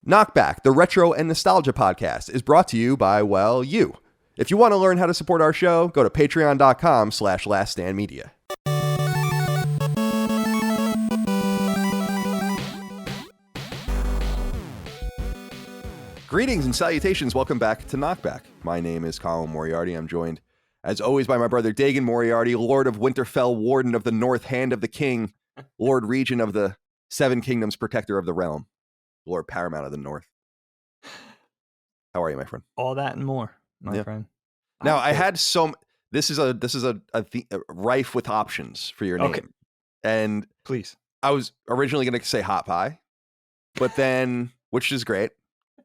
KnockBack, the retro and nostalgia podcast, is brought to you by, well, you. If you want to learn how to support our show, go to patreon.com/laststandmedia. Greetings and salutations. Welcome back to KnockBack. My name is Colin Moriarty. I'm joined, as always, by my brother Dagan Moriarty, Lord of Winterfell, Warden of the North, Hand of the King, Lord Regent of the Seven Kingdoms, Protector of the Realm, Lord Paramount of the North. How are you, my friend? All that and more, my friend. Now, I had some. This is a rife with options for your name. Okay. And Please. I was originally going to say hot pie, but then, which is great.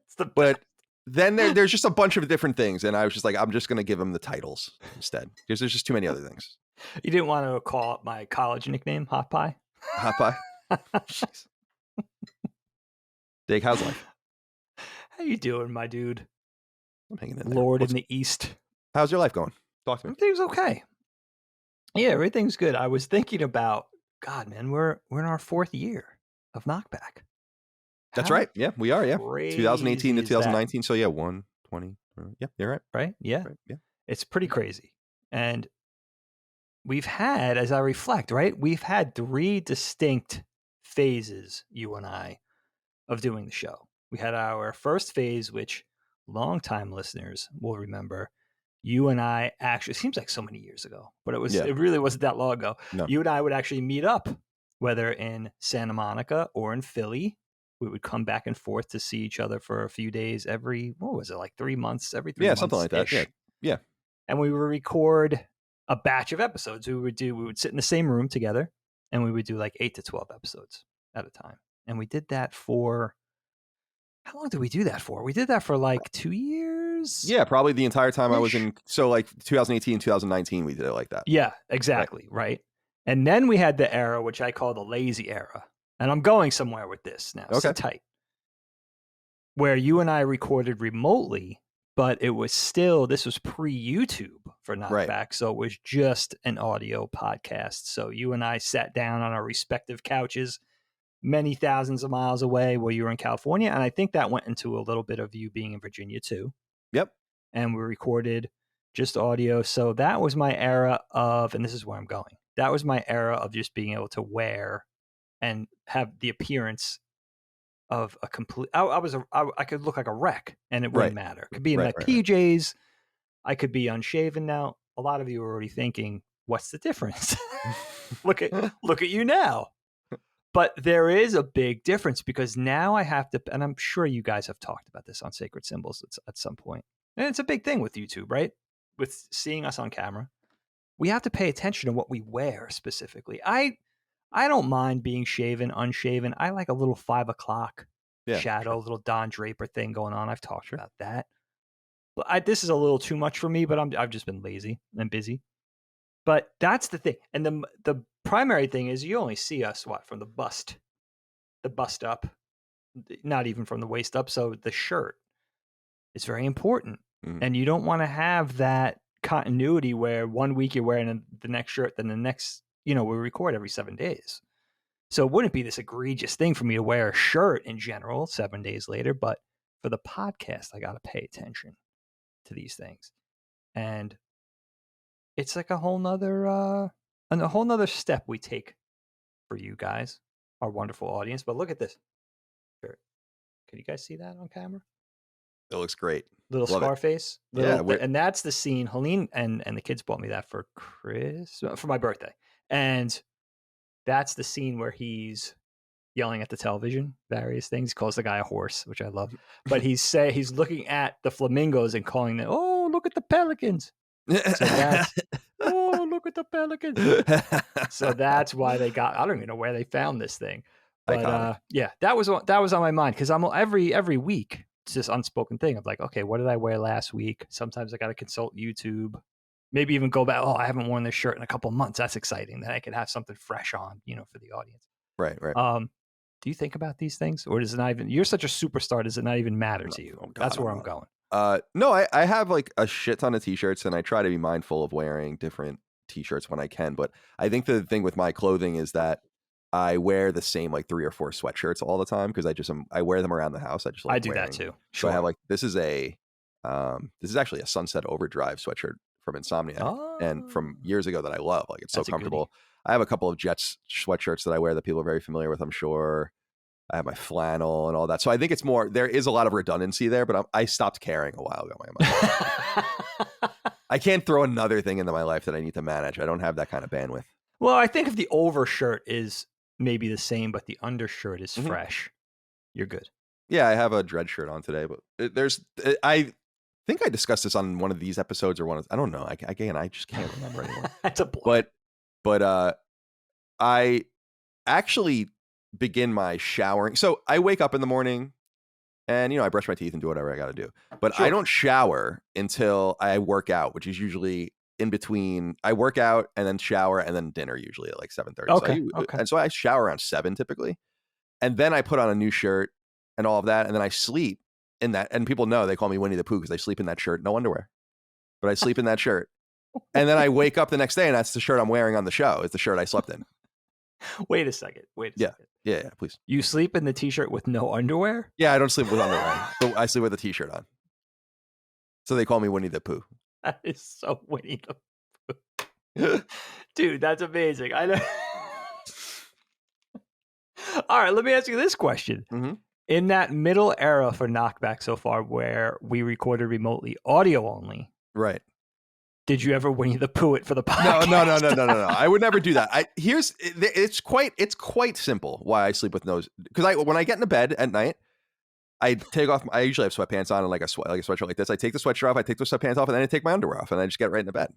It's the But then there's just a bunch of different things, and I was just like, I'm just going to give them the titles instead because there's just too many other things. You didn't want to call it my college nickname, Hot Pie? Hot pie. Jeez. Dave, how's life? How you doing, my dude? I'm hanging in there. Lord in the East. How's your life going? Talk to me. Everything's okay. Yeah, everything's good. I was thinking about, God, man, we're in our 4th year of KnockBack. That's right. Yeah, we are. Yeah, 2018 to 2019. That? So yeah, 120. Yeah, you're right. Right? Yeah. Right. Yeah. It's pretty crazy. And we've had, as I reflect, right, we've had 3 distinct phases, you and I, of doing the show. We had our first phase, which longtime listeners will remember. You and I actually, it seems like so many years ago, but it really wasn't that long ago. No. You and I would actually meet up, whether in Santa Monica or in Philly. We would come back and forth to see each other for a few days every, what was it, like 3 months, every 3 months? Yeah, something like that. Yeah. And we would record a batch of episodes. We would sit in the same room together, and we would do like 8 to 12 episodes at a time. And we did that for, how long did we do that for? We did that for like 2 years. Yeah, probably the entire time I was in. So like 2018, 2019, we did it like that. Yeah, exactly. Right. And then we had the era, which I call the lazy era. And I'm going somewhere with this now. Okay. Sit tight. Where you and I recorded remotely, but it was still, this was pre-YouTube for KnockBack. Right. So it was just an audio podcast. So you and I sat down on our respective couches, many thousands of miles away where you were in California. And I think that went into a little bit of you being in Virginia too. Yep. And we recorded just audio. So that was my era of, and this is where I'm going. That was my era of just being able to wear and have the appearance of a complete, I could look like a wreck and it wouldn't matter. It could be in my PJs. I could be unshaven. Now, a lot of you are already thinking, what's the difference? Look at you now. But there is a big difference because now I have to, and I'm sure you guys have talked about this on Sacred Symbols at some point. And it's a big thing with YouTube, right? With seeing us on camera. We have to pay attention to what we wear specifically. I don't mind being shaven, unshaven. I like a little 5 o'clock shadow, little Don Draper thing going on. I've talked about that. But this is a little too much for me, but I've just been lazy and busy. But that's the thing. And the primary thing is you only see us, from the bust up, not even from the waist up. So the shirt is very important. Mm-hmm. And you don't want to have that continuity where 1 week you're wearing the next shirt, then the next, we record every 7 days. So it wouldn't be this egregious thing for me to wear a shirt in general 7 days later. But for the podcast, I got to pay attention to these things. And it's like a whole nother step we take for you guys, our wonderful audience. But look at this. Can you guys see that on camera? It looks great. Little Love Scarface. And that's the scene. Helene and the kids bought me that for my birthday. And that's the scene where he's yelling at the television, various things. He calls the guy a horse, which I love. But he's looking at the flamingos and calling them, "Oh, look at the pelicans." So that's, "Oh, look at the pelicans." So that's why they got, I don't even know where they found this thing. But that was on my mind because I'm every week, it's this unspoken thing of like, okay, what did I wear last week? Sometimes I got to consult YouTube. Maybe even go back, I haven't worn this shirt in a couple of months. That's exciting. Then I could have something fresh on, for the audience. Right. Do you think about these things? Or does it not even, you're such a superstar, does it not even matter to you? That's where I'm going. No, I have like a shit ton of t-shirts and I try to be mindful of wearing different t-shirts when I can. But I think the thing with my clothing is that I wear the same like 3 or 4 sweatshirts all the time because I wear them around the house. I just like I do wearing. that too. So I Sure. have like this is actually a Sunset Overdrive sweatshirt from Insomniac and from years ago that I love. Like it's so comfortable. I have a couple of Jets sweatshirts that I wear that people are very familiar with, I'm sure. I have my flannel and all that. So I think it's more, there is a lot of redundancy there, but I stopped caring a while ago. I can't throw another thing into my life that I need to manage. I don't have that kind of bandwidth. Well, I think if the overshirt is maybe the same, but the undershirt is fresh, you're good. Yeah, I have a dread shirt on today, but I think I discussed this on one of these episodes or I don't know. I just can't remember anymore. That's a blur. But I actually begin my showering. So I wake up in the morning and, I brush my teeth and do whatever I got to do. But I don't shower until I work out, which is usually in between. I work out and then shower and then dinner usually at like 7:30. Okay. And so I shower around 7 typically. And then I put on a new shirt and all of that. And then I sleep in that. And people know they call me Winnie the Pooh because I sleep in that shirt, no underwear. But I sleep in that shirt. And then I wake up the next day and that's the shirt I'm wearing on the show. It's the shirt I slept in. Wait a second. Yeah, please. You sleep in the t-shirt with no underwear? Yeah, I don't sleep with underwear. But I sleep with a t-shirt on. So they call me Winnie the Pooh. That is so Winnie the Pooh. Dude, that's amazing. I know. All right, let me ask you this question. Mm-hmm. In that middle era for KnockBack so far where we recorded remotely audio only. Right. Did you ever Winnie the Pooh it for the podcast? No. I would never do that. It's quite simple why I sleep with nose. Because when I get into bed at night, I take off. I usually have sweatpants on and like a sweatshirt like this. I take the sweatshirt off, I take the sweatpants off, and then I take my underwear off, and I just get right into bed.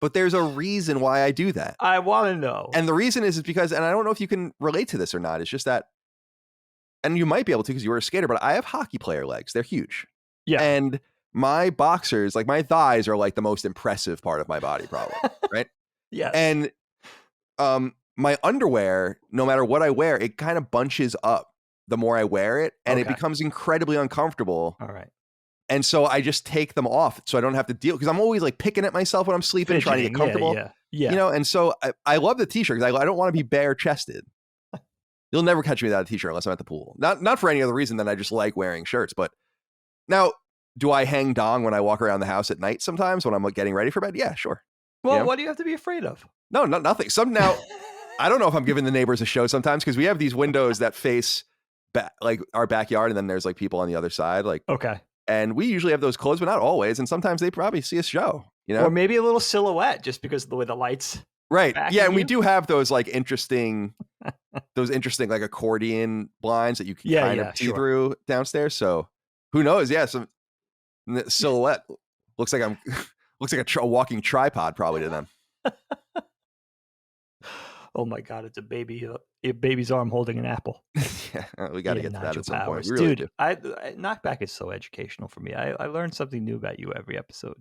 But there's a reason why I do that. I want to know. And the reason is because, and I don't know if you can relate to this or not. It's just that, and you might be able to because you were a skater, but I have hockey player legs. They're huge. Yeah. And my boxers, like my thighs are like the most impressive part of my body probably, right? Yes. And my underwear, no matter what I wear, it kind of bunches up the more I wear it and it becomes incredibly uncomfortable. All right. And so I just take them off so I don't have to deal because I'm always like picking at myself when I'm sleeping, trying to get comfortable. Yeah. And so I love the t-shirt because I don't want to be bare chested. You'll never catch me without a t-shirt unless I'm at the pool. Not for any other reason than I just like wearing shirts. But now, do I hang dong when I walk around the house at night sometimes when I'm like getting ready for bed? Yeah, sure. Well, what do you have to be afraid of? No, nothing. I don't know if I'm giving the neighbors a show sometimes because we have these windows that face like our backyard and then there's like people on the other side. Like, okay. And we usually have those closed, but not always. And sometimes they probably see a show, Or maybe a little silhouette just because of the way the lights. Right. Yeah. And we do have those like interesting like accordion blinds that you can kind of see through downstairs. So who knows? Yeah. Some silhouette looks like a walking tripod probably to them. Oh my God. It's a baby's arm holding an apple. Yeah. We got to get to that at some point. We really do. KnockBack is so educational for me. I learned something new about you every episode.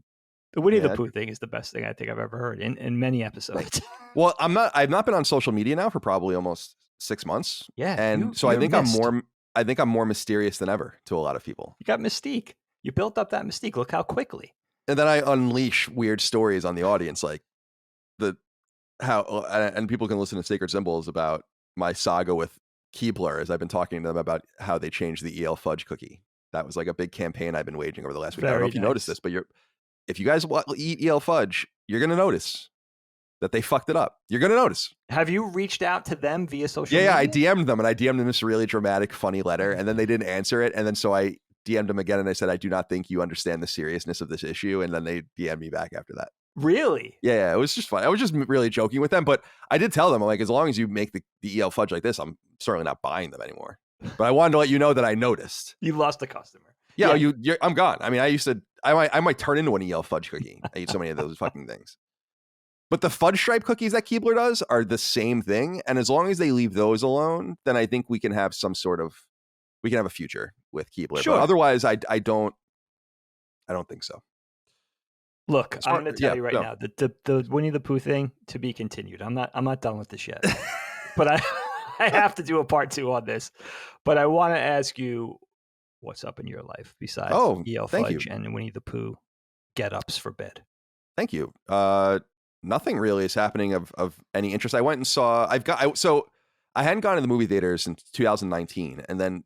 The Winnie the Pooh thing is the best thing I think I've ever heard in many episodes. Well, I've not been on social media now for probably almost 6 months. Yeah. And so I think I'm more mysterious than ever to a lot of people. You got mystique. You built up that mystique. Look how quickly. And then I unleash weird stories on the audience, like and people can listen to Sacred Symbols about my saga with Keebler as I've been talking to them about how they changed the EL fudge cookie. That was like a big campaign I've been waging over the last week. I don't know if you noticed this, but if you guys eat EL fudge, you're going to notice that they fucked it up. You're going to notice. Have you reached out to them via social media? Yeah, I DM'd them and I DM'd them this really dramatic, funny letter. And then they didn't answer it. And then so I DM'd them again and I said, I do not think you understand the seriousness of this issue. And then they DM'd me back after that. Really? Yeah, it was just fun. I was just really joking with them. But I did tell them, I'm like, as long as you make the EL fudge like this, I'm certainly not buying them anymore. But I wanted to let you know that I noticed. You lost a customer. Yeah, I'm gone. I mean, I might turn into an EL fudge cookie. I eat so many of those fucking things. But the fudge stripe cookies that Keebler does are the same thing. And as long as they leave those alone, then I think we can have a future with Keebler. Sure. But otherwise, I don't think so. Look, I'm going to tell you right now, the Winnie the Pooh thing, to be continued. I'm not done with this yet. But I have to do a part 2 on this. But I want to ask you, what's up in your life besides EL fudge and Winnie the Pooh get-ups for bed? Thank you. Nothing really is happening of any interest. I went and saw. So I hadn't gone to the movie theater since 2019, and then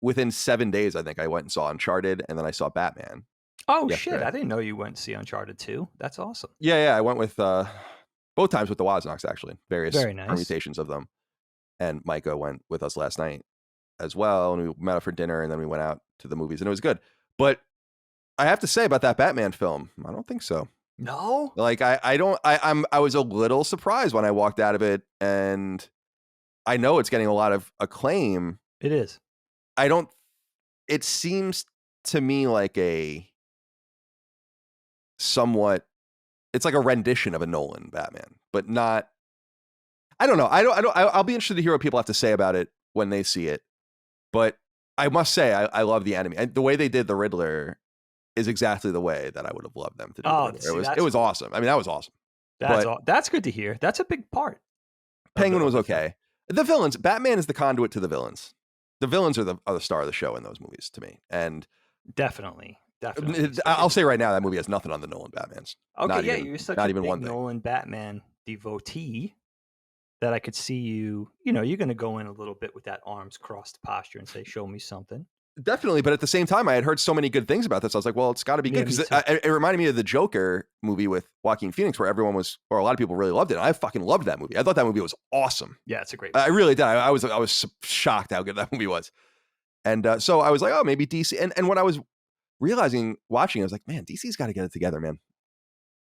within 7 days, I think I went and saw Uncharted, and then I saw Batman. Oh yesterday. shit! I didn't know you went to see Uncharted 2. That's awesome. Yeah, I went with both times with the Woznocks, actually, various Very nice. permutations of them. And Micah went with us last night as well, and we met up for dinner, and then we went out to the movies, and it was good. But I have to say about that Batman film, I don't think so. No, Like I was a little surprised when I walked out of it, and I know it's getting a lot of acclaim. it is. It seems to me like it's like a rendition of a Nolan Batman, but not. I don't know. I'll be interested to hear what people have to say about it when they see it. But I must say, I love the enemy, and the way they did the Riddler is exactly the way that I would have loved them to do. It was awesome. I mean, that was awesome. That's good to hear. That's a big part. Penguin was okay. The villains, Batman is the conduit to the villains. The villains are the star of the show in those movies to me. And definitely. I'll say right now that movie has nothing on the Nolan Batmans. Okay, you're such a big Nolan Batman devotee that I could see you. You're going to go in a little bit with that arms crossed posture and say, "Show me something." Definitely, but at the same time, I had heard so many good things about this. I was like, well, it's got to be good, because it reminded me of the Joker movie with Joaquin Phoenix, where a lot of people really loved it. And I fucking loved that movie. I thought that movie was awesome. Yeah, it's a great movie. I really did. I was shocked how good that movie was. And so I was like, oh, maybe DC. And when I was realizing watching, I was like, man, DC's got to get it together, man.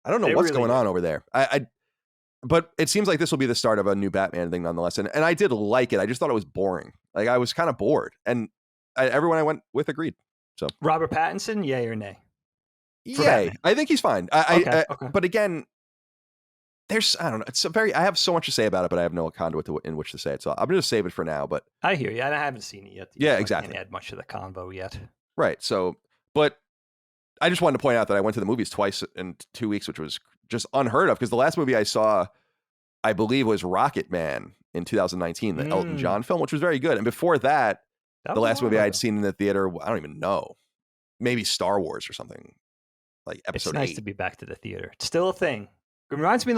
I don't know what's going on over there. But it seems like this will be the start of a new Batman thing nonetheless. And I did like it. I just thought it was boring. Like, I was kind of bored. And everyone I went with agreed. So Robert Pattinson, yay or nay? Yay. I think he's fine. Okay. But again, I don't know. I have so much to say about it, but I have no conduit in which to say it. So I'm going to save it for now. But I hear you. I haven't seen it yet. Yeah, exactly. I can't add much to the convo yet. Right. So, but I just wanted to point out that I went to the movies twice in 2 weeks, which was just unheard of, because the last movie I saw, I believe, was Rocket Man in 2019, the Elton John film, which was very good. And before that the last movie I'd seen in the theater, I don't even know, maybe Star Wars or something, like episode 8. It's nice to be back to the theater. It's still a thing. It reminds me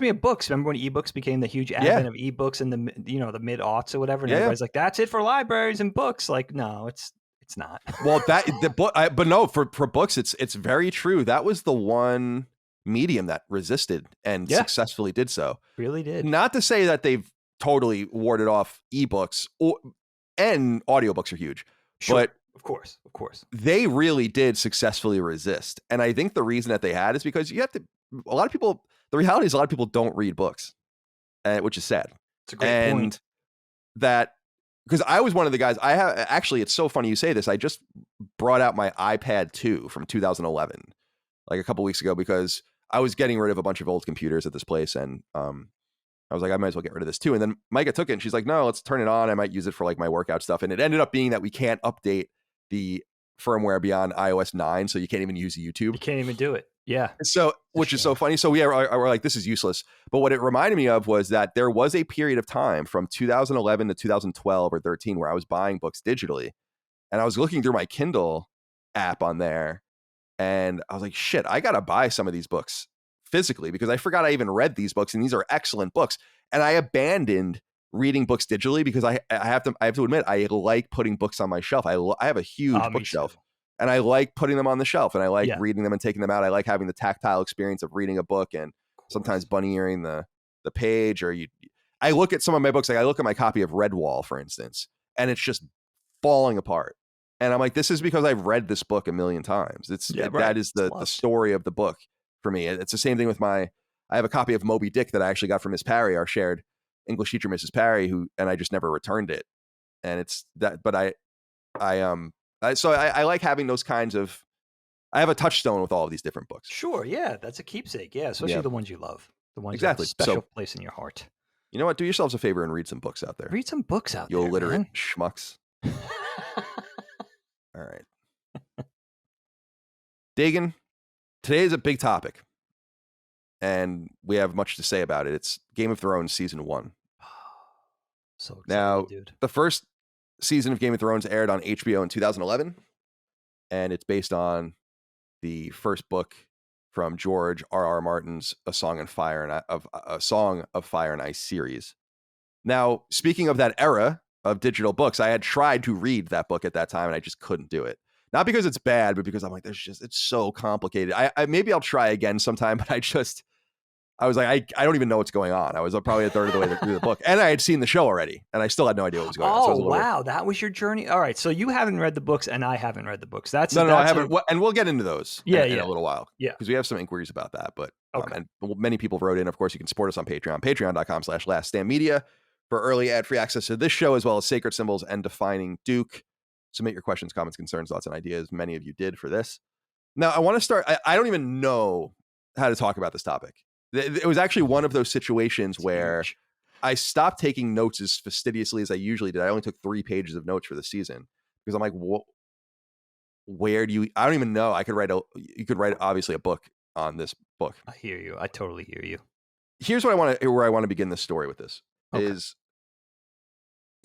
of books. Remember when ebooks became the huge advent of ebooks in the the mid aughts or whatever? And everybody's like, that's it for libraries and books. Like, no, it's not. Well, but no, for books, it's very true. That was the one medium that resisted and successfully did so. Really did. Not to say that they've totally warded off ebooks, and audiobooks are huge. Sure. But of course. They really did successfully resist. And I think the reason that they had is because the reality is a lot of people don't read books, which is sad. It's a great point. That, because I was one of the guys, it's so funny you say this. I just brought out my iPad 2 from 2011, like a couple weeks ago, because I was getting rid of a bunch of old computers at this place. And, I was like, I might as well get rid of this too. And then Micah took it and she's like, no, let's turn it on. I might use it for like my workout stuff. And it ended up being that we can't update the firmware beyond iOS 9. So you can't even use YouTube. You can't even do it. Yeah. So, which is so funny. So we're like, this is useless. But what it reminded me of was that there was a period of time from 2011 to 2012 or 13 where I was buying books digitally. And I was looking through my Kindle app on there. And I was like, shit, I got to buy some of these books physically, because I forgot I even read these books, and these are excellent books. And I abandoned reading books digitally because I have to admit, I like putting books on my shelf. I have a huge bookshelf, and I like putting them on the shelf, and I like reading them and taking them out. I like having the tactile experience of reading a book and sometimes bunny earing the page. Or I look at some of my books, like I look at my copy of Redwall, for instance, and it's just falling apart. And I'm like, this is because I've read this book a million times. That is the story of the book for me. It's the same thing with I have a copy of Moby Dick that I actually got from Miss Parry, our shared English teacher, Mrs. Parry, and I just never returned it. And it's that, but I like having those kinds of, I have a touchstone with all of these different books. Sure. Yeah. That's a keepsake. Yeah. Especially the ones you love, the ones exactly. that have a special place in your heart. You know what? Do yourselves a favor and read some books out there. Read some books out there, you illiterate schmucks. All right. Dagan, today is a big topic, and we have much to say about it. It's Game of Thrones Season 1. So excited, now, dude. The first season of Game of Thrones aired on HBO in 2011, and it's based on the first book from George R.R. Martin's A Song of Fire and Ice series. Now, speaking of that era of digital books, I had tried to read that book at that time and I just couldn't do it. Not because it's bad, but because I'm like, it's so complicated. I maybe I'll try again sometime, but I was like, I don't even know what's going on. I was probably a third of the way through the book, and I had seen the show already, and I still had no idea what was going on. So Oh, wow. That was your journey. All right. So you haven't read the books and I haven't read the books. That's no, I haven't. And we'll get into those in a little while. Yeah. Because we have some inquiries about that. But okay. And many people wrote in. Of course, you can support us on Patreon, patreon.com/laststandmedia for early ad-free access to this show, as well as Sacred Symbols and Defining Duke. Submit your questions, comments, concerns, thoughts, and ideas. Many of you did for this. Now, I want to start. I don't even know how to talk about this topic. It was actually one of those situations where I stopped taking notes as fastidiously as I usually did. I only took 3 pages of notes for the season because I'm like, where do you? I don't even know. You could write obviously a book on this book. I hear you. I totally hear you. Here's where I want to begin this story with. This is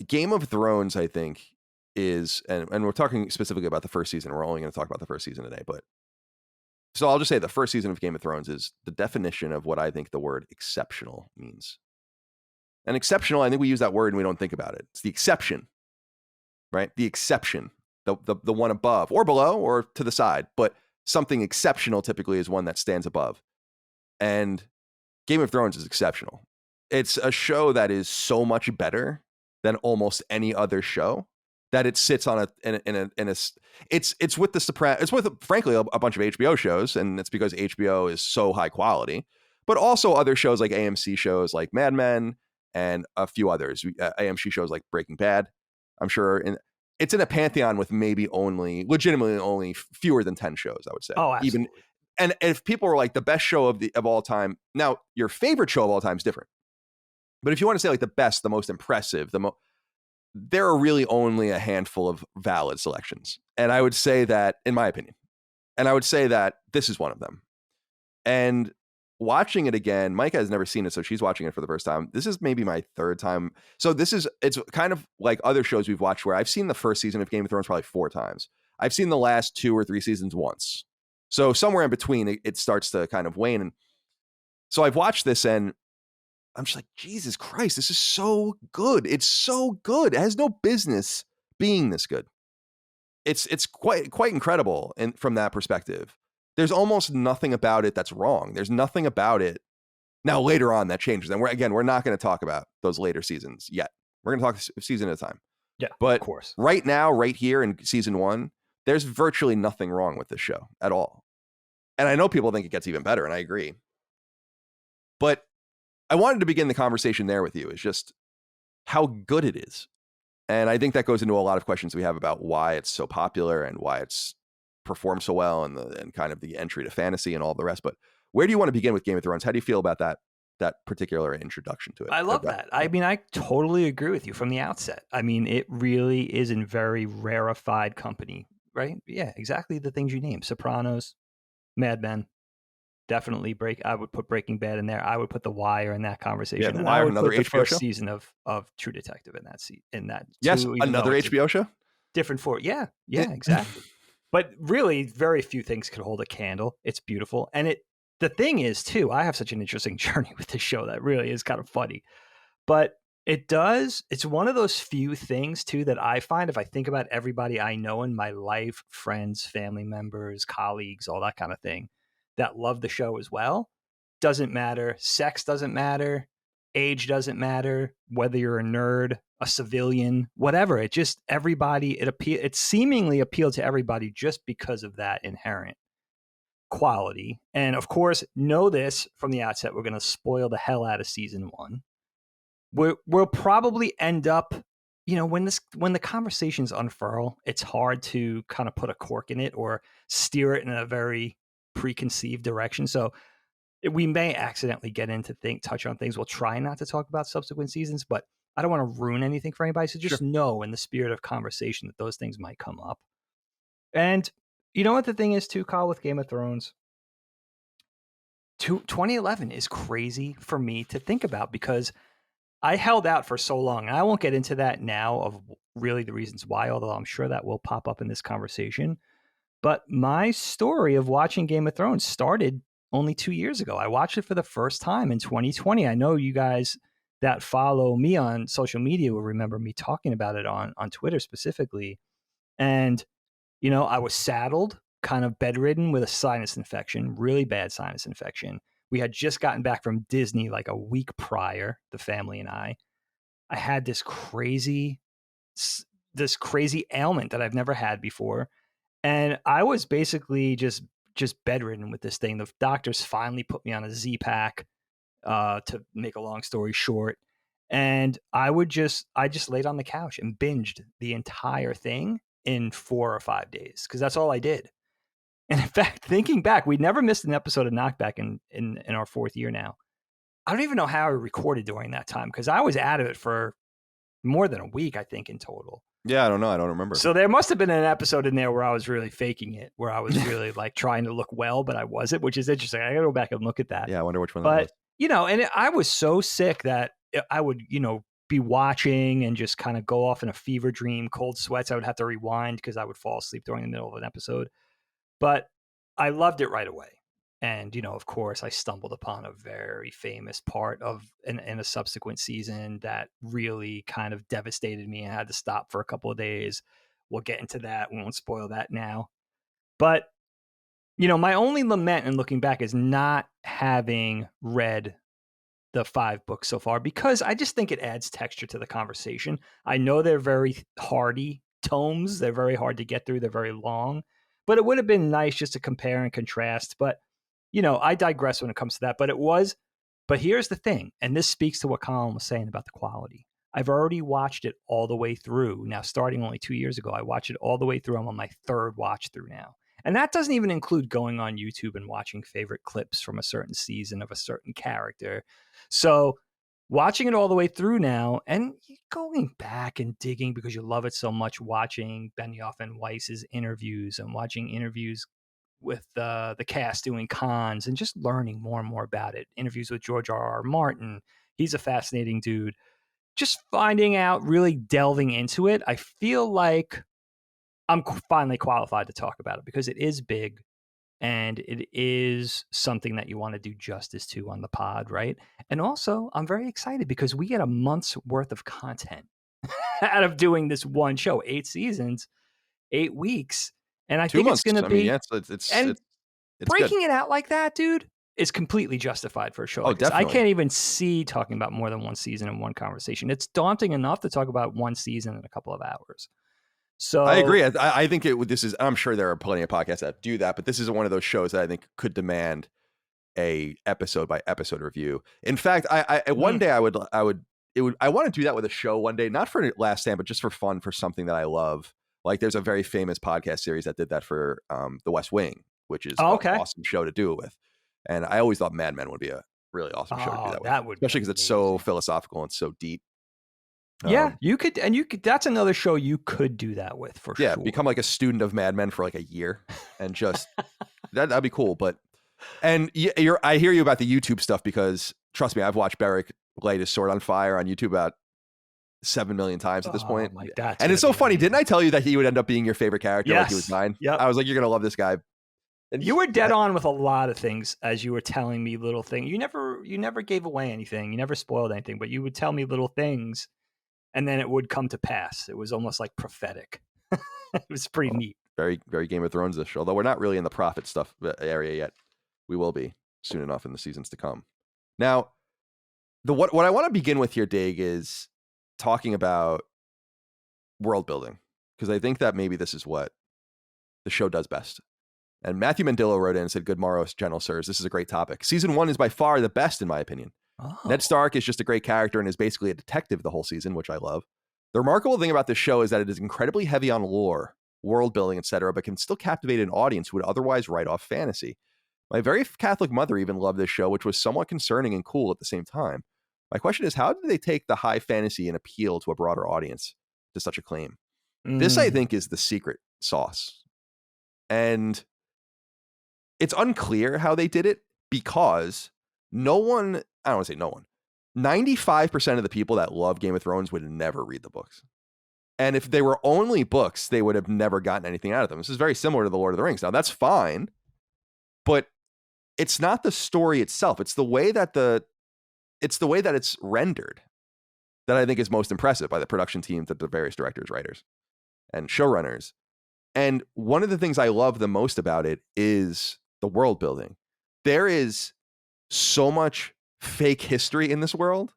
Game of Thrones. I think is, and we're talking specifically about the first season. We're only going to talk about the first season today, but. So I'll just say the first season of Game of Thrones is the definition of what I think the word exceptional means. And exceptional, I think we use that word and we don't think about it. It's the exception, right? The exception, the one above or below or to the side, but something exceptional typically is one that stands above. And Game of Thrones is exceptional. It's a show that is so much better than almost any other show. That it sits on it's with the Sopranos. It's with frankly a bunch of HBO shows, and it's because HBO is so high quality. But also other shows like AMC shows like Mad Men and a few others. AMC shows like Breaking Bad. I'm sure it's in a pantheon with maybe legitimately only fewer than 10 shows. I would say. Oh, absolutely. And if people were like the best show of all time, now your favorite show of all time is different. But if you want to say like the best, the most impressive, there are really only a handful of valid selections. And I would say that, in my opinion, and I would say that this is one of them. And watching it again, Micah has never seen it, so she's watching it for the first time. This is maybe my third time. So it's kind of like other shows we've watched where I've seen the first season of Game of Thrones probably 4 times. I've seen the last 2 or 3 seasons once. So somewhere in between, it starts to kind of wane. And so I've watched this and I'm just like, Jesus Christ, this is so good. It's so good. It has no business being this good. It's quite incredible from that perspective. There's almost nothing about it that's wrong. There's nothing about it. Now, later on, that changes. And we're not going to talk about those later seasons yet. We're going to talk a season at a time. Yeah, but of course. Right now, right here in season 1, there's virtually nothing wrong with this show at all. And I know people think it gets even better, and I agree. But I wanted to begin the conversation there with you. Is just how good it is. And I think that goes into a lot of questions we have about why it's so popular and why it's performed so well and kind of the entry to fantasy and all the rest. But where do you want to begin with Game of Thrones? How do you feel about that particular introduction to it? I love that. I mean, I totally agree with you from the outset. I mean, it really is in very rarefied company, right? Yeah, exactly the things you named. Sopranos, Mad Men. Definitely I would put Breaking Bad in there. I would put The Wire in that conversation. Yeah, The Wire, I would another put the HBO first show? season of True Detective in that. Yes, too, another HBO show? Different for yeah, exactly. But really, very few things could hold a candle. It's beautiful. And the thing is, too, I have such an interesting journey with this show that really is kind of funny. But it's one of those few things, too, that I find if I think about everybody I know in my life, friends, family members, colleagues, all that kind of thing, that love the show as well. Doesn't matter. Sex doesn't matter. Age doesn't matter. Whether you're a nerd, a civilian, whatever. It seemingly appealed to everybody just because of that inherent quality. And of course, know this from the outset, we're going to spoil the hell out of season 1. We'll probably end up, when the conversations unfurl, it's hard to kind of put a cork in it or steer it in a very preconceived direction. So we may accidentally get into touch on things. We'll try not to talk about subsequent seasons, but I don't want to ruin anything for anybody. So just know in the spirit of conversation that those things might come up. And you know what the thing is too, Kyle, with Game of Thrones? 2011 is crazy for me to think about because I held out for so long. And I won't get into that now of really the reasons why, although I'm sure that will pop up in this conversation. But my story of watching Game of Thrones started only 2 years ago. I watched it for the first time in 2020. I know you guys that follow me on social media will remember me talking about it on Twitter specifically. And, you know, I was saddled, kind of bedridden with a sinus infection, really bad sinus infection. We had just gotten back from Disney like a week prior, the family and I. I had this crazy ailment that I've never had before. And I was basically just bedridden with this thing. The doctors finally put me on a Z-Pack, to make a long story short. And I just laid on the couch and binged the entire thing in 4 or 5 days because that's all I did. And in fact, thinking back, we never missed an episode of KnockBack in our 4th year now. I don't even know how I recorded during that time because I was out of it for more than a week, I think, in total. Yeah, I don't know. I don't remember. So there must have been an episode in there where I was really faking it, where I was really like trying to look well, but I wasn't, which is interesting. I got to go back and look at that. Yeah, I wonder which one that was. But, you know, and I was so sick that I would, you know, be watching and just kind of go off in a fever dream, cold sweats. I would have to rewind because I would fall asleep during the middle of an episode. But I loved it right away. And, you know, of course, I stumbled upon a very famous part of in a subsequent season that really kind of devastated me and had to stop for a couple of days. We'll get into that. We won't spoil that now. But, you know, my only lament in looking back is not having read the 5 books so far because I just think it adds texture to the conversation. I know they're very hardy tomes. They're very hard to get through. They're very long. But it would have been nice just to compare and contrast. But, you know, I digress when it comes to that. But here's the thing, and this speaks to what Colin was saying about the quality. I've already watched it all the way through. Now, starting only 2 years ago, I watched it all the way through. I'm on my 3rd watch through now. And that doesn't even include going on YouTube and watching favorite clips from a certain season of a certain character. So watching it all the way through now and going back and digging because you love it so much, watching Benioff and Weiss's interviews and watching interviews with the cast doing cons and just learning more and more about it. Interviews with George R.R. Martin. He's a fascinating dude. Just finding out, really delving into it. I feel like I'm finally qualified to talk about it because it is big and it is something that you want to do justice to on the pod, right? And also, I'm very excited because we get a month's worth of content out of doing this one show, 8 seasons, 8 weeks. And I 2 think months. it's going to I be, mean, yeah, it's breaking good. it out like that, dude, is completely justified for a show like this. Definitely. I can't even see talking about more than one season in one conversation. It's daunting enough to talk about one season in a couple of hours. So I agree. I think this is. I'm sure there are plenty of podcasts that do that, but this is one of those shows that I think could demand a episode by episode review. In fact, I one day I want to do that with a show one day, not for Last Stand, but just for fun, for something that I love. Like there's a very famous podcast series that did that for The West Wing, which is an awesome show to do it with. And I always thought Mad Men would be a really awesome show to do that with, especially because it's so philosophical and so deep. Yeah, you could. That's another show you could do that with for sure. Yeah, become like a student of Mad Men for like a year and just that'd be cool. But I hear you about the YouTube stuff because trust me, I've watched Beric light his sword on fire on YouTube about 7 million times at this point. And it's so funny. Didn't I tell you that he would end up being your favorite character? Yes. Like he was mine? Yep. I was like, you're gonna love this guy. And you were dead on with a lot of things as you were telling me little things. You never gave away anything. You never spoiled anything, but you would tell me little things. And then it would come to pass. It was almost like prophetic. It was pretty neat. Very, very Game of Thrones-ish. Although we're not really in the prophet stuff area yet. We will be soon enough in the seasons to come. Now, what I want to begin with here, Dig, is talking about world building. Because I think that maybe this is what the show does best. And Matthew Mandillo wrote in and said, "Good morrow, gentle sirs. This is a great topic. Season 1 is by far the best, in my opinion. Oh. Ned Stark is just a great character and is basically a detective the whole season, which I love. The remarkable thing about this show is that it is incredibly heavy on lore, world building, etc., but can still captivate an audience who would otherwise write off fantasy. My very Catholic mother even loved this show, which was somewhat concerning and cool at the same time. My question is, how did they take the high fantasy and appeal to a broader audience to such a claim? This, I think, is the secret sauce. And it's unclear how they did it because no one, I don't want to say no one, 95% of the people that love Game of Thrones would never read the books. And if they were only books, they would have never gotten anything out of them. This is very similar to The Lord of the Rings. Now, that's fine, but it's not the story itself. It's the way that the it's the way that it's rendered that I think is most impressive by the production team, that the various directors, writers, and showrunners. And one of the things I love the most about it is the world building. There is so much fake history in this world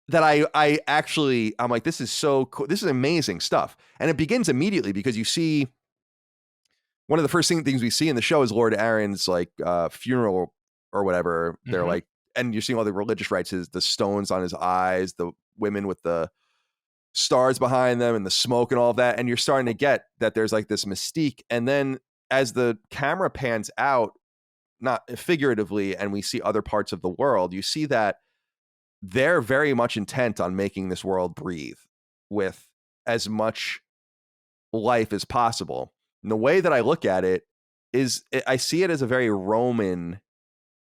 that I'm like, this is so cool. This is amazing stuff. And it begins immediately because you see one of the first things we see in the show is Lord Aaron's like funeral or whatever. They're like, and you're seeing all the religious rites, the stones on his eyes, the women with the stars behind them and the smoke and all of that. And you're starting to get that there's like this mystique. And then as the camera pans out, not figuratively, and we see other parts of the world, you see that they're very much intent on making this world breathe with as much life as possible. And the way that I look at it is I see it as a very Roman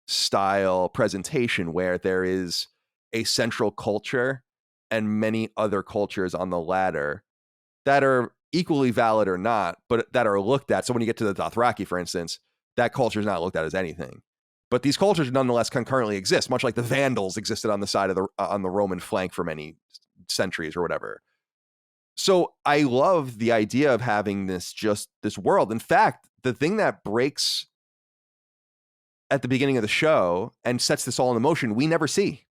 style presentation where there is a central culture and many other cultures on the ladder that are equally valid or not, but that are looked at. So when you get to the Dothraki, for instance, that culture is not looked at as anything. But these cultures nonetheless concurrently exist, much like the Vandals existed on the side of on the Roman flank for many centuries or whatever. So I love the idea of having this world. In fact, the thing that breaks at the beginning of the show and sets this all in motion, we never see.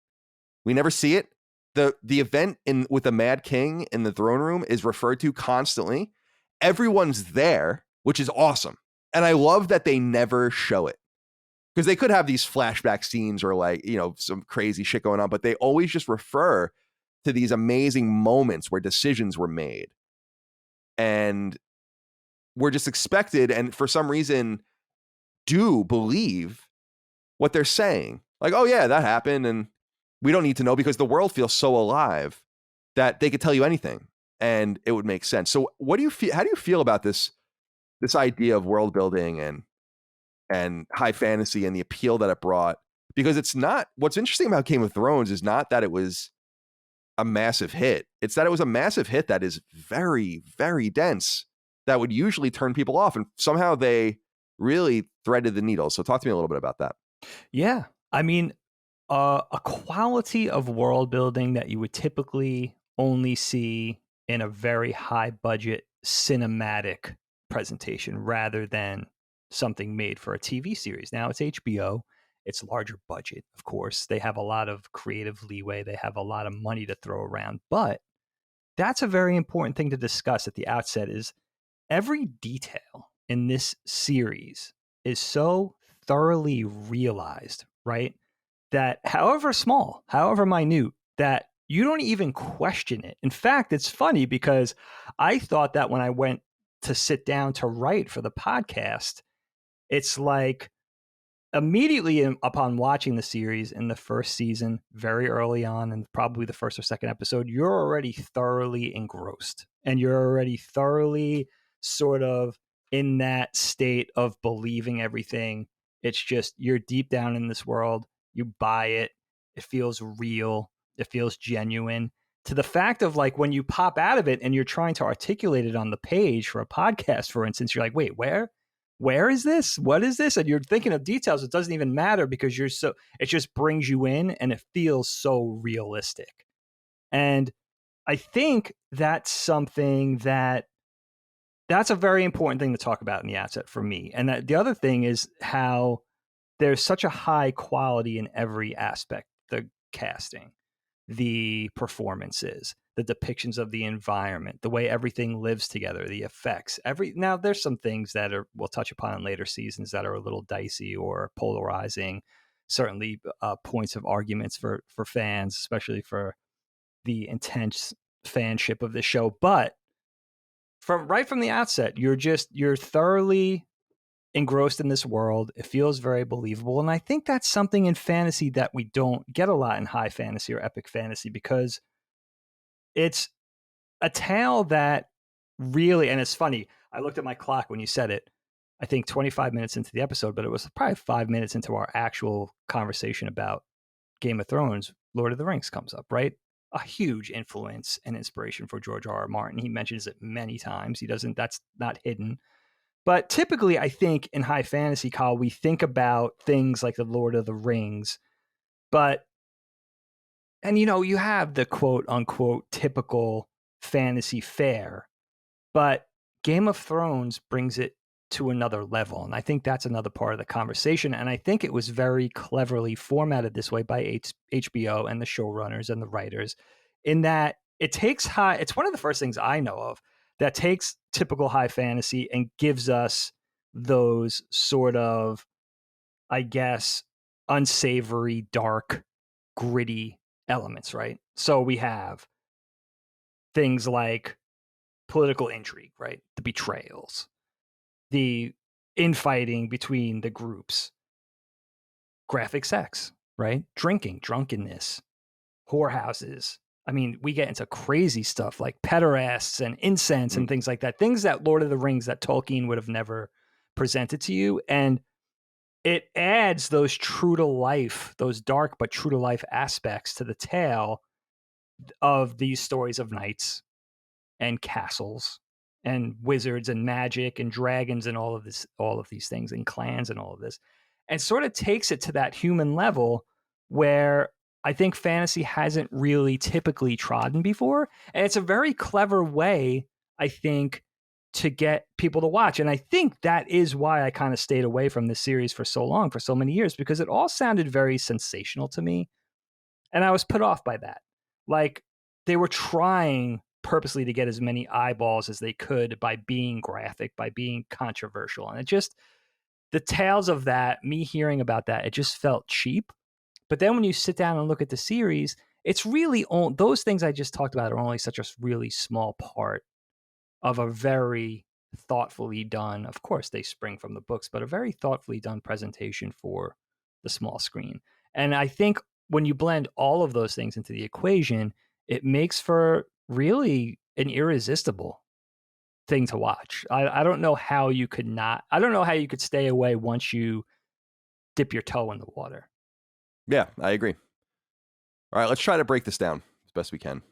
We never see it. The event with the Mad King in the throne room is referred to constantly. Everyone's there, which is awesome. And I love that they never show it. Because they could have these flashback scenes or like, some crazy shit going on, but they always just refer to these amazing moments where decisions were made. And we're just expected, and for some reason, do believe what they're saying. Like, oh yeah, that happened, and we don't need to know because the world feels so alive that they could tell you anything and it would make sense. So what do you feel? How do you feel about this idea of world building and high fantasy and the appeal that it brought? Because it's not, what's interesting about Game of Thrones is not that it was a massive hit. It's that it was a massive hit that is very, very dense, that would usually turn people off. And somehow they really threaded the needle. So talk to me a little bit about that. Yeah. I mean, a quality of world building that you would typically only see in a very high budget cinematic presentation rather than something made for a TV series. Now it's HBO. It's larger budget, of course. They have a lot of creative leeway. They have a lot of money to throw around. But that's a very important thing to discuss at the outset is every detail in this series is so thoroughly realized, right? That however small, however minute, that you don't even question it. In fact, it's funny because I thought that when I went to sit down to write for the podcast, it's like immediately upon watching the series in the first season, very early on, and probably the first or second episode, you're already thoroughly engrossed and you're already thoroughly sort of in that state of believing everything. It's just you're deep down in this world. You buy it. It feels real. It feels genuine. To the fact of like when you pop out of it and you're trying to articulate it on the page for a podcast, for instance, you're like, wait, where is this? What is this? And you're thinking of details. It doesn't even matter because it just brings you in and it feels so realistic. And I think that's something that's a very important thing to talk about in the outset for me. And the other thing is how there's such a high quality in every aspect, the casting, the performances, the depictions of the environment, the way everything lives together, the effects. Now there's some things that we'll touch upon in later seasons that are a little dicey or polarizing. Certainly, points of arguments for fans, especially for the intense fanship of the show. But right from the outset, you're thoroughly engrossed in this world. It feels very believable. And I think that's something in fantasy that we don't get a lot in high fantasy or epic fantasy because it's a tale that really, and it's funny, I looked at my clock when you said it, I think 25 minutes into the episode, but it was probably 5 minutes into our actual conversation about Game of Thrones, Lord of the Rings comes up, right? A huge influence and inspiration for George R.R. Martin. He mentions it many times. That's not hidden. But typically, I think in high fantasy, Kyle, we think about things like the Lord of the Rings, but And you have the quote unquote typical fantasy fare, but Game of Thrones brings it to another level. And I think that's another part of the conversation. And I think it was very cleverly formatted this way by HBO and the showrunners and the writers, in that it's one of the first things I know of that takes typical high fantasy and gives us those sort of, I guess, unsavory, dark, gritty elements, right? So we have things like political intrigue, right? The betrayals, the infighting between the groups, graphic sex, right? Drinking, drunkenness, whorehouses. I mean, we get into crazy stuff like pederasts and incense and things like that. Things that Lord of the Rings, that Tolkien would have never presented to you. And it adds those true to life, those dark but true to life aspects to the tale of these stories of knights and castles and wizards and magic and dragons and all of these things, and clans and all of this, and sort of takes it to that human level where I think fantasy hasn't really typically trodden before. And it's a very clever way, I think, to get people to watch. And I think that is why I kind of stayed away from this series for so long, for so many years, because it all sounded very sensational to me. And I was put off by that. Like, they were trying purposely to get as many eyeballs as they could by being graphic, by being controversial. And it just, the tales of that, me hearing about that, it just felt cheap. But then when you sit down and look at the series, it's really those things I just talked about are only such a really small part of a very thoughtfully done, of course they spring from the books, but a very thoughtfully done presentation for the small screen. And I think when you blend all of those things into the equation, it makes for really an irresistible thing to watch. I don't know how you could not, I don't know how you could stay away once you dip your toe in the water. Yeah, I agree. All right, let's try to break this down as best we can.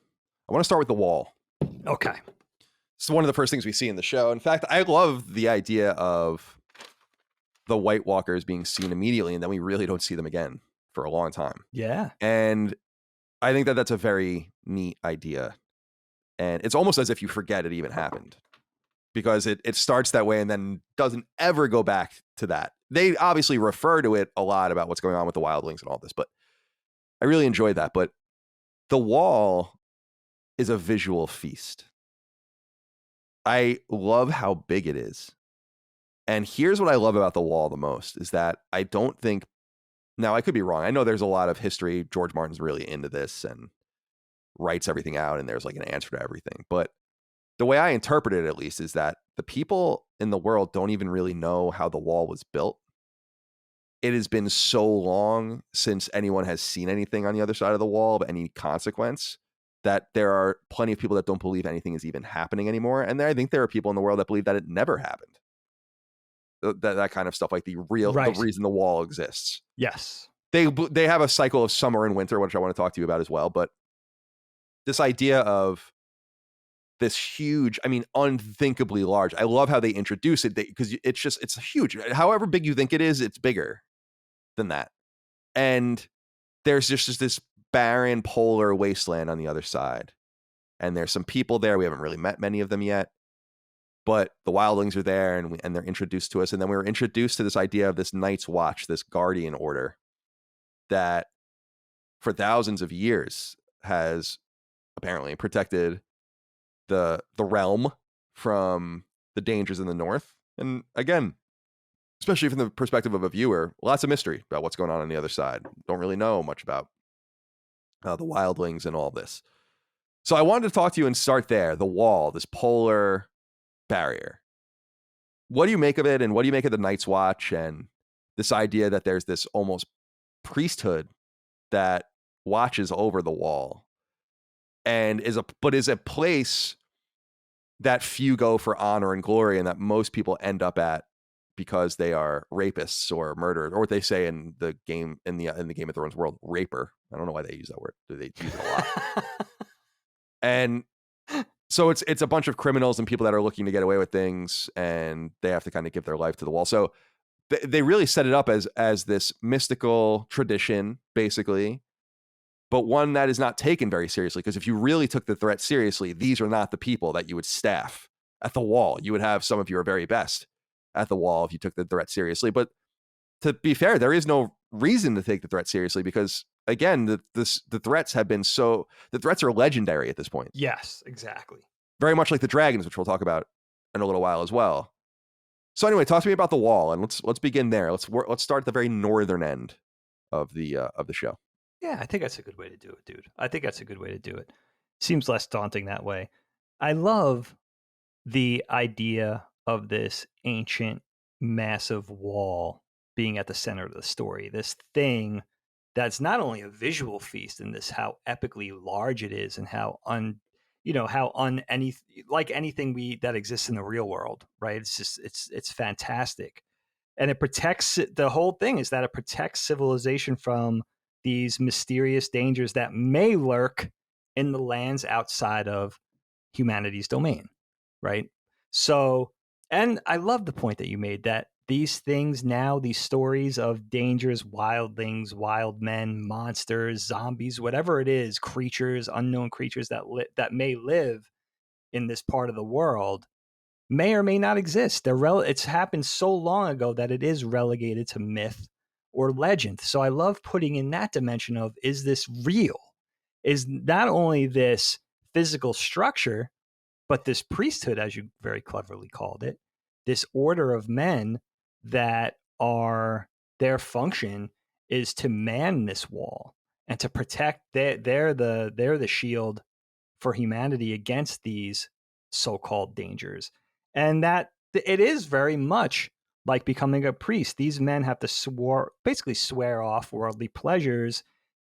I want to start with the wall. Okay. It's one of the first things we see in the show. In fact, I love the idea of the White Walkers being seen immediately, and then we really don't see them again for a long time. Yeah. And I think that that's a very neat idea. And it's almost as if you forget it even happened, because it starts that way and then doesn't ever go back to that. They obviously refer to it a lot about what's going on with the wildlings and all this, but I really enjoyed that. But the wall is a visual feast. I love how big it is. And here's what I love about the wall the most is that I don't think, now I could be wrong. I know there's a lot of history. George Martin's really into this and writes everything out, and there's like an answer to everything. But the way I interpret it, at least, is that the people in the world don't even really know how the wall was built. It has been so long since anyone has seen anything on the other side of the wall of any consequence that there are plenty of people that don't believe anything is even happening anymore. And I think there are people in the world that believe that it never happened. That kind of stuff, like the reason the wall exists. Yes. They have a cycle of summer and winter, which I want to talk to you about as well. But this idea of this huge, I mean, unthinkably large. I love how they introduce it, because it's huge. However big you think it is, it's bigger than that. And there's just this barren polar wasteland on the other side. And there's some people there. We haven't really met many of them yet, but the wildlings are there, and they're introduced to us. And then we were introduced to this idea of this Night's Watch, this guardian order that for thousands of years has apparently protected the realm from the dangers in the north. And again, especially from the perspective of a viewer, lots of mystery about what's going on the other side. Don't really know much about the wildlings and all this. So I wanted to talk to you and start there. The wall, this polar barrier. What do you make of it? And what do you make of the Night's Watch and this idea that there's this almost priesthood that watches over the wall and is a place that few go for honor and glory, and that most people end up at because they are rapists or murderers, or what they say in the Game of Thrones world, raper. I don't know why they use that word. They use it a lot. And so it's a bunch of criminals and people that are looking to get away with things, and they have to kind of give their life to the wall. So they really set it up as this mystical tradition, basically, but one that is not taken very seriously. Because if you really took the threat seriously, these are not the people that you would staff at the wall. You would have some of your very best at the wall if you took the threat seriously. But to be fair, there is no reason to take the threat seriously because, again, the threats are legendary at this point. Yes, exactly. Very much like the dragons, which we'll talk about in a little while as well. So anyway, talk to me about the wall, and let's begin there. Let's start at the very northern end of the show. Yeah, I think that's a good way to do it, dude. I think that's a good way to do it. Seems less daunting that way. I love the idea of this ancient, massive wall being at the center of the story. This thing that's not only a visual feast in this how epically large it is and how anything that exists in the real world, right? It's just it's fantastic. And it protects the whole thing is that it protects civilization from these mysterious dangers that may lurk in the lands outside of humanity's domain, right? So, and I love the point that you made that these things now, these stories of dangers, wildlings, wild men, monsters, zombies, whatever it is, creatures, unknown creatures that may live in this part of the world, may or may not exist. It's happened so long ago that it is relegated to myth or legend. So I love putting in that dimension of, is this real? Is not only this physical structure, but this priesthood, as you very cleverly called it, this order of men that are, their function is to man this wall and to protect. They're the shield for humanity against these so-called dangers. And that it is very much like becoming a priest. These men have to basically swear off worldly pleasures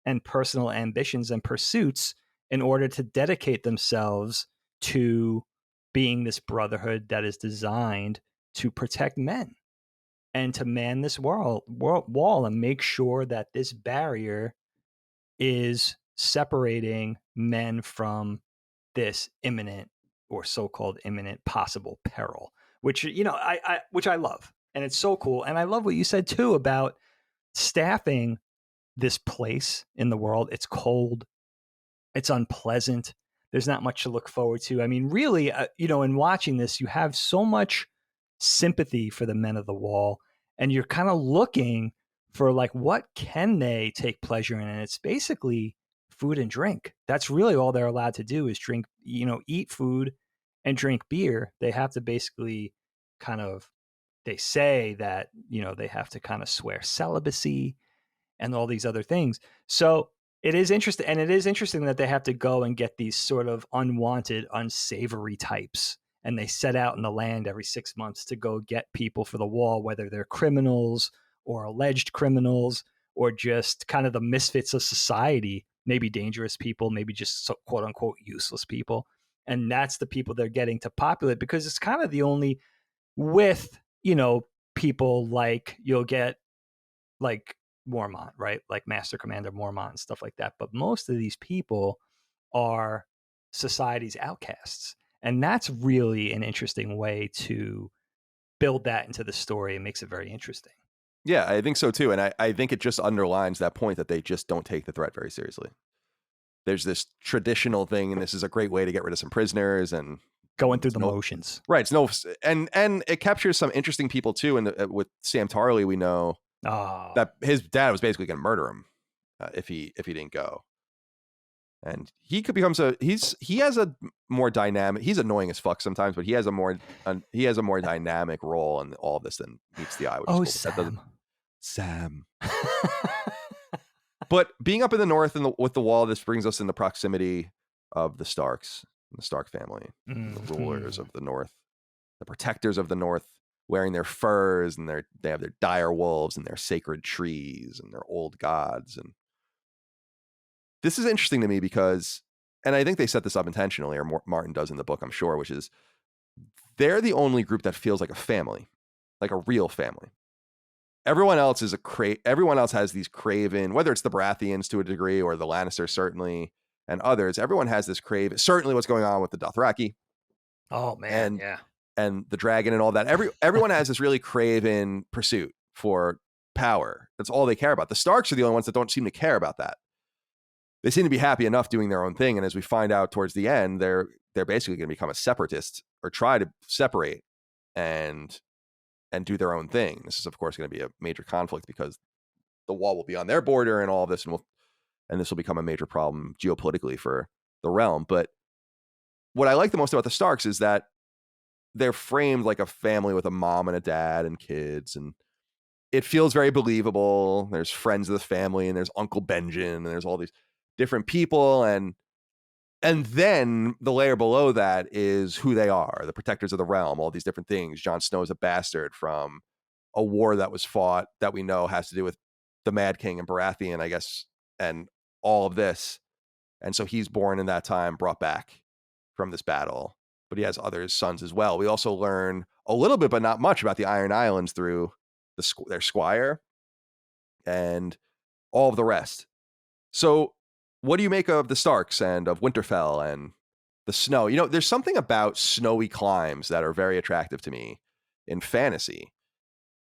and personal ambitions and pursuits in order to dedicate themselves to being this brotherhood that is designed to protect men and to man this wall and make sure that this barrier is separating men from this imminent or so-called imminent possible peril, which I love, and it's so cool. And I love what you said too about staffing this place in the world. It's cold, it's unpleasant. There's not much to look forward to. I mean, really, in watching this, you have so much sympathy for the men of the wall, and you're kind of looking for like, what can they take pleasure in? And it's basically food and drink. That's really all they're allowed to do is drink, eat food and drink beer. They have to basically they say that, they have to kind of swear celibacy and all these other things. So it is interesting. And it is interesting that they have to go and get these sort of unwanted, unsavory types. And they set out in the land every 6 months to go get people for the wall, whether they're criminals or alleged criminals or just kind of the misfits of society, maybe dangerous people, maybe just quote unquote useless people. And that's the people they're getting to populate, because it's kind of the only, with, people like you'll get like Mormont, right? Like Master Commander Mormont and stuff like that. But most of these people are society's outcasts. And that's really an interesting way to build that into the story. It makes it very interesting. Yeah, I think so too. And I think it just underlines that point that they just don't take the threat very seriously. There's this traditional thing, and this is a great way to get rid of some prisoners and going through the motions. Right. And it captures some interesting people too. And with Sam Tarley, we know that his dad was basically going to murder him if he didn't go. And he could become he has a more dynamic. He's annoying as fuck sometimes, but he has a more dynamic role in all of this than meets the eye. Which is cool. Sam. But being up in the north with the wall, this brings us in the proximity of the Starks, the Stark family, the rulers of the north, the protectors of the north, wearing their furs, and they have their dire wolves and their sacred trees and their old gods. And this is interesting to me because, and I think they set this up intentionally, or Martin does in the book, I'm sure, which is they're the only group that feels like a family, like a real family. Everyone else is everyone else has these craven, whether it's the Baratheons to a degree or the Lannisters certainly, and others. Everyone has this craven. Certainly, what's going on with the Dothraki. Oh man, and the dragon and all that. Everyone has this really craven pursuit for power. That's all they care about. The Starks are the only ones that don't seem to care about that. they seem to be happy enough doing their own thing. And as we find out towards the end, they're basically going to become a separatist or try to separate and do their own thing. This is, of course, going to be a major conflict because the wall will be on their border and all of this, and this will become a major problem geopolitically for the realm. But what I like the most about the Starks is that they're framed like a family with a mom and a dad and kids, and it feels very believable. There's friends of the family, and there's Uncle Benjen, and there's all these different people, and then the layer below that is who they are, the protectors of the realm, all these different things. Jon Snow is a bastard from a war that was fought that we know has to do with the Mad King and Baratheon, I guess, and all of this. And so he's born in that time, brought back from this battle, but he has other sons as well. We also learn a little bit, but not much, about the Iron Islands through their squire and all of the rest. So what do you make of the Starks and of Winterfell and the snow? You know, there's something about snowy climes that are very attractive to me in fantasy.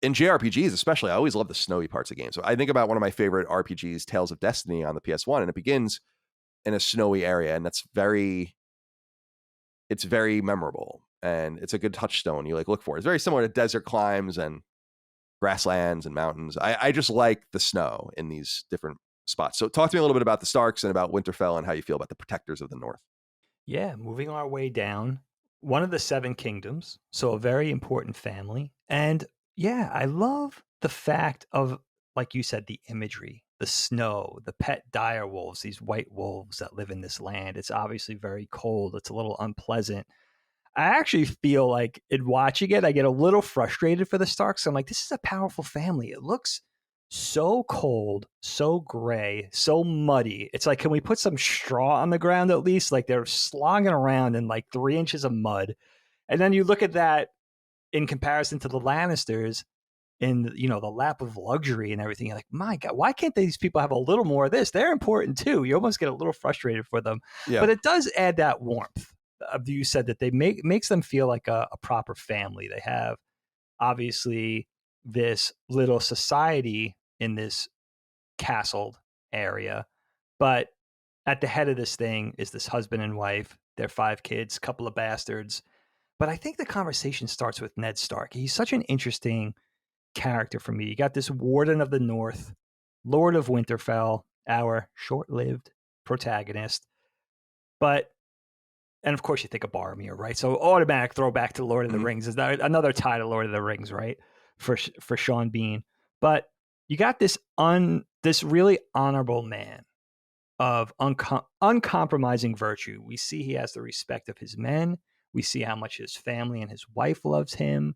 In JRPGs especially, I always love the snowy parts of games. So I think about one of my favorite RPGs, Tales of Destiny on the PS1, and it begins in a snowy area, and it's very memorable, and it's a good touchstone you like look for. It's very similar to desert climbs and grasslands and mountains. I just like the snow in these different spots. So talk to me a little bit about the Starks and about Winterfell and how you feel about the protectors of the North. Yeah, moving our way down, one of the seven kingdoms, so a very important family. And yeah, I love the fact of, like you said, the imagery, the snow, the pet dire wolves, these white wolves that live in this land. It's obviously very cold. It's a little unpleasant. I actually feel like in watching it, I get a little frustrated for the Starks. I'm like, this is a powerful family. It looks so cold, so gray, so muddy. It's like, can we put some straw on the ground at least? Like they're slogging around in like 3 inches of mud. And then you look at that in comparison to the Lannisters in, you know, the lap of luxury and everything. You're like, my God, why can't these people have a little more of this? They're important too. You almost get a little frustrated for them. Yeah. But it does add that warmth. You said that they makes them feel like a proper family. They have obviously this little society in this castled area, but at the head of this thing is this husband and wife, their 5 kids, couple of bastards. But I think the conversation starts with Ned Stark. He's such an interesting character for me. You got this Warden of the North, Lord of Winterfell, our short-lived protagonist, but and of course you think of Boromir, right? So automatic throwback to Lord of the Rings is another tie to Lord of the Rings, right? For Sean Bean. But you got this really honorable man of uncompromising virtue. We see he has the respect of his men. We see how much his family and his wife loves him.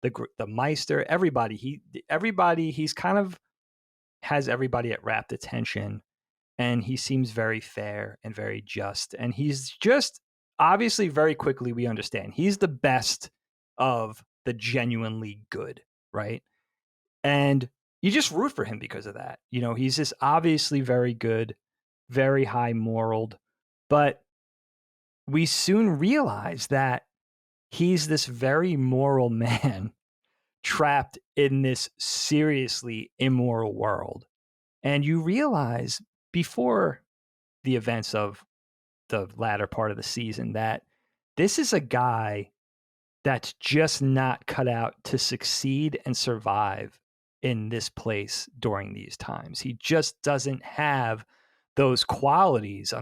The Meister, everybody. He's kind of has everybody at rapt attention, and he seems very fair and very just. And he's just obviously very quickly we understand he's the best of the genuinely good, right? And you just root for him because of that. You know, he's just obviously very good, very high moraled, but we soon realize that he's this very moral man trapped in this seriously immoral world. And you realize before the events of the latter part of the season that this is a guy that's just not cut out to succeed and survive in this place during these times. He just doesn't have those qualities,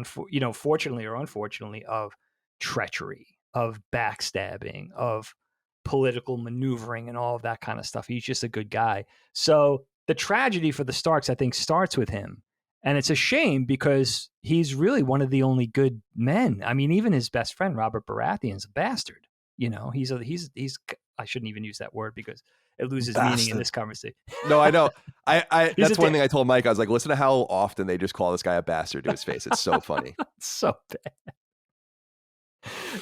fortunately or unfortunately, of treachery, of backstabbing, of political maneuvering, and all of that kind of stuff. He's just a good guy. So the tragedy for the Starks, I think, starts with him. And it's a shame because he's really one of the only good men. I mean, even his best friend, Robert Baratheon's a bastard. You know, he's I shouldn't even use that word because it loses meaning in this conversation. No, I know. I that's one thing I told Mike. I was like, listen to how often they just call this guy a bastard to his face. It's so funny. It's so bad.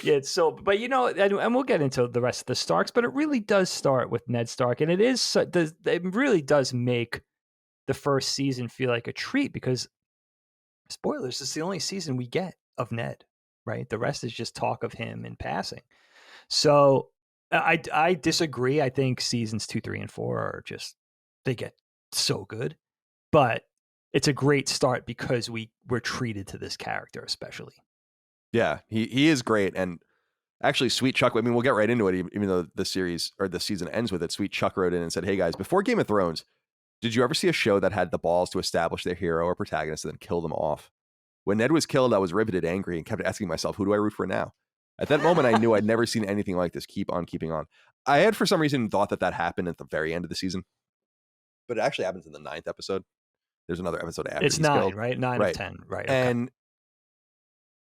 Yeah, it's so, but you know, and we'll get into the rest of the Starks, but it really does start with Ned Stark, and it really does make the first season feel like a treat because, spoilers, it's the only season we get of Ned, right? The rest is just talk of him in passing. So I disagree. I think seasons 2, 3, and 4 are just, they get so good, but it's a great start because we're treated to this character, especially. Yeah, he is great. And actually, Sweet Chuck, I mean, we'll get right into it, even though the series or the season ends with it. Sweet Chuck wrote in and said, "Hey guys, before Game of Thrones, did you ever see a show that had the balls to establish their hero or protagonist and then kill them off? When Ned was killed, I was riveted, angry, and kept asking myself, who do I root for now? At that moment, I knew I'd never seen anything like this. Keep on keeping on." I had, for some reason, thought that happened at the very end of the season, but it actually happens in the 9th episode. There's another episode after It's he's 9, killed. right? 9 of Right. 10, right? Okay. And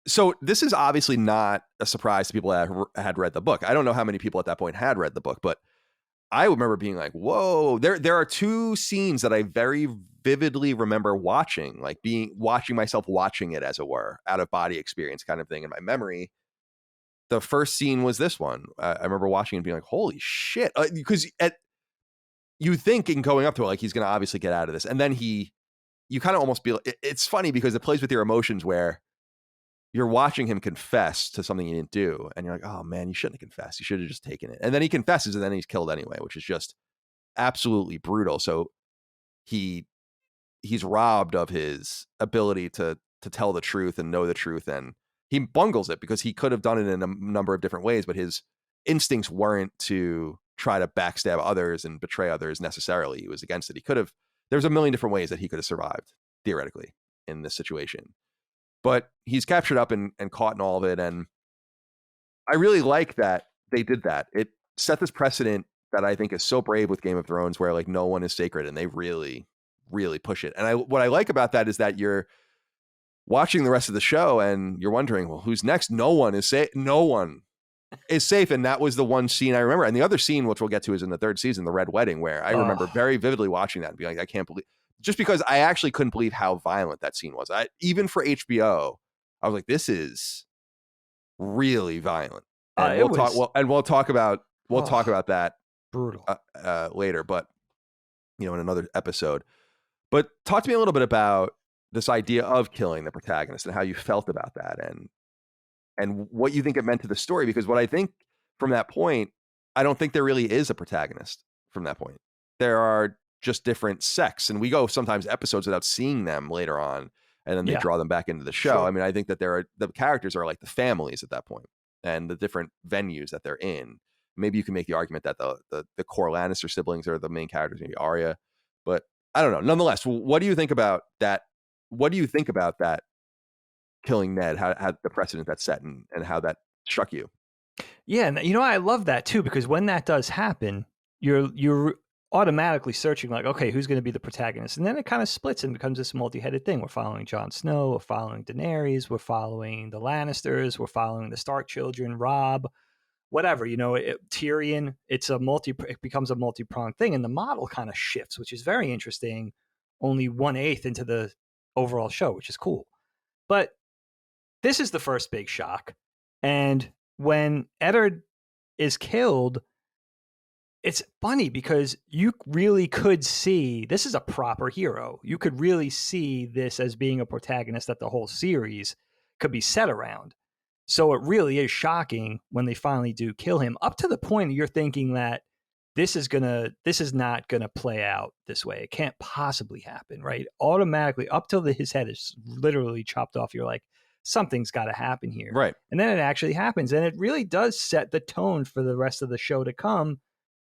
so this is obviously not a surprise to people that had read the book. I don't know how many people at that point had read the book, but I remember being like, whoa, there are 2 scenes that I very vividly remember watching, like watching myself watching it, as it were, out of body experience kind of thing in my memory. The first scene was this one. I remember watching and being like, holy shit. Because you think in going up to it, like, he's going to obviously get out of this. And then you kind of almost be like, it's funny because it plays with your emotions where you're watching him confess to something he didn't do. And you're like, oh man, you shouldn't have confessed. You should have just taken it. And then he confesses and then he's killed anyway, which is just absolutely brutal. So he's robbed of his ability to tell the truth and know the truth. And he bungles it because he could have done it in a number of different ways, but his instincts weren't to try to backstab others and betray others necessarily. He was against it. There's a million different ways that he could have survived, theoretically, in this situation. But he's captured up and caught in all of it. And I really like that they did that. It set this precedent that I think is so brave with Game of Thrones, where like no one is sacred, and they really, really push it. And what I like about that is that you're watching the rest of the show and you're wondering, well, who's next? No one is safe. No one is safe. And that was the one scene I remember. And the other scene, which we'll get to, is in the 3rd season, the Red Wedding, where I remember very vividly watching that and being like, I can't believe, just because I actually couldn't believe how violent that scene was. Even for HBO, I was like, this is really violent. And we'll talk about that brutal later, but in another episode. But talk to me a little bit about this idea of killing the protagonist and how you felt about that, and what you think it meant to the story. Because what I think from that point, I don't think there really is a protagonist from that point. There are just different sects, and we go sometimes episodes without seeing them later on, and then they draw them back into the show. Sure. I mean, I think that the characters are like the families at that point and the different venues that they're in. Maybe you can make the argument that the core Lannister siblings are the main characters, maybe Arya, but I don't know. Nonetheless, what do you think about that? What do you think about that killing Ned? How the precedent that's set and how that struck you? Yeah, and I love that too, because when that does happen, you're automatically searching like, okay, who's going to be the protagonist? And then it kind of splits and becomes this multi-headed thing. We're following Jon Snow, we're following Daenerys, we're following the Lannisters, we're following the Stark children, Robb, whatever. Tyrion. It becomes a multi-pronged thing, and the model kind of shifts, which is very interesting. Only 1/8 into the overall show, which is cool. But this is the first big shock, and when Eddard is killed, it's funny because you really could see this is a proper hero. You could really see this as being a protagonist that the whole series could be set around. So it really is shocking when they finally do kill him, up to the point you're thinking that this is not gonna play out this way. It can't possibly happen, right? Automatically, up till his head is literally chopped off, you're like, something's got to happen here, right? And then it actually happens, and it really does set the tone for the rest of the show to come,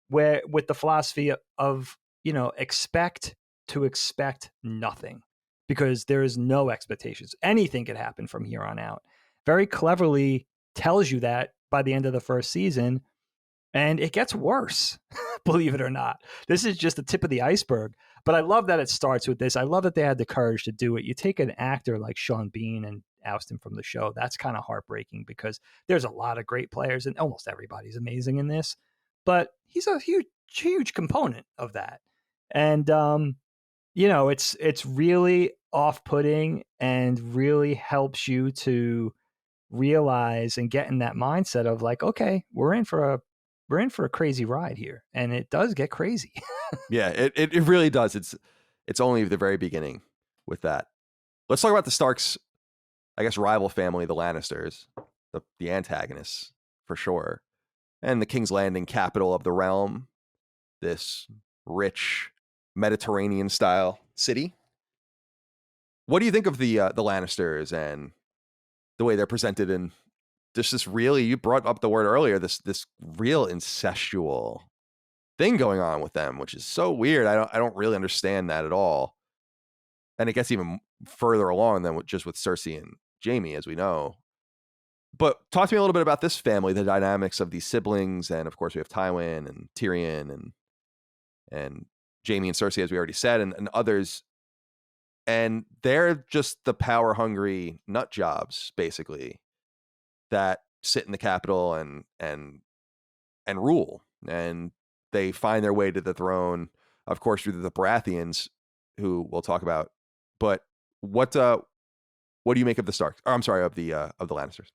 where with the philosophy of expect nothing, because there is no expectations. Anything could happen from here on out. Very cleverly tells you that by the end of the first season. And it gets worse, believe it or not. This is just the tip of the iceberg. But I love that it starts with this. I love that they had the courage to do it. You take an actor like Sean Bean and oust him from the show. That's kind of heartbreaking, because there's a lot of great players and almost everybody's amazing in this. But he's a huge component of that. And, it's really off-putting and really helps you to realize and get in that mindset of like, okay, we're in for a crazy ride here, and it does get crazy. Yeah, it really does. It's only the very beginning with that. Let's talk about the Starks, I guess, rival family, the Lannisters, the antagonists for sure, and the King's Landing, capital of the realm, this rich Mediterranean style city. what do you think of the Lannisters and the way they're presented in this really, you brought up the word earlier, this real incestual thing going on with them, which is so weird. I don't really understand that at all. And it gets even further along than just with Cersei and Jaime, as we know. But talk to me a little bit about this family, the dynamics of these siblings, and of course we have Tywin and Tyrion and Jaime and Cersei, as we already said, and others. And they're just the power hungry nut jobs, basically, that sit in the capital and rule. And they find their way to the throne, of course, through the Baratheons, who we'll talk about. But what do you make of the Starks? Or, I'm sorry, of the Lannisters?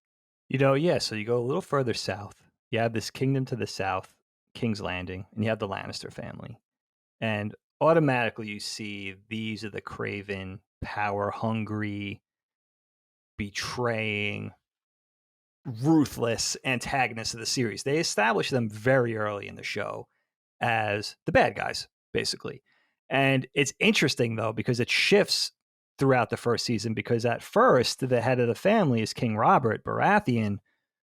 Yeah, so you go a little further south. You have this kingdom to the south, King's Landing, and you have the Lannister family. And automatically you see these are the craven, power-hungry, betraying, ruthless antagonists of the series. They establish them very early in the show as the bad guys, basically. And it's interesting, though, because it shifts throughout the first season, because at first, the head of the family is King Robert Baratheon,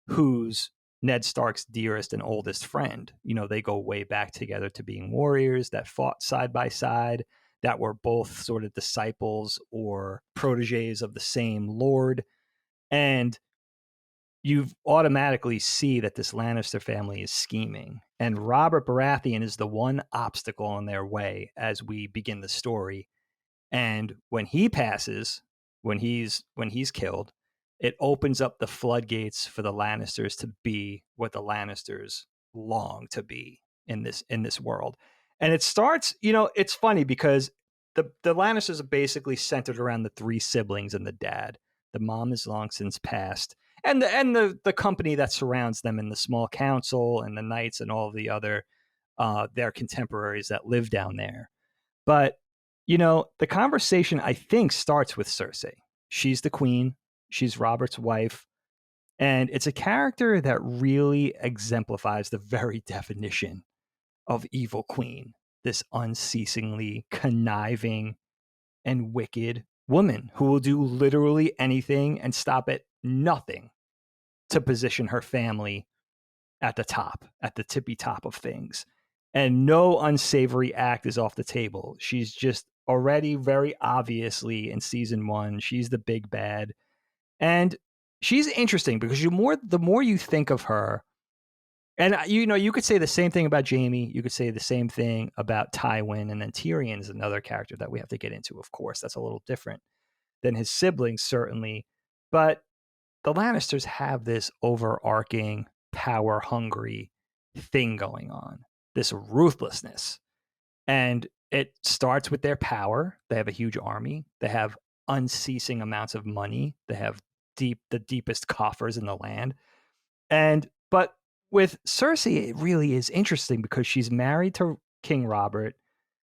who's Ned Stark's dearest and oldest friend. They go way back together to being warriors that fought side by side, that were both sort of disciples or proteges of the same lord. And you automatically see that this Lannister family is scheming. And Robert Baratheon is the one obstacle in their way as we begin the story. And when he passes, when he's killed, it opens up the floodgates for the Lannisters to be what the Lannisters long to be in this world. And it starts, it's funny because the Lannisters are basically centered around the three siblings and the dad. The mom is long since passed, and the company that surrounds them, in the small council and the knights and all the other their contemporaries that live down there. But the conversation, I think, starts with Cersei. She's the queen. She's Robert's wife. And it's a character that really exemplifies the very definition of evil queen, this unceasingly conniving and wicked woman who will do literally anything and stop at nothing to position her family at the top, at the tippy top of things. And no unsavory act is off the table. She's just already very obviously in season one, she's the big bad. And she's interesting because the more you think of her, and you could say the same thing about Jaime, you could say the same thing about Tywin, and then Tyrion is another character that we have to get into, of course. That's a little different than his siblings, certainly. But the Lannisters have this overarching, power hungry thing going on, this ruthlessness. And it starts with their power. They have a huge army, they have unceasing amounts of money, they have the deepest coffers in the land. But with Cersei, it really is interesting because she's married to King Robert,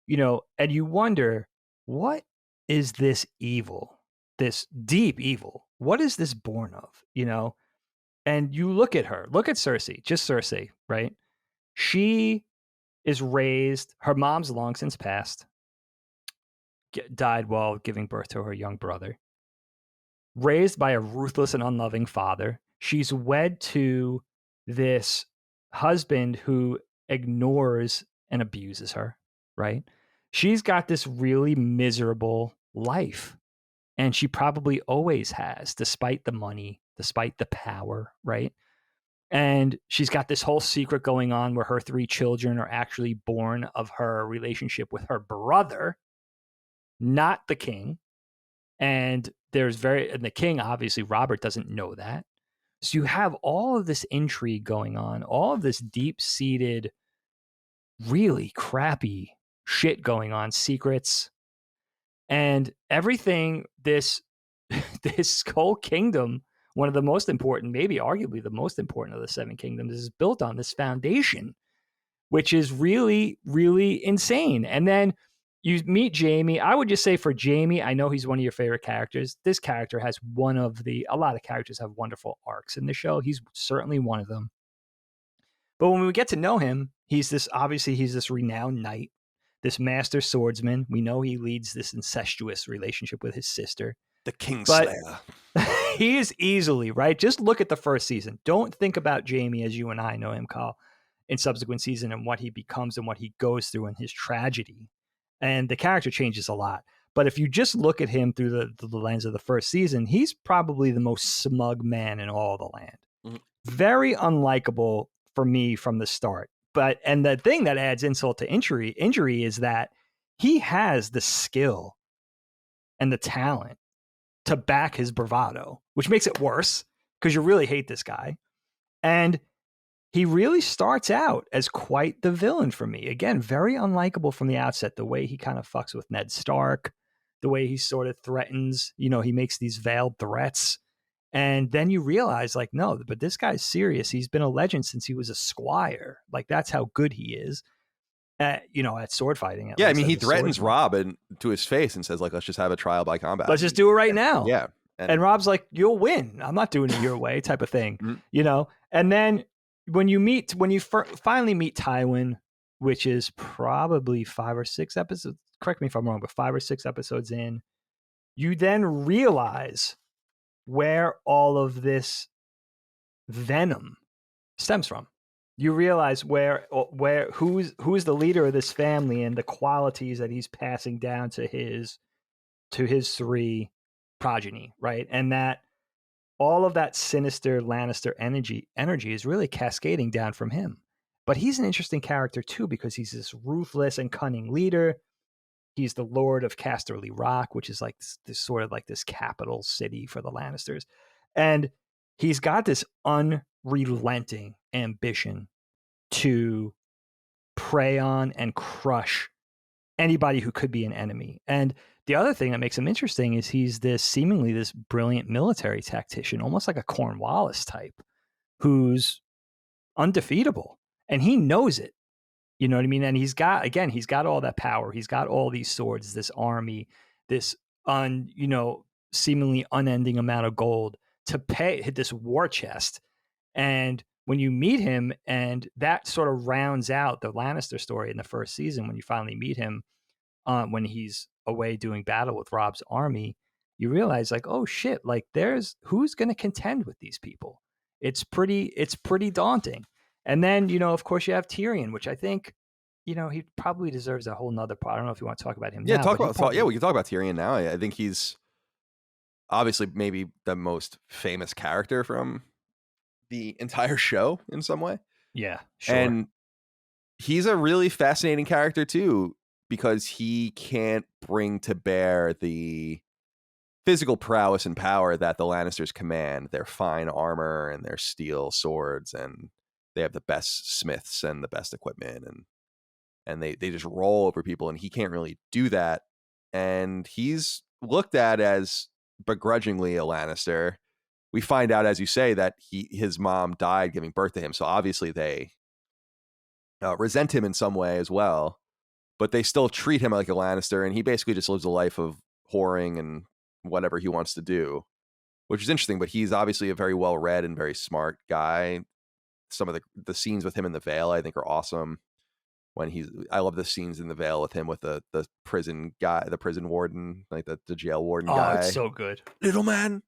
and you wonder, what is this evil, this deep evil? What is this born of, And you look at her, look at Cersei, just Cersei, right? She is raised, her mom's long since passed, died while giving birth to her young brother. Raised by a ruthless and unloving father. She's wed to this husband who ignores and abuses her, right? She's got this really miserable life. And she probably always has, despite the money, despite the power, right? And she's got this whole secret going on where her three children are actually born of her relationship with her brother, not the king. And the king, obviously, Robert doesn't know that. So you have all of this intrigue going on, all of this deep-seated, really crappy shit going on, secrets, and everything. This whole kingdom, one of the most important, maybe arguably the most important of the seven kingdoms, is built on this foundation, which is really, really insane. And then you meet Jaime. I would just say for Jaime, I know he's one of your favorite characters. This character has a lot of characters have wonderful arcs in the show. He's certainly one of them. But when we get to know him, he's this renowned knight this master swordsman. We know he leads this incestuous relationship with his sister. The But Kingslayer. he is easily, right? Just look at the first season. Don't think about Jaime as you and I know him, Carl, in subsequent season and what he becomes and what he goes through in his tragedy. And the character changes a lot. But if you just look at him through the lens of the first season, he's probably the most smug man in all the land. Mhm. Very unlikable for me from the start. And the thing that adds insult to injury is that he has the skill and the talent to back his bravado, which makes it worse because you really hate this guy. And he really starts out as quite the villain for me. Again, very unlikable from the outset, the way he kind of fucks with Ned Stark, the way he sort of threatens, he makes these veiled threats. And then you realize, like, no, but this guy's serious. He's been a legend since he was a squire. Like, that's how good he is at sword fighting. Yeah, I mean, he threatens Rob to his face and says, like, let's just have a trial by combat. Let's just do it right now. Yeah. And Rob's like, you'll win. I'm not doing it your way type of thing, Mhm. And then when you finally meet Tywin, which is probably 5 or 6 episodes, correct me if I'm wrong, but 5 or 6 episodes in, you then realize where all of this venom stems from. You realize who's the leader of this family and the qualities that he's passing down to his 3 progeny, right? And that all of that sinister Lannister energy is really cascading down from him. But he's an interesting character too, because he's this ruthless and cunning leader. He's the Lord of Casterly Rock, which is like this sort of like this capital city for the Lannisters. And he's got this unrelenting ambition to prey on and crush anybody who could be an enemy. And the other thing that makes him interesting is he's seemingly this brilliant military tactician, almost like a Cornwallis type, who's undefeatable. And he knows it. You know what I mean? And he's got all that power. He's got all these swords, this army, this seemingly unending amount of gold to pay this war chest. And when you meet him, and that sort of rounds out the Lannister story in the first season, when you finally meet him, when he's away doing battle with Rob's army, you realize, like, oh shit, like there's who's going to contend with these people. It's pretty daunting. And then, of course you have Tyrion, which I think, he probably deserves a whole nother part. I don't know if you want to talk about him. Yeah, now, we can talk about Tyrion now. I think he's obviously maybe the most famous character from the entire show in some way. Yeah, sure. And he's a really fascinating character too, because he can't bring to bear the physical prowess and power that the Lannisters command. Their fine armor and their steel swords, and they have the best smiths and the best equipment, and they just roll over people, and he can't really do that. And he's looked at as begrudgingly a Lannister. We find out, as you say, that his mom died giving birth to him, so obviously they resent him in some way as well. But they still treat him like a Lannister, and he basically just lives a life of whoring and whatever he wants to do, which is interesting. But he's obviously a very well-read and very smart guy. Some of the scenes with him in the Vale, I think, are awesome. I love the scenes in the Vale with him with the prison guy, the prison warden, like the jail warden guy. Oh, it's so good. Little man.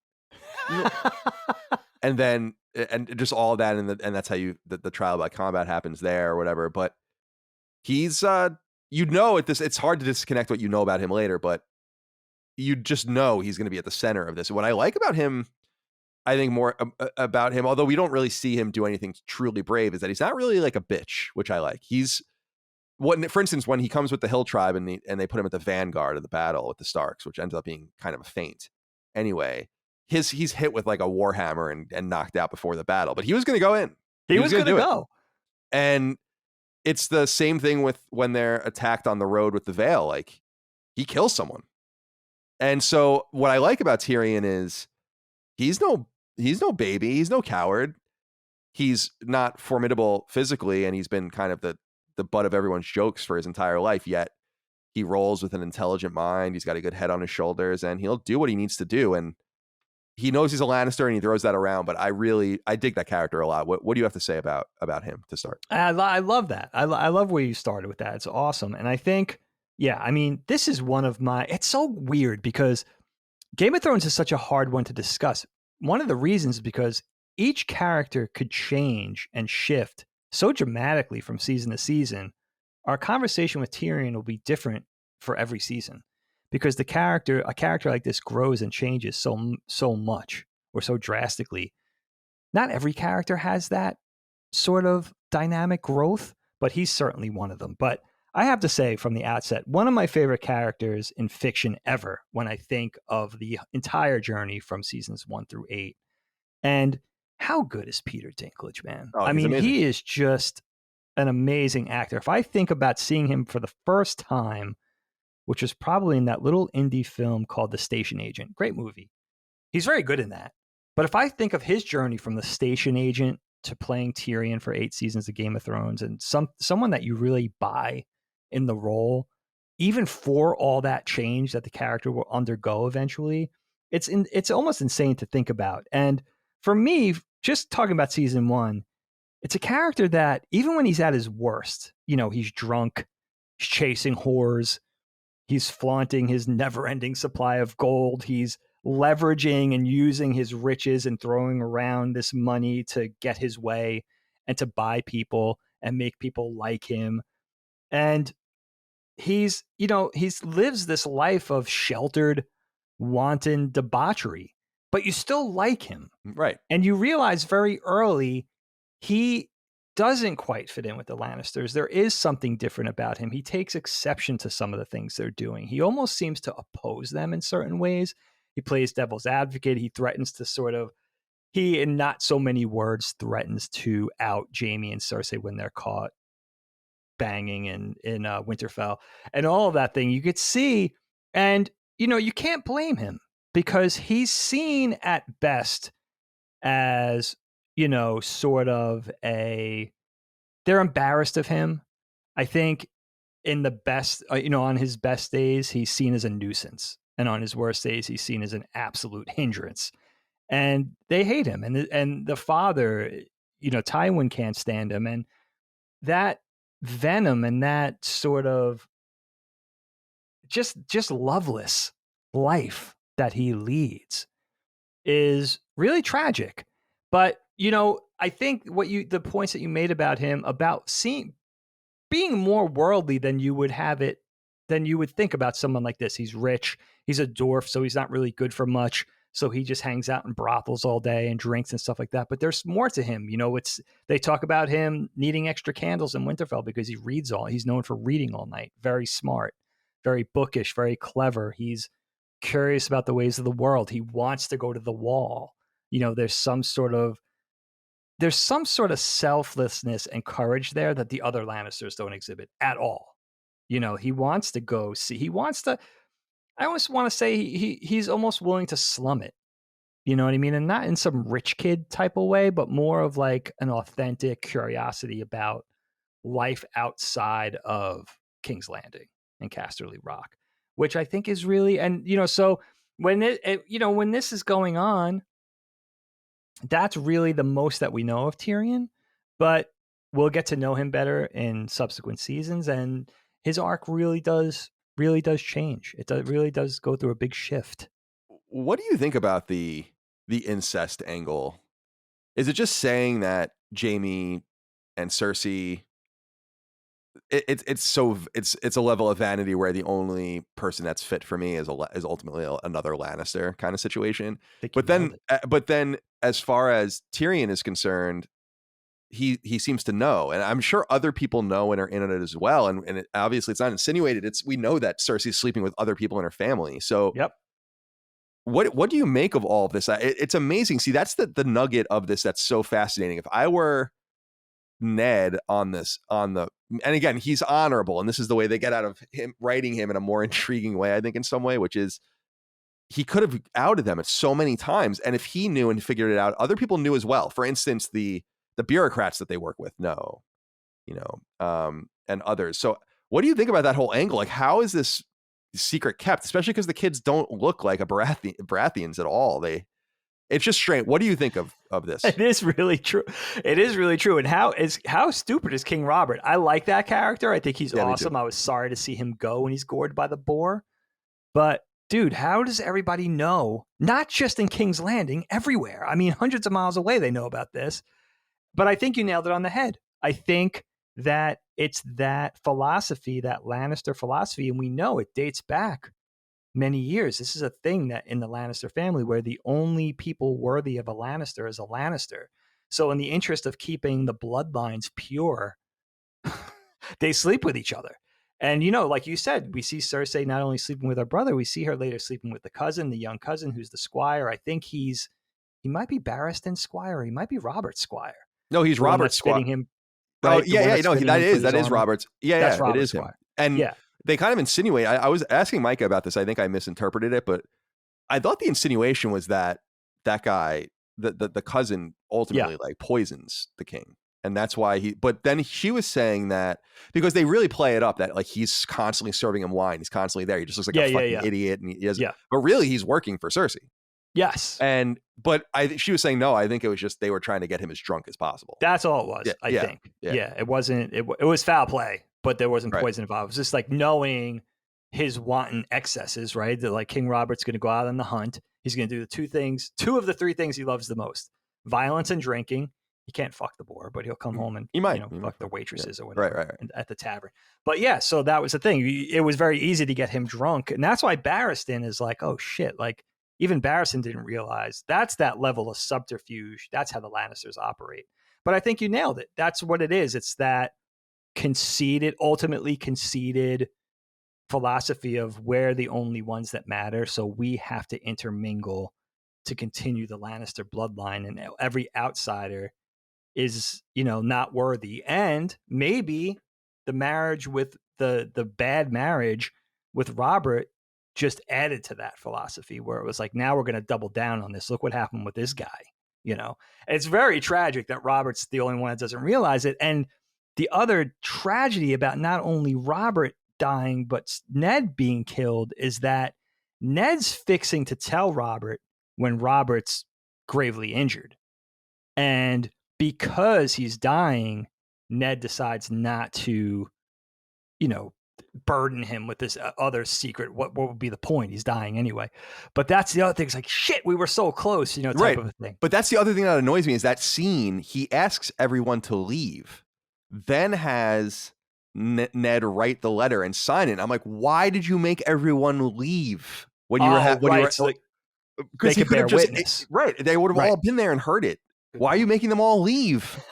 And then, and just all of that, and that's how the trial by combat happens there or whatever. But he's it's hard to disconnect what you know about him later, but you just know he's going to be at the center of this. What I like about him, I think more about him, although we don't really see him do anything truly brave, is that he's not really like a bitch, which I like. For instance, when he comes with the Hill tribe and they put him at the vanguard of the battle with the Starks, which ends up being kind of a feint. Anyway, he's hit with like a warhammer and knocked out before the battle, but he was going to go in. He was going to go. And it's the same thing with when they're attacked on the road with the Vale. Like, he kills someone. And so what I like about Tyrion is he's no baby. He's no coward. He's not formidable physically, and he's been kind of the butt of everyone's jokes for his entire life, yet he rolls with an intelligent mind. He's got a good head on his shoulders, and he'll do what he needs to do. And he knows he's a Lannister and he throws that around, but I dig that character a lot. What do you have to say about him to start? I love that. I love where you started with that. It's awesome. And I think, yeah, I mean, this is one of my, it's so weird because Game of Thrones is such a hard one to discuss. One of the reasons is because each character could change and shift so dramatically from season to season. Our conversation with Tyrion will be different for every season because a character like this grows and changes so much or so drastically. Not every character has that sort of dynamic growth, but he's certainly one of them. But I have to say from the outset, one of my favorite characters in fiction ever when I think of the entire journey from seasons 1 through 8. And how good is Peter Dinklage, man? Oh, I he's mean, amazing. he is just an amazing actor. If I think about seeing him for the first time, which was probably in that little indie film called The Station Agent, great movie. He's very good in that. But if I think of his journey from the station agent to playing Tyrion for 8 seasons of Game of Thrones and someone that you really buy in the role, even for all that change that the character will undergo eventually, it's almost insane to think about. And for me, just talking about season 1, it's a character that even when he's at his worst, he's drunk, he's chasing whores, he's flaunting his never-ending supply of gold, he's leveraging and using his riches and throwing around this money to get his way and to buy people and make people like him. And he's lives this life of sheltered, wanton debauchery, but you still like him. Right. And you realize very early he doesn't quite fit in with the Lannisters. There is something different about him. He takes exception to some of the things they're doing. He almost seems to oppose them in certain ways. He plays devil's advocate. He threatens to in not so many words, threatens to out Jaime and Cersei when they're caught banging in Winterfell and all of that thing you could see. And, you can't blame him because he's seen at best as, sort of they're embarrassed of him. I think in the best, on his best days, he's seen as a nuisance. And on his worst days, he's seen as an absolute hindrance. And they hate him. And the father, Tywin can't stand him. And that venom and that sort of just loveless life that he leads is really tragic. But, I think the points that you made about him, about being more worldly than you would think about someone like this. He's rich, he's a dwarf, so he's not really good for much. So he just hangs out in brothels all day and drinks and stuff like that. But there's more to him. They talk about him needing extra candles in Winterfell because he's known for reading all night. Very smart, very bookish, very clever. He's curious about the ways of the world. He wants to go to the Wall. There's some sort of selflessness and courage there that the other Lannisters don't exhibit at all. He wants to go see, I almost want to say he's almost willing to slum it. You know what I mean? And not in some rich kid type of way, but more of like an authentic curiosity about life outside of King's Landing and Casterly Rock, which I think is really, and, so when when this is going on, that's really the most that we know of Tyrion, but we'll get to know him better in subsequent seasons. And his arc really does change. Really does go through a big shift. What do you think about the incest angle? Is it just saying that Jaime and Cersei, it's a level of vanity where the only person that's fit for me is ultimately another Lannister kind of situation? But then as far as Tyrion is concerned, he seems to know, and I'm sure other people know and are in it as well. And obviously it's not insinuated. We know that Cersei's sleeping with other people in her family. So yep. What do you make of all of this? It's amazing. See, that's the nugget of this that's so fascinating. If I were Ned and again, he's honorable, and this is the way they get out of him, writing him in a more intriguing way, I think, in some way, which is he could have outed them so many times. And if he knew and figured it out, other people knew as well. For instance, the bureaucrats that they work with know, and others. So what do you think about that whole angle? Like, how is this secret kept, especially because the kids don't look like Baratheons at all? It's just strange. What do you think of this? It is really true. It is really true. And how stupid is King Robert? I like that character. I think he's awesome. I was sorry to see him go when he's gored by the boar. But dude, how does everybody know? Not just in King's Landing, everywhere. I mean, hundreds of miles away, they know about this. But I think you nailed it on the head. I think that it's that philosophy, that Lannister philosophy, and we know it dates back many years. This is a thing that in the Lannister family where the only people worthy of a Lannister is a Lannister. So in the interest of keeping the bloodlines pure, they sleep with each other. And, like you said, we see Cersei not only sleeping with her brother, we see her later sleeping with the cousin, the young cousin, who's the squire. I think he might be Barristan's squire. He might be Robert's squire. No, he's Robert's squire. Him, right? Oh, yeah. No, that is Robert's. Yeah, that's Robert's it is squire. him. And they kind of insinuate, I was asking Micah about this. I think I misinterpreted it, but I thought the insinuation was that guy, the cousin, ultimately like poisons the king. And that's why but then she was saying that because they really play it up that like he's constantly serving him wine. He's constantly there. He just looks like a fucking idiot. And he doesn't, but really he's working for Cersei. Yes. But she was saying, no, I think it was just, they were trying to get him as drunk as possible. That's all it was. I think. Yeah. It wasn't, it was foul play, but there wasn't poison involved. It was just like knowing his wanton excesses, right? That like King Robert's going to go out on the hunt. He's going to do the two of the three things he loves the most: violence and drinking. He can't fuck the boar, but he'll come home and fuck the waitresses or whatever at the tavern. But yeah, so that was the thing. It was very easy to get him drunk. And that's why Barristan is like, oh shit. Like even Barristan didn't realize that's that level of subterfuge. That's how the Lannisters operate. But I think you nailed it. That's what it is. It's that ultimately conceded philosophy of we're the only ones that matter. So we have to intermingle to continue the Lannister bloodline, and every outsider is, not worthy. And maybe the marriage with the bad marriage with Robert just added to that philosophy where it was like, now we're going to double down on this. Look what happened with this guy. It's very tragic that Robert's the only one that doesn't realize it. And the other tragedy about not only Robert dying, but Ned being killed is that Ned's fixing to tell Robert when Robert's gravely injured. And because he's dying, Ned decides not to, burden him with this other secret. What would be the point? He's dying anyway. But that's the other thing. It's like, shit, we were so close, type of a thing. But that's the other thing that annoys me is that scene, he asks everyone to leave, then has Ned write the letter and sign it. I'm like, why did you make everyone leave when you were because he could have just witness. They would have all been there and heard it. Why are you making them all leave?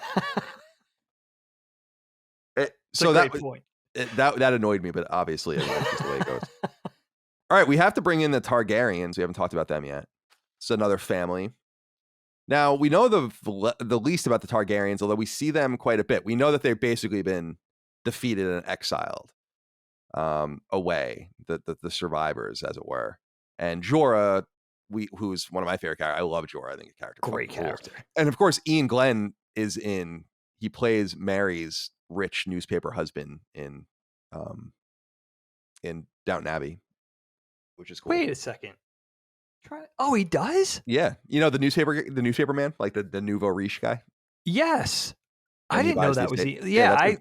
So that point. That annoyed me, but obviously that's just the way it goes. All right, we have to bring in the Targaryens. We haven't talked about them yet. It's another family. Now, we know the least about the Targaryens, although we see them quite a bit. We know that they've basically been defeated and exiled away, the survivors, as it were. And Jorah, who's one of my favorite characters. I love Jorah. I think a character. Great character. Cool. And of course, Ian Glenn he plays Mary's rich newspaper husband in Downton Abbey, which is cool. Wait a second. Oh, he does? Yeah. The newspaper man, like the nouveau riche guy. Yes. I didn't know that was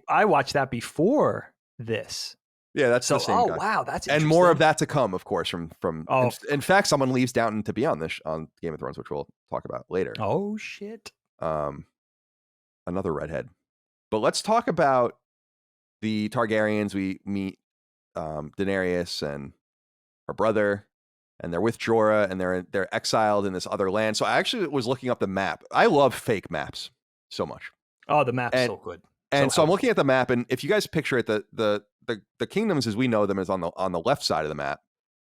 I watched that before this. Yeah, that's the same guy. Oh, wow, that's interesting. And more of that to come, of course, from in fact, someone leaves Downton to be on Game of Thrones, which we'll talk about later. Oh shit. Another redhead. But let's talk about the Targaryens. We meet Daenerys and her brother, and they're with Jorah, and they're exiled in this other land. So I actually was looking up the map. I love fake maps so much. Oh, the map's so good. And so I'm looking at the map, and if you guys picture it, the kingdoms as we know them is on the left side of the map,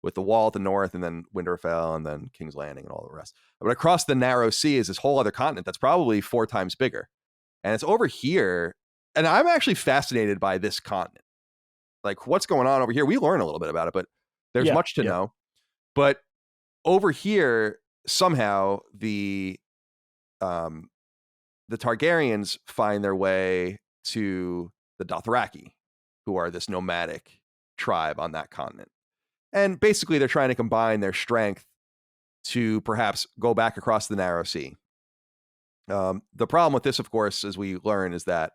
with the wall at the north, and then Winterfell, and then King's Landing, and all the rest. But across the narrow sea is this whole other continent that's probably 4 times bigger, and it's over here. And I'm actually fascinated by this continent, like what's going on over here. We learn a little bit about it, but there's much to know. But over here, somehow the Targaryens find their way to the Dothraki, who are this nomadic tribe on that continent. And basically they're trying to combine their strength to perhaps go back across the narrow sea. The problem with this, of course, as we learn, is that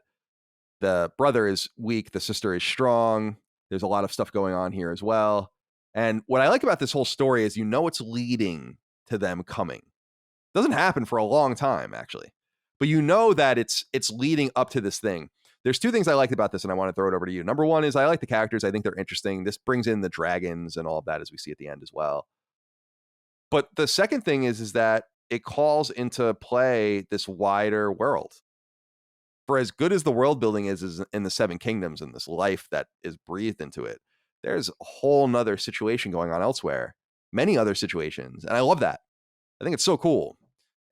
the brother is weak, the sister is strong. There's a lot of stuff going on here as well. And what I like about this whole story is it's leading to them coming. It doesn't happen for a long time, actually. But that it's leading up to this thing. There's two things I liked about this, and I want to throw it over to you. Number one is I like the characters. I think they're interesting. This brings in the dragons and all of that, as we see at the end as well. But the second thing is that it calls into play this wider world. For as good as the world building is in the Seven Kingdoms and this life that is breathed into it, there's a whole nother situation going on elsewhere, many other situations. And I love that. I think it's so cool.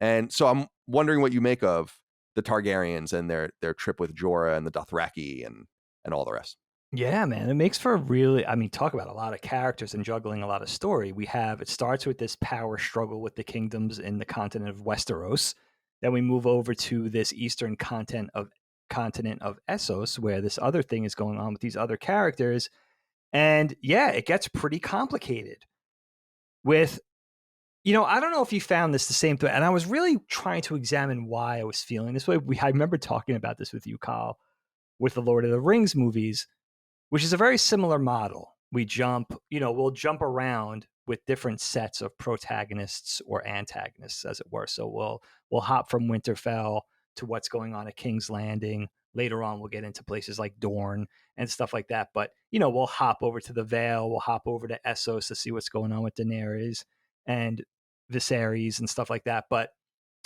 And so I'm wondering what you make of the Targaryens and their trip with Jorah and the Dothraki and all the rest. Yeah, man, it makes for talk about a lot of characters and juggling a lot of story. It starts with this power struggle with the kingdoms in the continent of Westeros. Then we move over to this eastern continent of Essos, where this other thing is going on with these other characters. And yeah, it gets pretty complicated with, I don't know if you found this the same thing. And I was really trying to examine why I was feeling this way. I remember talking about this with you, Kyle, with the Lord of the Rings movies, which is a very similar model. We'll jump around with different sets of protagonists or antagonists, as it were. So we'll hop from Winterfell to what's going on at King's Landing. Later on, we'll get into places like Dorne and stuff like that. But, we'll hop over to the Vale. We'll hop over to Essos to see what's going on with Daenerys and Viserys and stuff like that.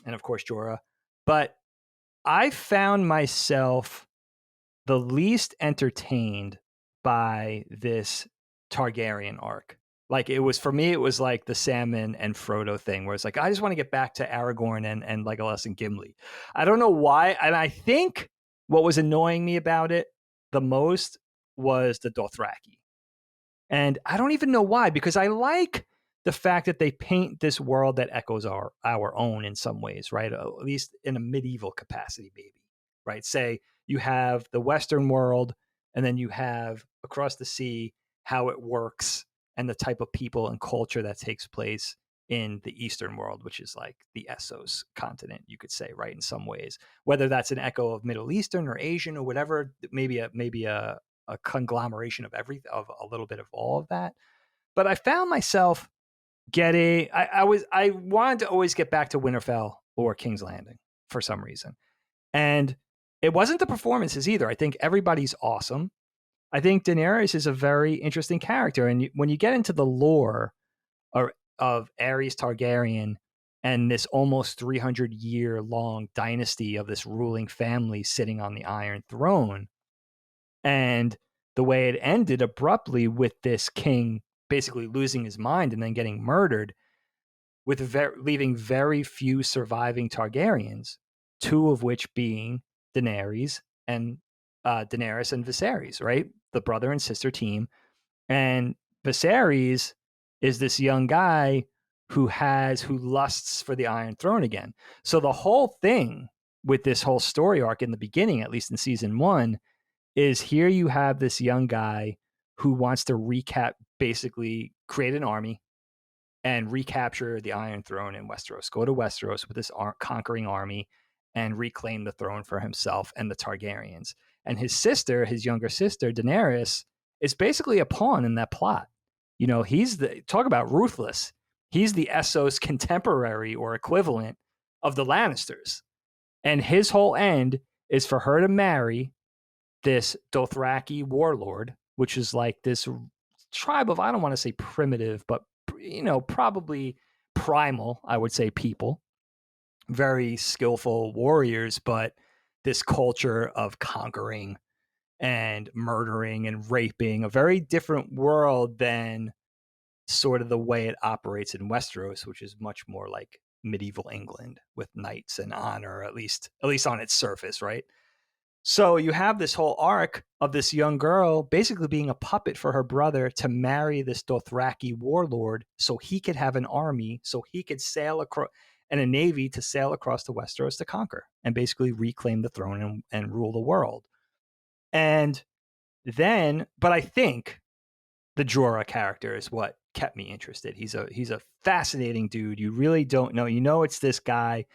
And of course, Jorah. But I found myself the least entertained by this Targaryen arc. Like it was like the Sam and Frodo thing, where it's like, I just want to get back to Aragorn and Legolas and Gimli. I don't know why. And I think what was annoying me about it the most was the Dothraki. And I don't even know why, because I like the fact that they paint this world that echoes our own in some ways, right? At least in a medieval capacity, maybe, right? Say you have the Western world, and then you have across the sea how it works and the type of people and culture that takes place in the Eastern world, which is like the Essos continent, you could say, right? In some ways, whether that's an echo of Middle Eastern or Asian or whatever, maybe a conglomeration of of a little bit of all of that. But I found myself I wanted to always get back to Winterfell or King's Landing for some reason. And it wasn't the performances either. I think everybody's awesome. I think Daenerys is a very interesting character. And when you get into the lore of Aerys Targaryen and this almost 300-year-long dynasty of this ruling family sitting on the Iron Throne, and the way it ended abruptly with this king basically losing his mind and then getting murdered, with leaving very few surviving Targaryens, two of which being Daenerys and Viserys, right? The brother and sister team. And Viserys is this young guy who lusts for the Iron Throne again. So the whole thing with this whole story arc in the beginning, at least in season 1, is here you have this young guy who wants to basically create an army and recapture the Iron Throne in Westeros, go to Westeros with this conquering army and reclaim the throne for himself and the Targaryens. And his younger sister, Daenerys, is basically a pawn in that plot. Talk about ruthless. He's the Essos contemporary or equivalent of the Lannisters. And his whole end is for her to marry this Dothraki warlord, which is like this tribe of, I don't want to say primitive, but probably primal, I would say, people, very skillful warriors, but this culture of conquering and murdering and raping, a very different world than sort of the way it operates in Westeros, which is much more like medieval England with knights and honor, at least on its surface, right? So you have this whole arc of this young girl basically being a puppet for her brother to marry this Dothraki warlord so he could have an army, so he could sail across, and a navy to sail across the Westeros to conquer and basically reclaim the throne and rule the world. And then, but I think the Jorah character is what kept me interested. He's a fascinating dude. You really don't know. You know, it's this guy,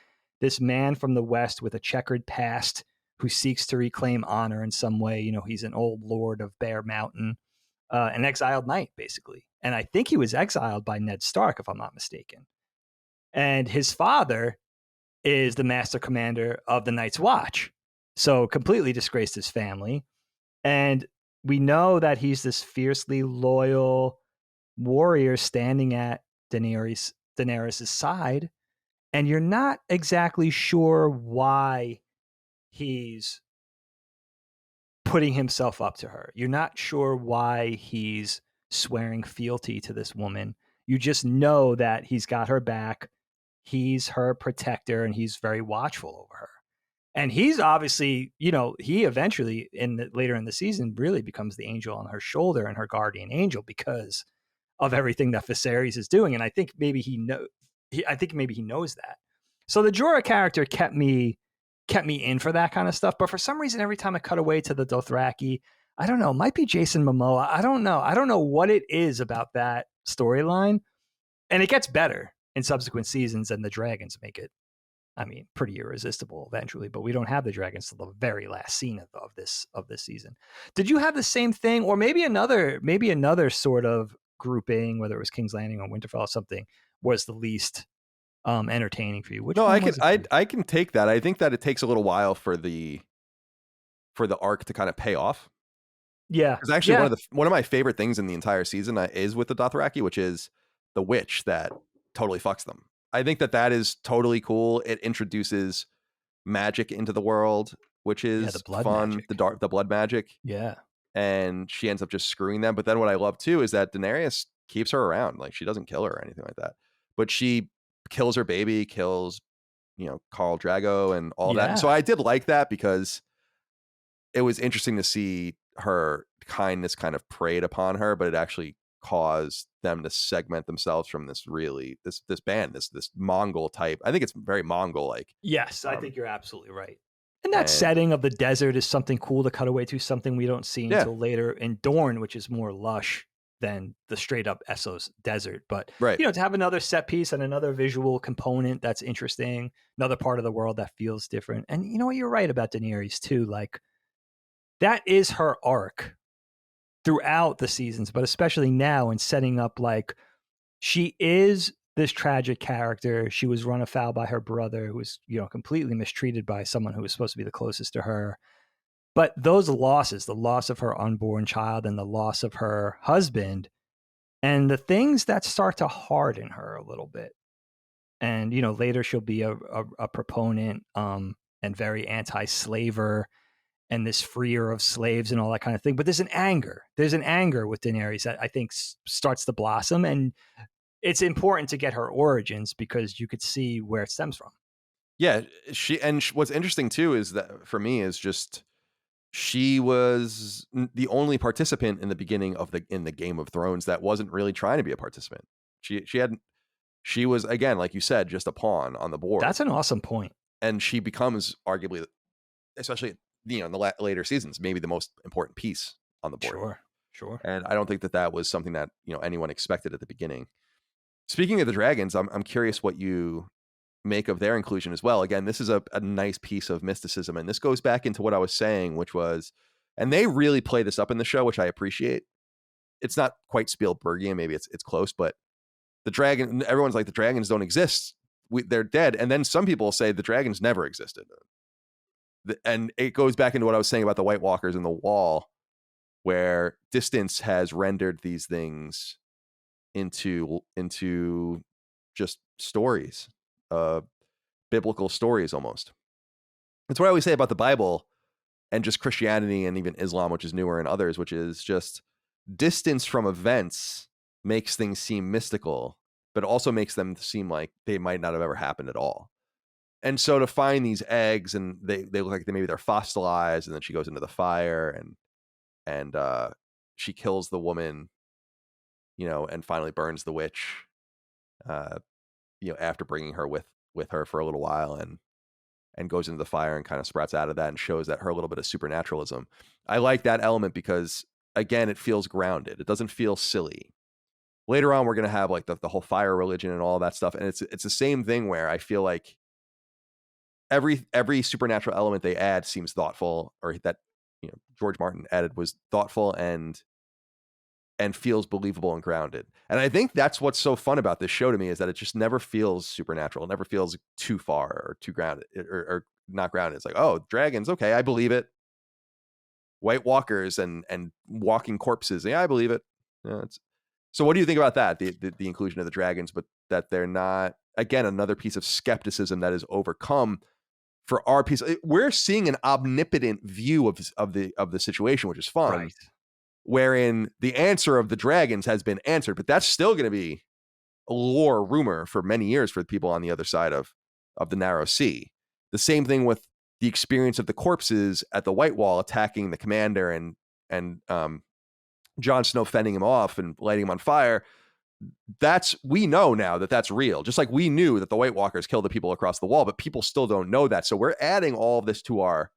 this man from the West with a checkered past who seeks to reclaim honor in some way. You know, he's an old lord of Bear Mountain, an exiled knight, basically. And I think he was exiled by Ned Stark, if I'm not mistaken. And his father is the master commander of the Night's Watch. So completely disgraced his family. And we know that he's this fiercely loyal warrior standing at Daenerys' side. And you're not exactly sure why he's putting himself up to her. You're not sure why he's swearing fealty to this woman. You just know that he's got her back. He's her protector and he's very watchful over her. And he's obviously, you know, he eventually later in the season really becomes the angel on her shoulder and her guardian angel because of everything that Viserys is doing. And I think maybe he knows that. So the Jorah character kept me in for that kind of stuff. But for some reason, every time I cut away to the Dothraki, I don't know, it might be Jason Momoa. I don't know what it is about that storyline. And it gets better in subsequent seasons, and the dragons make it, I mean, pretty irresistible eventually. But we don't have the dragons till the very last scene of this season. Did you have the same thing, or maybe another sort of grouping, whether it was King's Landing or Winterfell or something, was the least entertaining for you? Which no, one I was can it? I can take that. I think that it takes a little while for the arc to kind of pay off. Yeah, Because actually, one of my favorite things in the entire season is with the Dothraki, which is the witch that totally fucks them. I think that is totally cool. It introduces magic into the world, which is the blood fun. magic. The blood magic. Yeah, And she ends up just screwing them. But then what I love too is that Daenerys keeps her around. Like, she doesn't kill her or anything like that, but she kills her baby, kills, Khal Drago and all that. And so I did like that because it was interesting to see her kindness kind of preyed upon her, but it actually caused them to segment themselves from this band, this Mongol type. I think it's very Mongol like. Yes, I think you're absolutely right. And that setting of the desert is something cool to cut away to, something we don't see until later in Dorne, which is more lush than the straight up Essos desert. But, right. To have another set piece and another visual component that's interesting, another part of the world that feels different. And you know what? You're right about Daenerys too. Like, that is her arc throughout the seasons, but especially now in setting up, like, she is this tragic character. She was run afoul by her brother, who was, completely mistreated by someone who was supposed to be the closest to her. But those losses, the loss of her unborn child and the loss of her husband, and the things that start to harden her a little bit. And, later she'll be a proponent and very anti-slaver and this freer of slaves and all that kind of thing. But there's an anger with Daenerys that I think starts to blossom. And it's important to get her origins because you could see where it stems from. Yeah, what's interesting too is that for me is just she was the only participant in the beginning in the Game of Thrones that wasn't really trying to be a participant. She was, again, like you said, just a pawn on the board. That's an awesome point. And she becomes arguably, especially in the later seasons, maybe the most important piece on the board. Sure. And I don't think that was something that anyone expected at the beginning. Speaking of the dragons, I'm curious what you make of their inclusion as well. Again, this is a nice piece of mysticism, and this goes back into what I was saying, which was, and they really play this up in the show, which I appreciate. It's not quite Spielbergian, maybe it's close, but the dragon, everyone's like, the dragons don't exist, they're dead. And then some people say the dragons never existed, and it goes back into what I was saying about the White Walkers and the Wall, where distance has rendered these things into just stories, biblical stories almost. That's what I always say about the Bible and just Christianity and even Islam, which is newer, and others, which is just distance from events makes things seem mystical, but also makes them seem like they might not have ever happened at all. And so to find these eggs, and they look like maybe they're fossilized, and then she goes into the fire and she kills the woman, and finally burns the witch, after bringing her with her for a little while, and goes into the fire and kind of sprouts out of that and shows that her little bit of supernaturalism. I like that element because, again, it feels grounded. It doesn't feel silly. later on we're going to have like the whole fire religion and all that stuff. And it's the same thing where I feel like every supernatural element they add seems thoughtful, or that, you know, George Martin added was thoughtful and feels believable and grounded. And I think that's what's so fun about this show to me, is that it just never feels supernatural. It never feels too far or too grounded or not grounded. It's like, oh, dragons. Okay. I believe it. White walkers and walking corpses. Yeah, I believe it. Yeah, so what do you think about that? The inclusion of the dragons, but that they're not, again, another piece of skepticism that is overcome for our piece. We're seeing an omnipotent view of the situation, which is fun. Right. Wherein the answer of the dragons has been answered, but that's still going to be a lore rumor for many years for the people on the other side of the narrow sea. The same thing with the experience of the corpses at the White Wall attacking the commander and Jon Snow fending him off and lighting him on fire. We know now that that's real. Just like we knew that the White Walkers killed the people across the wall, but people still don't know that. So we're adding all of this to our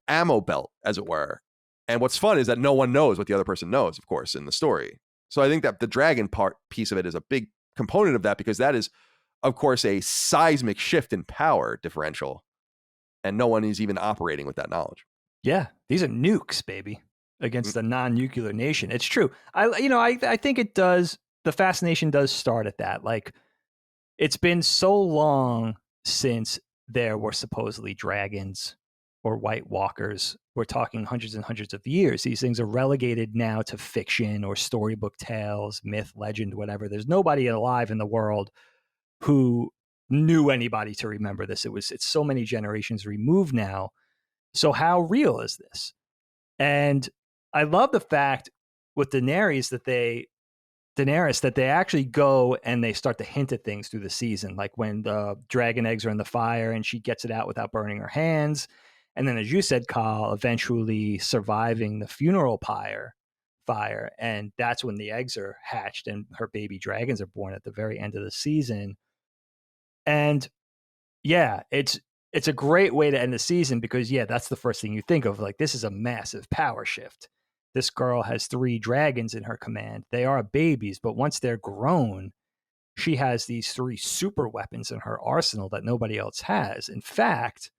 ammo belt, as it were. And what's fun is that no one knows what the other person knows, of course, in the story. So I think that the dragon piece of it is a big component of that, because that is, of course, a seismic shift in power differential. And no one is even operating with that knowledge. Yeah, these are nukes, baby, against a non-nuclear nation. It's true. I think it does. The fascination does start at that. Like, it's been so long since there were supposedly dragons or White Walkers. We're talking hundreds and hundreds of years. These things are relegated now to fiction or storybook tales, myth, legend, whatever. There's nobody alive in the world who knew anybody to remember this. It's so many generations removed now. So how real is this? And I love the fact with Daenerys that they actually go and they start to hint at things through the season, like when the dragon eggs are in the fire and she gets it out without burning her hands. And then, as you said, Kyle, eventually surviving the funeral fire. And that's when the eggs are hatched and her baby dragons are born at the very end of the season. And yeah, it's a great way to end the season, because that's the first thing you think of. Like, this is a massive power shift. This girl has 3 dragons in her command. They are babies, but once they're grown, she has these 3 super weapons in her arsenal that nobody else has. In fact,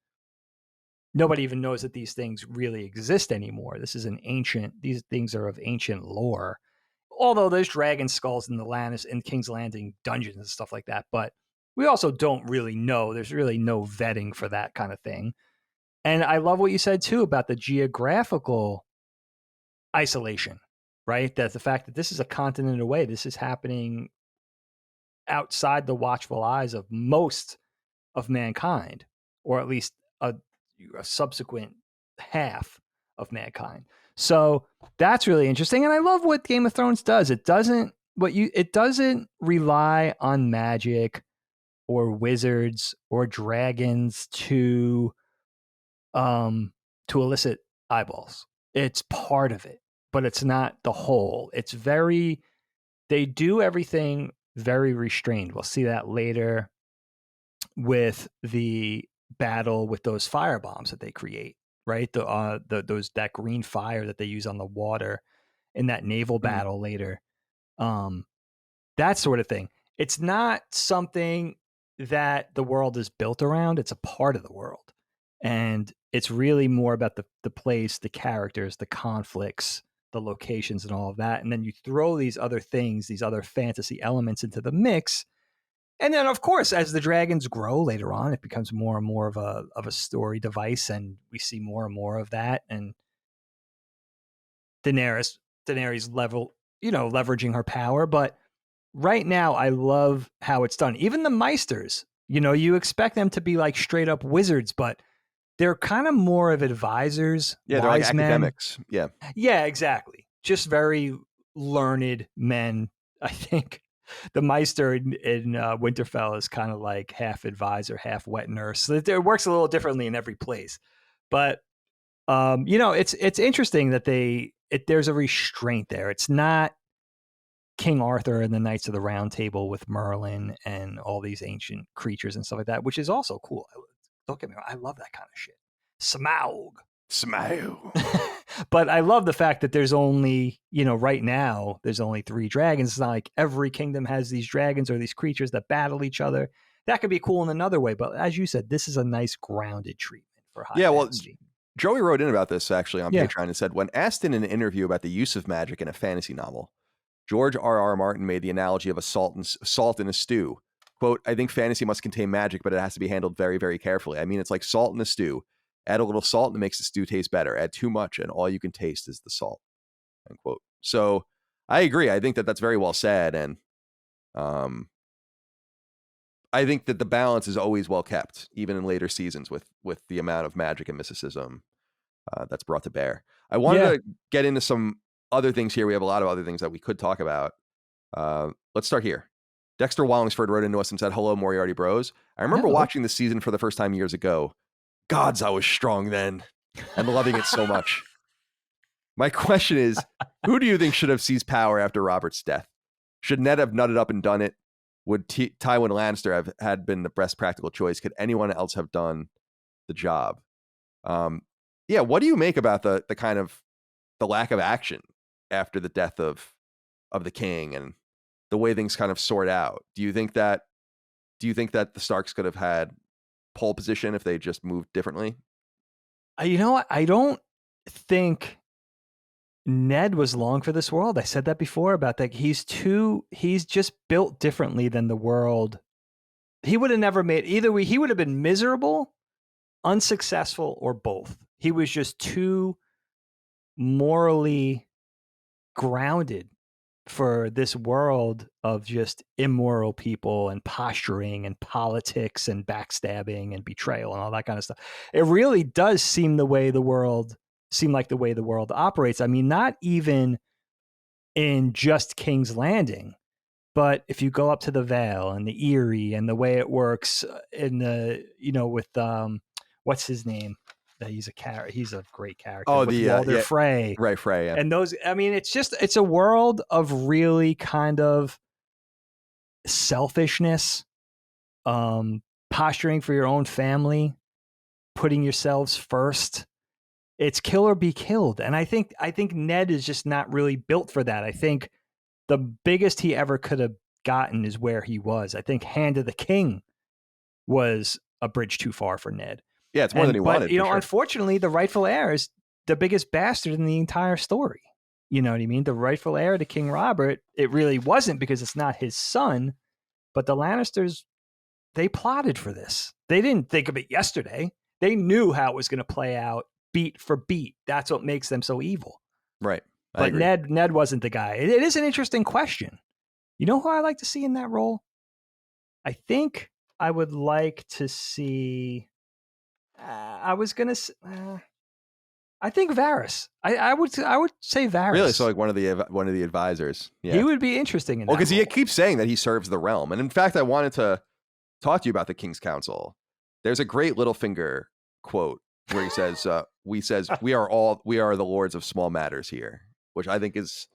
nobody even knows that these things really exist anymore. These things are of ancient lore. Although there's dragon skulls in the Lannisters and King's Landing dungeons and stuff like that, but we also don't really know. There's really no vetting for that kind of thing. And I love what you said too about the geographical isolation, right? That the fact that this is a continent away, this is happening outside the watchful eyes of most of mankind, or at least a subsequent half of mankind. So that's really interesting. And I love what Game of Thrones does. It doesn't rely on magic or wizards or dragons to elicit eyeballs. It's part of it, but it's not the whole. They do everything very restrained. We'll see that later with the battle with those fire bombs that they create, right? That green fire that they use on the water in that naval battle later. That sort of thing. It's not something that the world is built around. It's a part of the world. And it's really more about the place, the characters, the conflicts, the locations, and all of that. And then you throw these other things, these other fantasy elements into the mix. And then, of course, as the dragons grow later on, it becomes more and more of a story device, and we see more and more of that. And Daenerys leveraging her power. But right now, I love how it's done. Even the Meisters, you expect them to be like straight up wizards, but they're kind of more of advisors. Yeah, they're like academics. Yeah. Yeah, exactly. Just very learned men. I think the Meister in Winterfell is kind of like half advisor, half wet nurse. So it works a little differently in every place. But it's interesting that there's a restraint there. It's not King Arthur and the Knights of the Round Table with Merlin and all these ancient creatures and stuff like that, which is also cool. Don't get me wrong, I love that kind of shit. Smaug. But I love the fact that there's only, right now, there's only 3 dragons. It's not like every kingdom has these dragons or these creatures that battle each other. That could be cool in another way. But as you said, this is a nice grounded treatment for high Yeah, well, fantasy. Joey wrote in about this actually on Yeah. Patreon and said, when asked in an interview about the use of magic in a fantasy novel, George R.R. Martin made the analogy of a salt in a stew. Quote, I think fantasy must contain magic, but it has to be handled very, very carefully. I mean, it's like salt in a stew. Add a little salt and it makes the stew taste better. Add too much and all you can taste is the salt. End quote. So I agree. I think that that's very well said. And I think that the balance is always well kept, even in later seasons with the amount of magic and mysticism that's brought to bear. I wanted to get into some other things here. We have a lot of other things that we could talk about. Let's start here. Dexter Wallingsford wrote into us and said, hello, Moriarty bros. I remember watching this season for the first time years ago. Gods, I was strong then and loving it so much. My question is, who do you think should have seized power after Robert's death? Should Ned have nutted up and done it? Would Tywin Lannister have had been the best practical choice? Could anyone else have done the job? Yeah, what do you make about the kind of the lack of action after the death of the king and the way things kind of sort out? Do you think that the Starks could have had pole position if they just moved differently? You know what? I don't think Ned was long for this world. I said that before about that. He's just built differently than the world. He would have never made either way. He would have been miserable, unsuccessful, or both. He was just too morally grounded for this world of just immoral people and posturing and politics and backstabbing and betrayal and all that kind of stuff. It really does seem like the world operates. I mean, not even in just King's Landing, but if you go up to the Vale and the Eyrie and the way it works in the, with what's his name? He's a great character. Oh, with Walder Frey. Right, Frey. Yeah. And those, I mean, it's a world of really kind of selfishness, posturing for your own family, putting yourselves first. It's kill or be killed. And I think Ned is just not really built for that. I think the biggest he ever could have gotten is where he was. I think Hand of the King was a bridge too far for Ned. Yeah, it's more than he wanted. Sure. Unfortunately, the rightful heir is the biggest bastard in the entire story. You know what I mean? The rightful heir to King Robert, it really wasn't because it's not his son, but the Lannisters, they plotted for this. They didn't think of it yesterday. They knew how it was going to play out beat for beat. That's what makes them so evil. Right. But Ned wasn't the guy. It is an interesting question. You know who I like to see in that role? I think I would like to see... I think Varys. I would say Varys. Really? So like one of the advisors. Yeah. He would be interesting in that. Well, because he keeps saying that he serves the realm. And in fact, I wanted to talk to you about the King's Council. There's a great Littlefinger quote where he says, we are the lords of small matters here, which I think is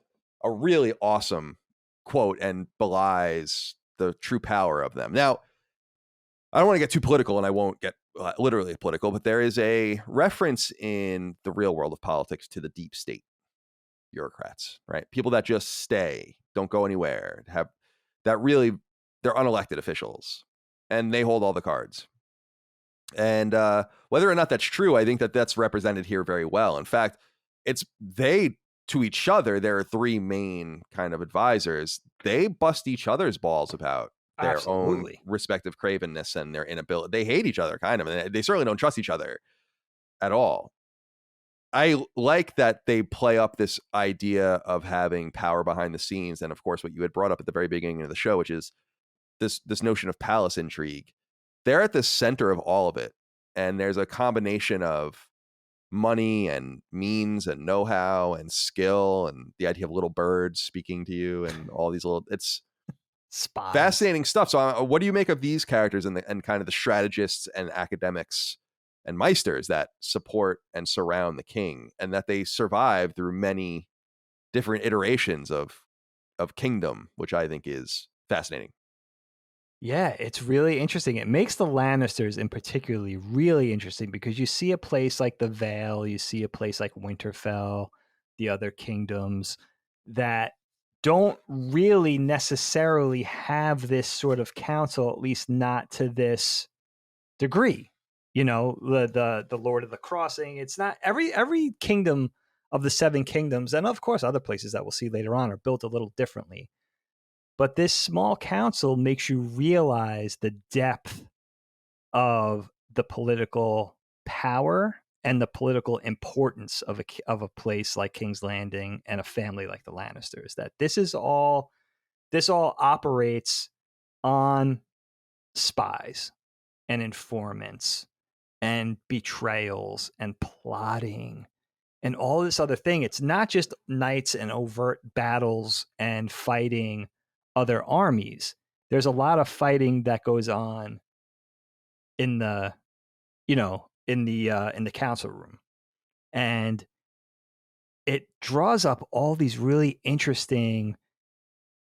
a really awesome quote and belies the true power of them. Now, I don't want to get too political, and I won't get literally political, but there is a reference in the real world of politics to the deep state bureaucrats, right? People that just stay, don't go anywhere, they're unelected officials, and they hold all the cards. And whether or not that's true, I think that that's represented here very well. In fact, it's they to each other. There are 3 main kind of advisors. They bust each other's balls about their own respective cravenness and their inability. They hate each other, kind of, and they certainly don't trust each other at all. I like that they play up this idea of having power behind the scenes, and of course, what you had brought up at the very beginning of the show, which is this notion of palace intrigue. They're at the center of all of it, and there's a combination of money and means and know-how and skill and the idea of little birds speaking to you and all these it's spies. Fascinating stuff. So what do you make of these characters and kind of the strategists and academics and meisters that support and surround the king, and that they survive through many different iterations of kingdom, which I think is fascinating? Yeah, it's really interesting. It makes the Lannisters in particularly really interesting because you see a place like the Vale, you see a place like Winterfell, the other kingdoms that don't really necessarily have this sort of council, at least not to this degree. You know, the Lord of the Crossing. It's not every kingdom of the seven kingdoms, and of course other places that we'll see later on are built a little differently. But this small council makes you realize the depth of the political power and the political importance of a place like King's Landing and a family like the Lannisters. That this all operates on spies and informants and betrayals and plotting and all this other thing. It's not just knights and overt battles and fighting other armies. There's a lot of fighting that goes on in the, in the council room, and it draws up all these really interesting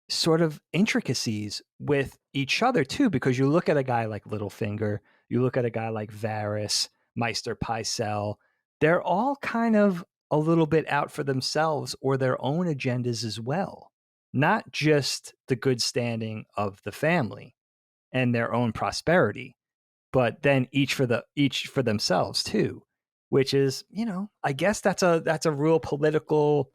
sort of intricacies with each other too, because you look at a guy like Littlefinger, you look at a guy like Varys, Meister Pycelle, they're all kind of a little bit out for themselves or their own agendas as well, not just the good standing of the family and their own prosperity, but then each for themselves too, which is, I guess that's a real political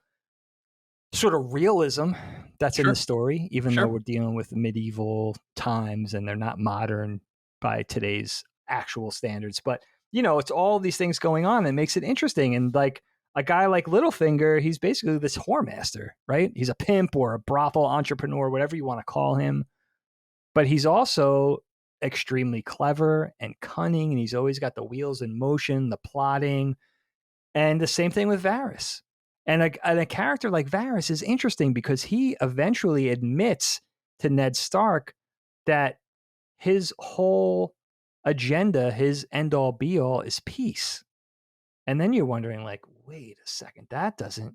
sort of realism that's in the Sure, story, even though sure. we're dealing with medieval times and they're not modern by today's actual standards. But, it's all these things going on that makes it interesting. And like a guy like Littlefinger, he's basically this whoremaster, right? He's a pimp or a brothel entrepreneur, whatever you want to call him. But he's also extremely clever and cunning, and he's always got the wheels in motion, the plotting, and the same thing with Varys. And a character like Varys is interesting because he eventually admits to Ned Stark that his whole agenda, his end all be all, is peace. And then you're wondering, like, wait a second, that doesn't,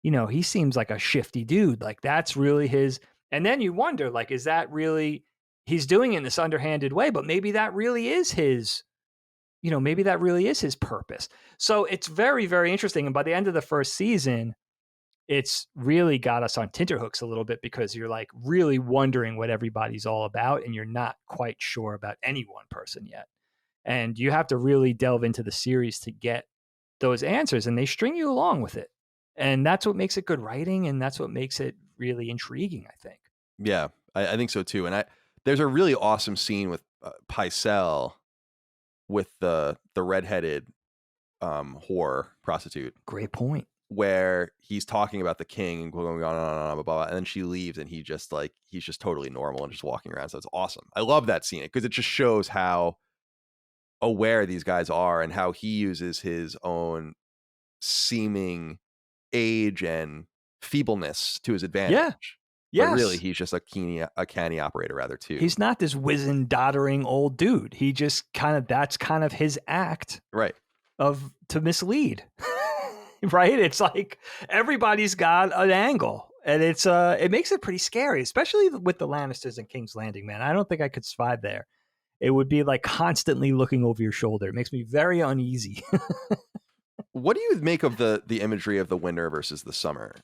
he seems like a shifty dude. Like, that's really his. And then you wonder, like, is that really, he's doing it in this underhanded way, but maybe that really is his maybe that really is his purpose. So it's very, very interesting. And by the end of the first season, it's really got us on tenterhooks a little bit because you're like really wondering what everybody's all about and you're not quite sure about any one person yet. And you have to really delve into the series to get those answers and they string you along with it. And that's what makes it good writing and that's what makes it really intriguing, I think. Yeah, I think so too. And there's a really awesome scene with Pycelle with the redheaded whore prostitute Great point. where he's talking about the king and going on and on and on, blah, blah, blah, and then she leaves and he's just totally normal and just walking around. So it's awesome. I love that scene because it just shows how aware these guys are and how he uses his own seeming age and feebleness to his advantage. Yeah. But Yes. really, he's just a canny operator rather too. He's not this wizened, doddering old dude. He just that's kind of his act, right? To mislead, right? It's like everybody's got an angle, and it makes it pretty scary, especially with the Lannisters and King's Landing. Man, I don't think I could survive there. It would be like constantly looking over your shoulder. It makes me very uneasy. What do you make of the imagery of the winter versus the summer?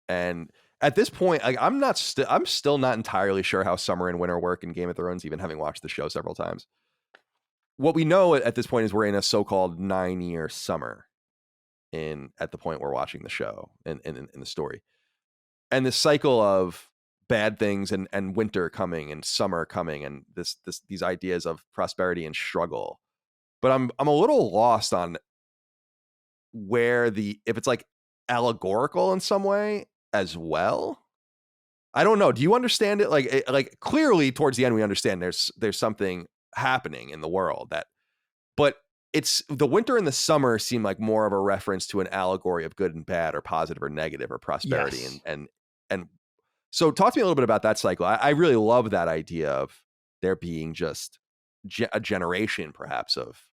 And at this point, like I'm still not entirely sure how summer and winter work in Game of Thrones, even having watched the show several times. What we know at this point is we're in a so-called 9-year summer at the point we're watching the show and in the story. And this cycle of bad things and winter coming and summer coming and these ideas of prosperity and struggle. But I'm a little lost on where if it's like allegorical in some way as well. I don't know. Do you understand it? Like clearly towards the end we understand there's something happening in the world but it's the winter and the summer seem like more of a reference to an allegory of good and bad or positive or negative or prosperity. Yes. And so talk to me a little bit about that cycle. I really love that idea of there being just a generation perhaps of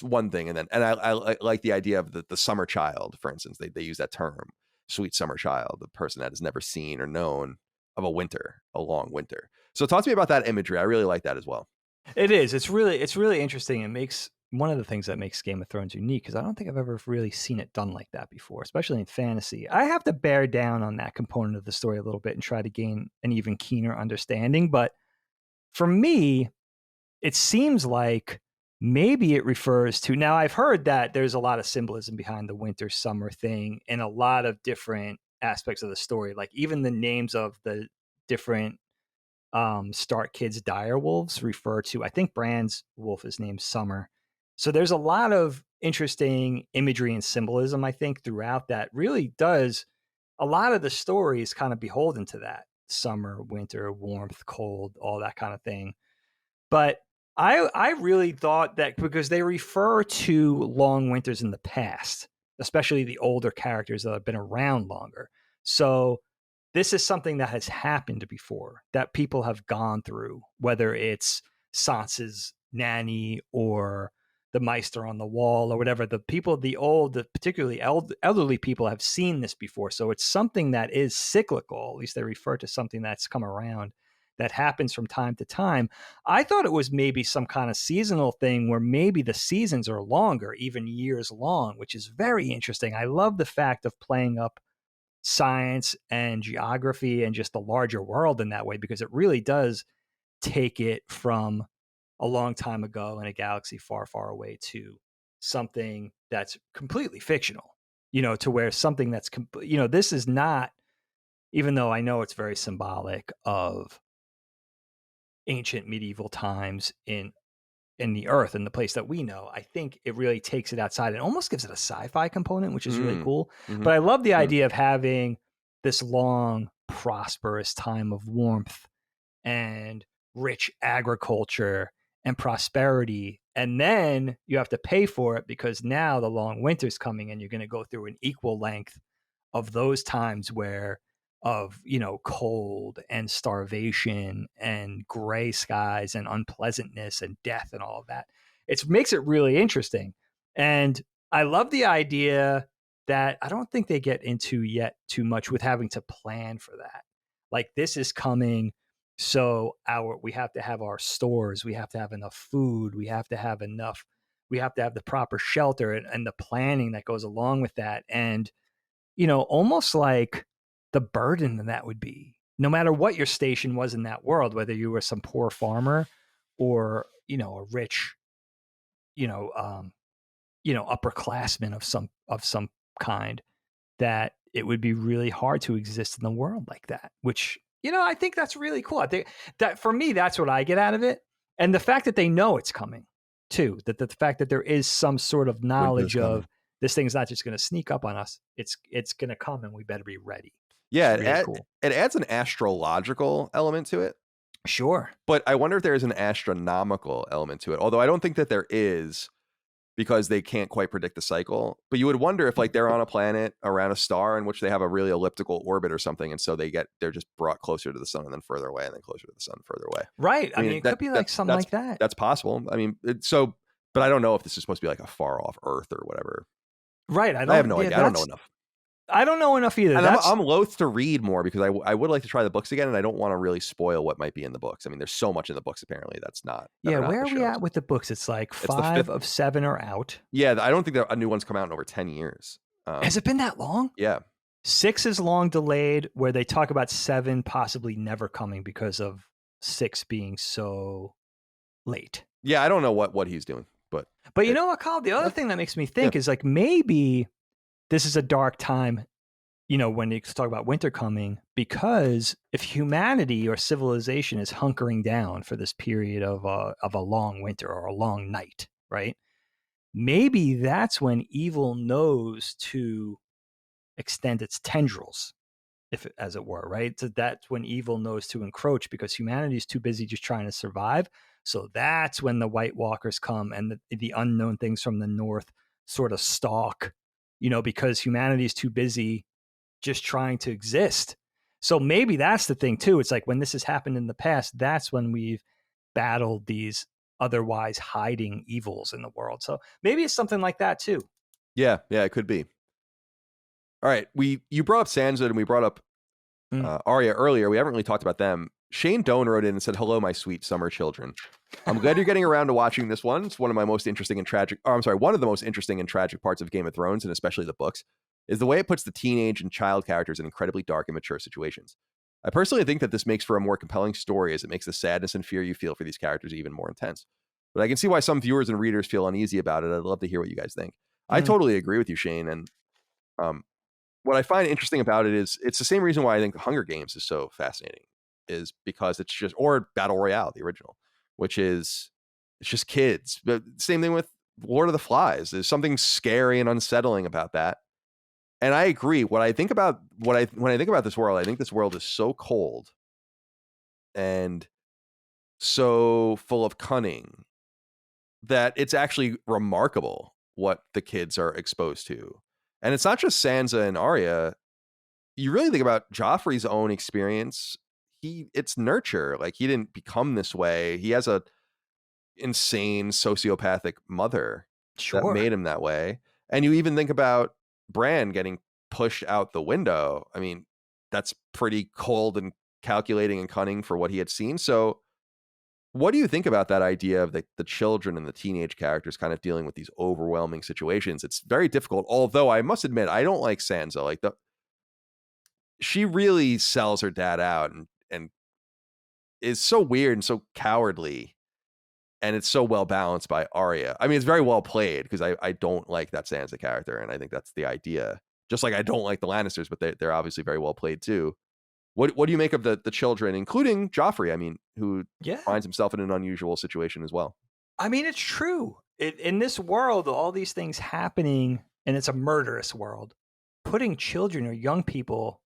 one thing. And I like the idea of the summer child, for instance. They use that term, sweet summer child, the person that has never seen or known of a long winter. So talk to me about that imagery. I really like that as well. It is. It's really interesting. It makes one of the things that makes Game of Thrones unique because I don't think I've ever really seen it done like that before, especially in fantasy. I have to bear down on that component of the story a little bit and try to gain an even keener understanding. But for me, it seems like maybe it refers to, now I've heard that there's a lot of symbolism behind the winter summer thing in a lot of different aspects of the story, like even the names of the different Stark kids direwolves refer to, I think Bran's wolf is named Summer. So there's a lot of interesting imagery and symbolism, I think, throughout that really does, a lot of the story is kind of beholden to that summer, winter, warmth, cold, all that kind of thing. But I really thought that because they refer to long winters in the past, especially the older characters that have been around longer. So this is something that has happened before that people have gone through, whether it's Sansa's nanny or the Meister on the wall or whatever. The people, particularly elderly people, have seen this before. So it's something that is cyclical. At least they refer to something that's come around that happens from time to time. I thought it was maybe some kind of seasonal thing where maybe the seasons are longer, even years long, which is very interesting. I love the fact of playing up science and geography and just the larger world in that way, because it really does take it from a long time ago in a galaxy far, far away to something that's completely fictional, to where something that's, this is not, even though I know it's very symbolic of ancient medieval times in the earth and the place that we know, I think it really takes it outside and almost gives it a sci-fi component, which is really cool. Mm-hmm. But I love the idea of having this long, prosperous time of warmth and rich agriculture and prosperity. And then you have to pay for it because now the long winter's coming and you're going to go through an equal length of those times where of cold and starvation and gray skies and unpleasantness and death and all of that. It makes it really interesting. And I love the idea that I don't think they get into yet too much with having to plan for that. Like, this is coming, so we have to have our stores, we have to have enough food, we have to have the proper shelter and the planning that goes along with that. And almost like the burden that would be, no matter what your station was in that world, whether you were some poor farmer or, a rich, upperclassman of some kind, that it would be really hard to exist in the world like that, which, I think that's really cool. I think that for me, that's what I get out of it. And the fact that they know it's coming too, that the fact that there is some sort of knowledge of this thing's not just going to sneak up on us. It's going to come and we better be ready. Yeah, really cool. It adds an astrological element to it. Sure. But I wonder if there is an astronomical element to it, although I don't think that there is, because they can't quite predict the cycle. But you would wonder if, like, they're on a planet around a star in which they have a really elliptical orbit or something, and so they're just brought closer to the sun and then further away and then closer to the sun and further away. Right. I mean it could be like something like that. That's possible. I mean, but I don't know if this is supposed to be like a far off Earth or whatever. Right. I have no idea. I don't know enough. I don't know enough either. And I'm loath to read more because I would like to try the books again, and I don't want to really spoil what might be in the books. I mean, there's so much in the books apparently that's not. Yeah, where are we at with the books? It's like 5 of 7 are out. Yeah, I don't think that a new one's come out in over 10 years. Has it been that long? Yeah. 6 is long delayed, where they talk about 7 possibly never coming because of 6 being so late. Yeah, I don't know what he's doing, but you know what, Kyle? The other thing that makes me think is, like, maybe this is a dark time, when you talk about winter coming, because if humanity or civilization is hunkering down for this period of a long winter or a long night, right? Maybe that's when evil knows to extend its tendrils, as it were, right? So that's when evil knows to encroach, because humanity is too busy just trying to survive. So that's when the White Walkers come and the unknown things from the north sort of stalk, because humanity is too busy just trying to exist. So maybe that's the thing too. It's like, when this has happened in the past, that's when we've battled these otherwise hiding evils in the world. So maybe it's something like that too. Yeah, it could be. All right, you brought up Sansa and we brought up Arya earlier. We haven't really talked about them. Shane Doan wrote in and said, "Hello, my sweet summer children. I'm glad you're getting around to watching this one. It's one of my most interesting and tragic. Oh, I'm sorry, one of the most interesting and tragic parts of Game of Thrones, and especially the books, is the way it puts the teenage and child characters in incredibly dark and mature situations. I personally think that this makes for a more compelling story, as it makes the sadness and fear you feel for these characters even more intense. But I can see why some viewers and readers feel uneasy about it. I'd love to hear what you guys think." I totally agree with you, Shane. And what I find interesting about it is it's the same reason why I think the Hunger Games is so fascinating, is because it's just, or Battle Royale, the original, which is, it's just kids. But same thing with Lord of the Flies. There's something scary and unsettling about that. And I agree. When I think about this world, I think this world is so cold and so full of cunning that it's actually remarkable what the kids are exposed to. And it's not just Sansa and Arya. You really think about Joffrey's own experience. It's nurture. Like, he didn't become this way. He has a insane sociopathic mother that made him that way. And you even think about Bran getting pushed out the window. I mean, that's pretty cold and calculating and cunning for what he had seen. So what do you think about that idea of the children and the teenage characters kind of dealing with these overwhelming situations? It's very difficult, although I must admit, I don't like Sansa. Like, she really sells her dad out and is so weird and so cowardly, and it's so well balanced by Arya. I mean, it's very well played, because I don't like that Sansa character, and I think that's the idea. Just like I don't like the Lannisters, but they're obviously very well played too. What do you make of the children, including Joffrey? I mean, who finds himself in an unusual situation as well? I mean, it's true. In this world, all these things happening, and it's a murderous world. Putting children or young people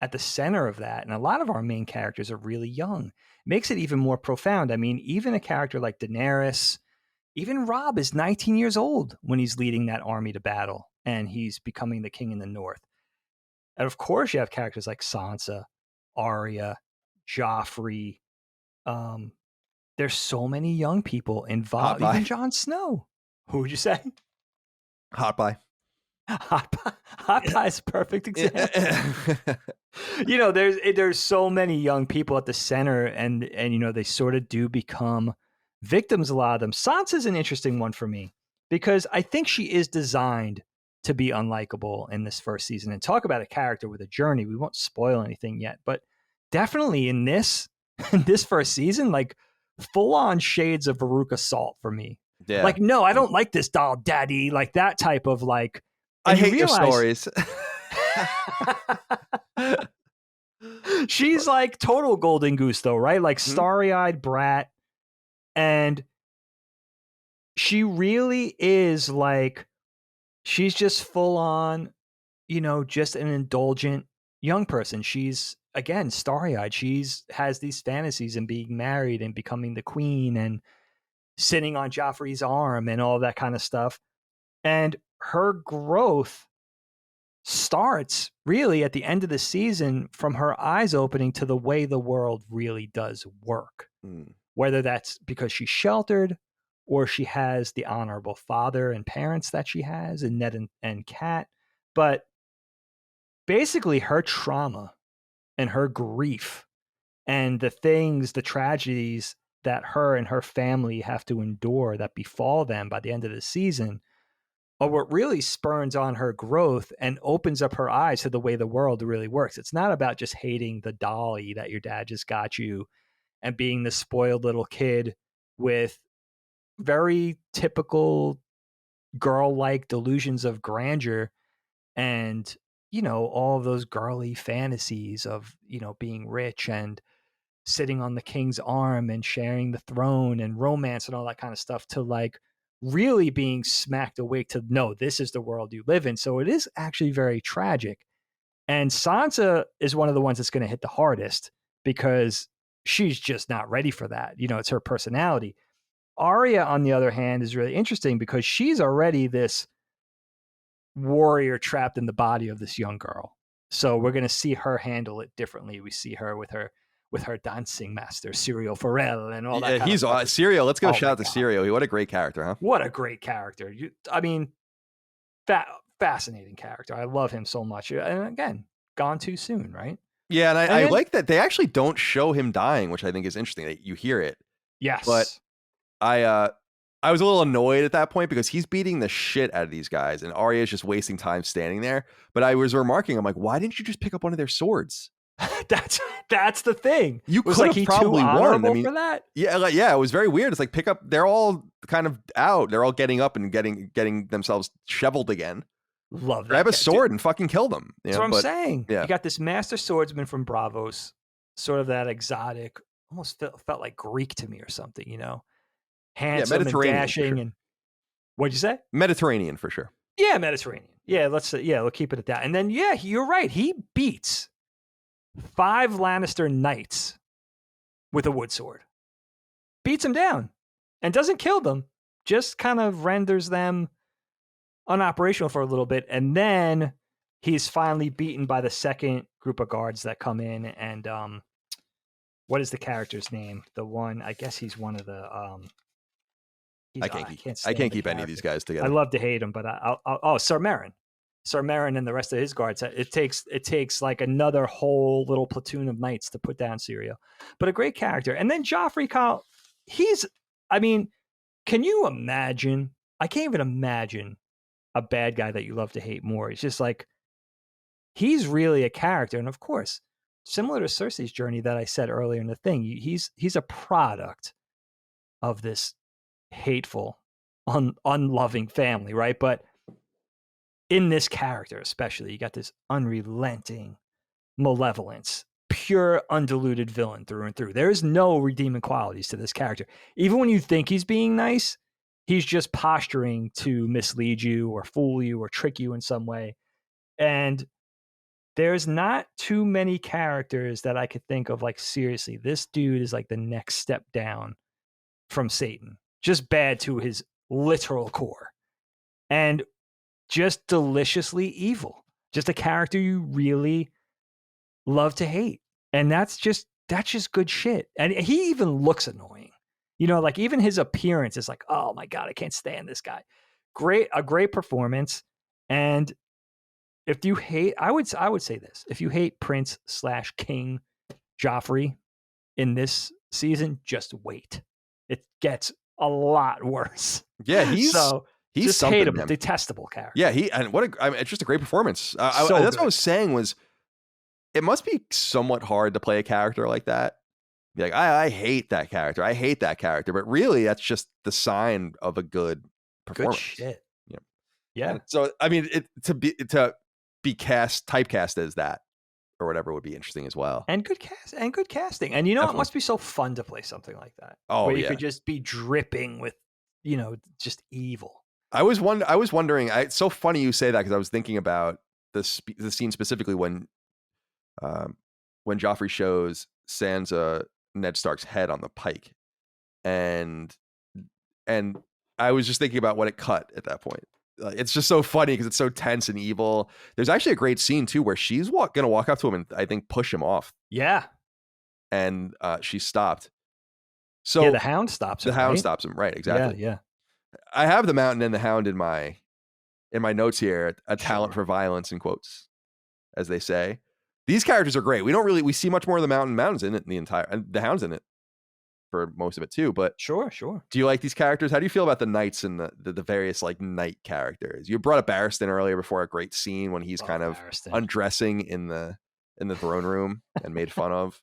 at the center of that, and a lot of our main characters are really young, makes it even more profound. I mean, even a character like Daenerys, even Robb is 19 years old when he's leading that army to battle, and he's becoming the king in the north. And of course, you have characters like Sansa, Arya, Joffrey. There's so many young people involved. Even Jon Snow. Who would you say? Hot Pie. Hot Pie is a perfect example. You know, there's so many young people at the center, and you know, they sort of do become victims, a lot of them. Sansa's an interesting one for me, because I think she is designed to be unlikable in this first season. And talk about a character with a journey. We won't spoil anything yet, but definitely in this first season, like, full on shades of Veruca Salt for me. Yeah. Like, no, I don't like this doll, daddy. Like, that type of, like, I hate your stories. She's like total golden goose, though, right? Like, starry-eyed brat. And she really is like, she's just full on, you know, just an indulgent young person. She's, again, starry-eyed. She's has these fantasies and being married and becoming the queen and sitting on Joffrey's arm and all that kind of stuff. And her growth starts really at the end of the season, from her eyes opening to the way the world really does work. Whether that's because she's sheltered, or she has the honorable father and parents that she has in Ned and Kat. But basically, her trauma and her grief and the things, the tragedies that her and her family have to endure that befall them by the end of the season are what really spurns on her growth and opens up her eyes to the way the world really works. It's not about just hating the dolly that your dad just got you and being the spoiled little kid with very typical girl-like delusions of grandeur and, you know, all of those girly fantasies of, you know, being rich and sitting on the king's arm and sharing the throne and romance and all that kind of stuff, to like really being smacked awake to, no, this is the world you live in. So it is actually very tragic. And Sansa is one of the ones that's going to hit the hardest, because she's just not ready for that. You know, it's her personality. Arya, on the other hand, is really interesting because she's already this warrior trapped in the body of this young girl. So we're going to see her handle it differently. We see her with her dancing master, Syrio Forel, and all that. Yeah, he's Syrio. Let's give a shout out to Syrio. What a great character, huh? What a great character. I mean, fascinating character. I love him so much. And again, gone too soon, right? Yeah, and I then, like that they actually don't show him dying, which I think is interesting. You hear it, yes, but I was a little annoyed at that point because he's beating the shit out of these guys, and Arya is just wasting time standing there. But I was remarking, I'm like, why didn't you just pick up one of their swords? that's the thing. You Was could like have he probably too won. honorable I mean, for that? yeah, it was very weird. It's like pick up. They're all kind of out. They're all getting up and getting themselves shoveled again. Love that. Grab a sword and fucking kill them. That's what I'm saying. Yeah. You got this master swordsman from Bravos, sort of that exotic, almost felt like Greek to me or something, you know, handsome and Mediterranean, dashing. sure. And what'd you say? Mediterranean for sure. Yeah, Mediterranean. Yeah, we'll keep it at that. And then, yeah, you're right. He beats 5 Lannister knights with a wood sword. Beats them down and doesn't kill them, just kind of renders them unoperational for a little bit. And then he's finally beaten by the second group of guards that come in. And what is the character's name? The one, I guess he's one of the I can't keep any of these guys together. I love to hate him, but Sir Meryn and the rest of his guards. It takes like another whole little platoon of knights to put down Syrio. But a great character. And then Joffrey, Kyle, can you imagine? I can't even imagine a bad guy that you love to hate more. It's just like, he's really a character. And of course, similar to Cersei's journey that I said earlier in the thing, he's a product of this hateful, unloving family, right? But in this character especially, you got this unrelenting malevolence, pure undiluted villain through and through. There's no redeeming qualities to this character. Even when you think he's being nice, he's just posturing to mislead you or fool you or trick you in some way. And there's not too many characters that I could think of like, seriously, this dude is like the next step down from Satan. Just bad to his literal core. And just deliciously evil. Just a character you really love to hate. And that's just good shit. And he even looks annoying. You know, like even his appearance is like, oh my God, I can't stand this guy. A great performance. And if you hate, I would say this. If you hate Prince/King Joffrey in this season, just wait. It gets a lot worse. Yeah, he's just hateable, detestable character. Yeah, it's just a great performance. That's what I was saying was, it must be somewhat hard to play a character like that. Be like, I hate that character. I hate that character. But really, that's just the sign of a good performance. Good shit. Yeah. And so, I mean, to be typecast as that or whatever would be interesting as well. And good casting. And you know, Definitely. It must be so fun to play something like that. Oh, where you could just be dripping with, just evil. I was wondering. It's so funny you say that because I was thinking about the scene specifically when Joffrey shows Sansa Ned Stark's head on the pike, and I was just thinking about what it cut at that point. It's just so funny because it's so tense and evil. There's actually a great scene too where she's gonna walk up to him and I think push him off. Yeah, and she's stopped. So yeah, the Hound stops him. The Hound stops him, right? Exactly. Yeah. I have the Mountain and the Hound in my notes here. A talent for violence, in quotes, as they say. These characters are great. We see much more of the Mountain. Mountain's in it and the Hound's in it for most of it too. But sure. Do you like these characters? How do you feel about the knights and the various like knight characters? You brought up Barristan earlier before, a great scene when he's kind of undressing in the throne room and made fun of.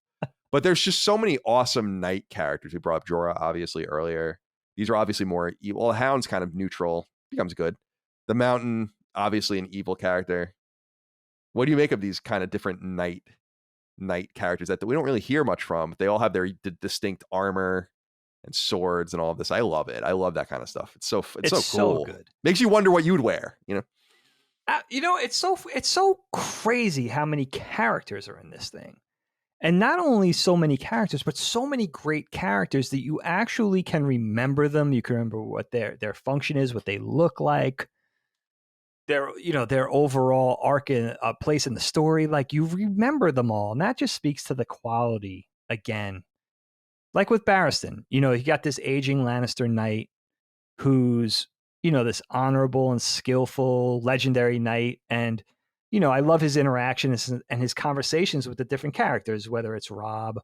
But there's just so many awesome knight characters. We brought up Jorah obviously earlier. These are obviously more evil. The Hound's kind of neutral, becomes good. The Mountain, obviously an evil character. What do you make of these kind of different knight characters that we don't really hear much from? They all have their distinct armor and swords and all of this. I love it. I love that kind of stuff. It's so cool. So good. Makes you wonder what you'd wear. It's so crazy how many characters are in this thing. And not only so many characters, but so many great characters that you actually can remember them. You can remember what their function is, what they look like, their overall arc and place in the story. Like, you remember them all, and that just speaks to the quality again. Like with Barristan, you got this aging Lannister knight who's this honorable and skillful legendary knight, and I love his interactions and his conversations with the different characters, whether it's Rob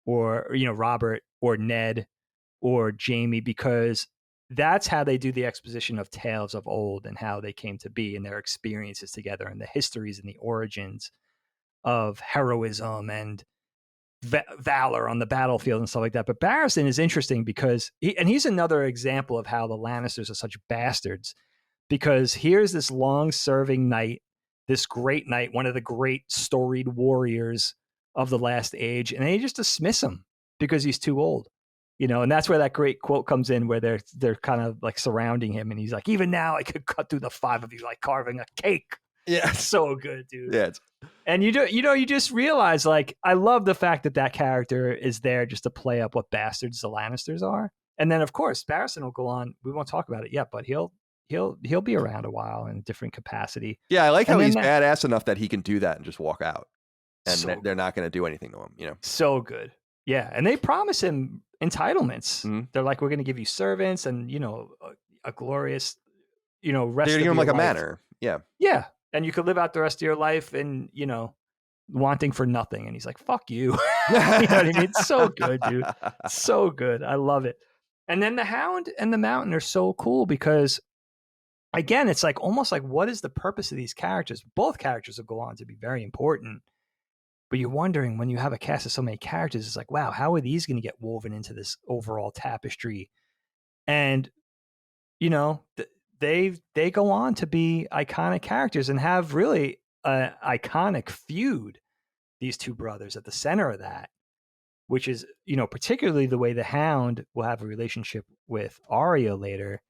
or, Robert or Ned or Jamie, because that's how they do the exposition of tales of old and how they came to be and their experiences together and the histories and the origins of heroism and valor on the battlefield and stuff like that. But Barristan is interesting because he's another example of how the Lannisters are such bastards, because here's this long-serving knight, this great knight, one of the great storied warriors of the last age, and they just dismiss him because he's too old. And that's where that great quote comes in, where they're kind of like surrounding him, and he's like, "Even now, I could cut through the five of you like carving a cake." Yeah, it's so good, dude. Yeah, and you just realize, like, I love the fact that character is there just to play up what bastards the Lannisters are. And then, of course, Barristan will go on. We won't talk about it yet, but he'll be around a while in a different capacity. Yeah, I like how he's badass enough that he can do that and just walk out, and so they're not going to do anything to him. So good. Yeah, and they promise him entitlements. Mm-hmm. They're like, we're going to give you servants and a glorious rest. They're going to give him like a manor. Yeah, and you could live out the rest of your life and wanting for nothing. And he's like, fuck you. You know what I mean? It's so good, dude. So good. I love it. And then the Hound and the Mountain are so cool because, again, it's like almost like, what is the purpose of these characters? Both characters will go on to be very important. But you're wondering, when you have a cast of so many characters, it's like, wow, how are these going to get woven into this overall tapestry? And, they go on to be iconic characters and have really an iconic feud, these two brothers at the center of that, which is, particularly the way the Hound will have a relationship with Arya later,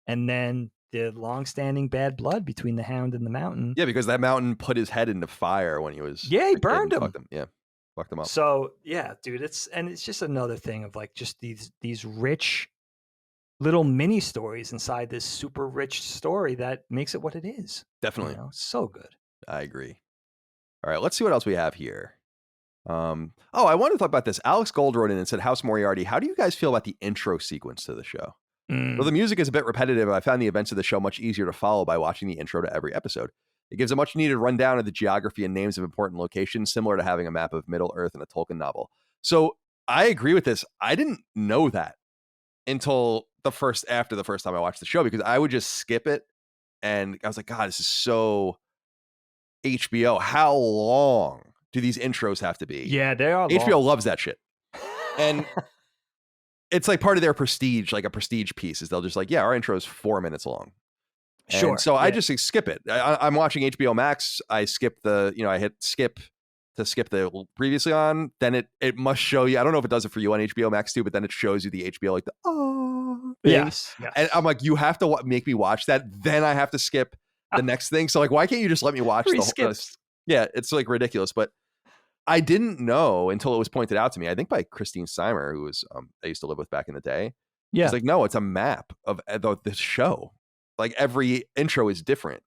and then the long-standing bad blood between the Hound and the Mountain. Yeah, because that Mountain put his head into fire when he was... Yeah, he burned him. Fucked him up. So, yeah, dude, it's just another thing of like just these rich little mini stories inside this super rich story that makes it what it is. Definitely. So good. I agree. All right, let's see what else we have here. I wanted to talk about this. Alex Gold wrote in and said, House Moriarty, how do you guys feel about the intro sequence to the show? Well, the music is a bit repetitive. I found the events of the show much easier to follow by watching the intro to every episode. It gives a much needed rundown of the geography and names of important locations, similar to having a map of Middle Earth in a Tolkien novel. So I agree with this. I didn't know that until after the first time I watched the show, because I would just skip it. And I was like, God, this is so HBO. How long do these intros have to be? Yeah, they are HBO long. Loves that shit. And it's like part of their prestige, like a prestige piece, is they'll just like, yeah, our intro is 4 minutes long. And sure. So I just skip it. I'm watching HBO Max. I skip I hit skip to skip the previously on. Then it must show you. I don't know if it does it for you on HBO Max too, but then it shows you the HBO like the thing. Yes. And I'm like, you have to make me watch that. Then I have to skip the next thing. So like, why can't you just let me watch the whole? Yeah, it's like ridiculous. But I didn't know until it was pointed out to me, I think by Christine Seimer, who was I used to live with back in the day. Yeah. She's like, no, it's a map of this show. Like every intro is different.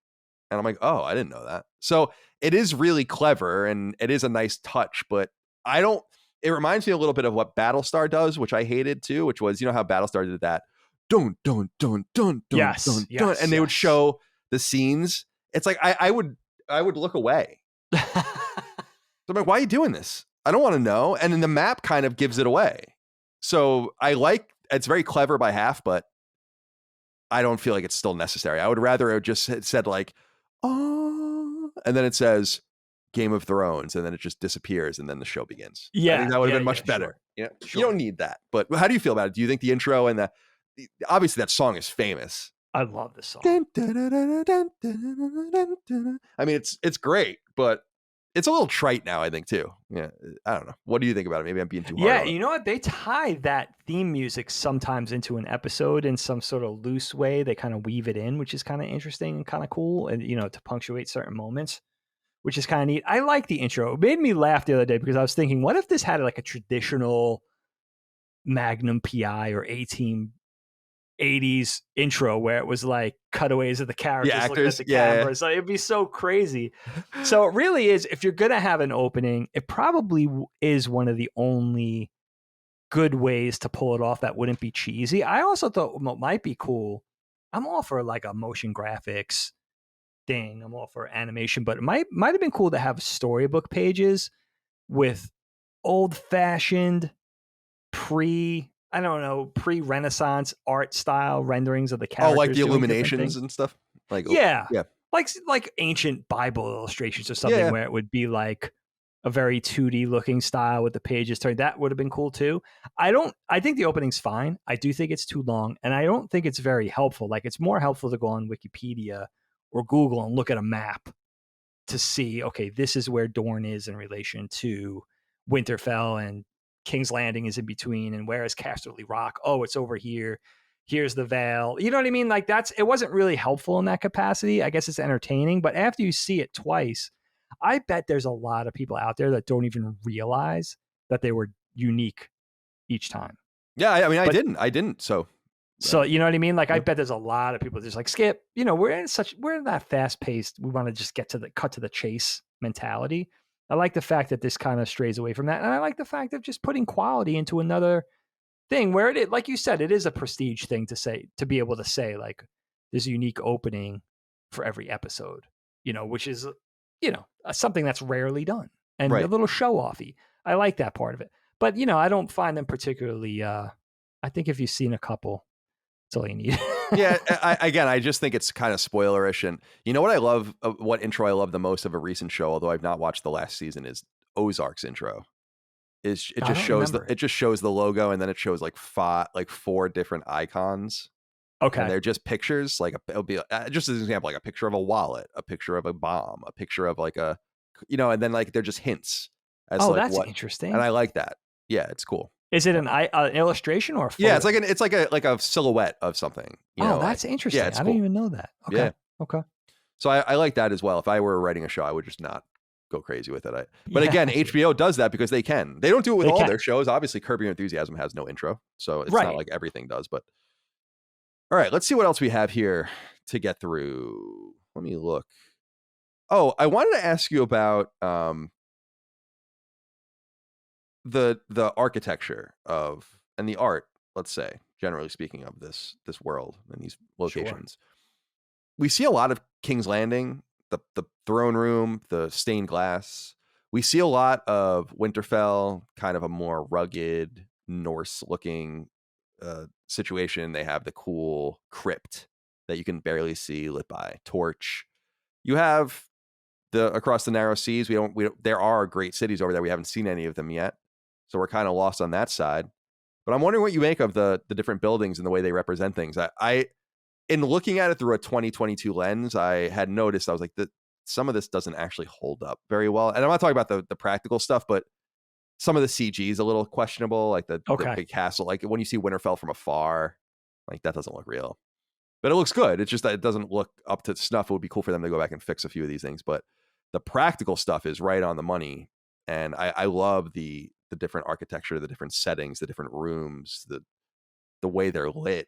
And I'm like, oh, I didn't know that. So it is really clever and it is a nice touch, but it reminds me a little bit of what Battlestar does, which I hated too, which was, how Battlestar did that. Dun, dun, dun, dun, dun, yes, dun, yes, dun, and they would show the scenes. It's like, I would look away. So I'm like, why are you doing this? I don't want to know. And then the map kind of gives it away. So it's very clever by half, but I don't feel like it's still necessary. I would rather it just said like, oh, and then it says Game of Thrones, and then it just disappears, and then the show begins. Yeah. I think that would have been much better. Sure. You don't need that. But how do you feel about it? Do you think the intro and obviously that song is famous. I love this song. I mean, it's great, but it's a little trite now, I think, too. Yeah, I don't know. What do you think about it? Maybe I'm being too hard. Yeah, you know what? They tie that theme music sometimes into an episode in some sort of loose way. They kind of weave it in, which is kind of interesting and kind of cool, and to punctuate certain moments, which is kind of neat. I like the intro. It made me laugh the other day because I was thinking, what if this had like a traditional Magnum PI or A-Team 80s intro where it was like cutaways of the characters looking at the camera. So it'd be so crazy. So it really is, if you're going to have an opening, it probably is one of the only good ways to pull it off that wouldn't be cheesy. I also thought what might be cool, I'm all for like a motion graphics thing. I'm all for animation, but it might have been cool to have storybook pages with old fashioned pre-Renaissance art style renderings of the Oh, characters. like the doing different illuminations things. and stuff. Like, Yeah, yeah, like ancient Bible illustrations or something yeah. where it would be like a very 2D looking style with the pages turned. That would have been cool too. I think the opening's fine. I do think it's too long, and I don't think it's very helpful. Like, it's more helpful to go on Wikipedia or Google and look at a map to see, okay, this is where Dorne is in relation to Winterfell, and King's Landing is in between, and where is Casterly Rock? Oh, it's over here. Here's the Vale. You know what I mean? Like, it wasn't really helpful in that capacity. I guess it's entertaining, but after you see it twice, I bet there's a lot of people out there that don't even realize that they were unique each time. Yeah, I mean, I didn't. So You know what I mean? Like, I yeah. bet there's a lot of people just like, Skip, we're in that fast paced, we want to just get to the cut to the chase mentality. I like the fact that this kind of strays away from that. And I like the fact of just putting quality into another thing where like you said, it is a prestige thing to be able to say, like, there's a unique opening for every episode, which is, something that's rarely done and a Right. little show offy. I like that part of it. But, I don't find them particularly, I think if you've seen a couple, that's all you need. Yeah, I just think it's kind of spoilerish. And you know what I love, what intro I love the most of a recent show, although I've not watched the last season, is Ozark's intro. It just shows the logo, and then it shows like four different icons. Okay. And they're just pictures. Like it'll be just as an example, like a picture of a wallet, a picture of a bomb, a picture of like a, and then like they're just hints as to like that's what. interesting. And I like that. Yeah, it's cool. Is it an illustration or a photo? Yeah, it's like a silhouette of something. That's interesting. Yeah, I didn't even know that. Okay. Yeah. Okay. So I like that as well. If I were writing a show, I would just not go crazy with it. But again, HBO does that because they can. They don't do it with all their shows. Obviously, Curb Your Enthusiasm has no intro, so it's not like everything does. But all right, let's see what else we have here to get through. Let me look. Oh, I wanted to ask you about the architecture of and the art. Let's say, generally speaking, of this world and these locations. Sure. We see a lot of King's Landing, the throne room, the stained glass. We see a lot of Winterfell, kind of a more rugged Norse-looking situation. They have the cool crypt that you can barely see, lit by torch. You have across the narrow seas. There are great cities over there. We haven't seen any of them yet, so we're kind of lost on that side. But I'm wondering what you make of the different buildings and the way they represent things. In looking at it through a 2022 lens, I had noticed, I was like, some of this doesn't actually hold up very well. And I'm not talking about the practical stuff, but some of the CG is a little questionable, like the big castle. Like when you see Winterfell from afar, like that doesn't look real. But it looks good. It's just that it doesn't look up to snuff. It would be cool for them to go back and fix a few of these things. But the practical stuff is right on the money. And I love the different architecture, the different settings, the different rooms, the way they're lit.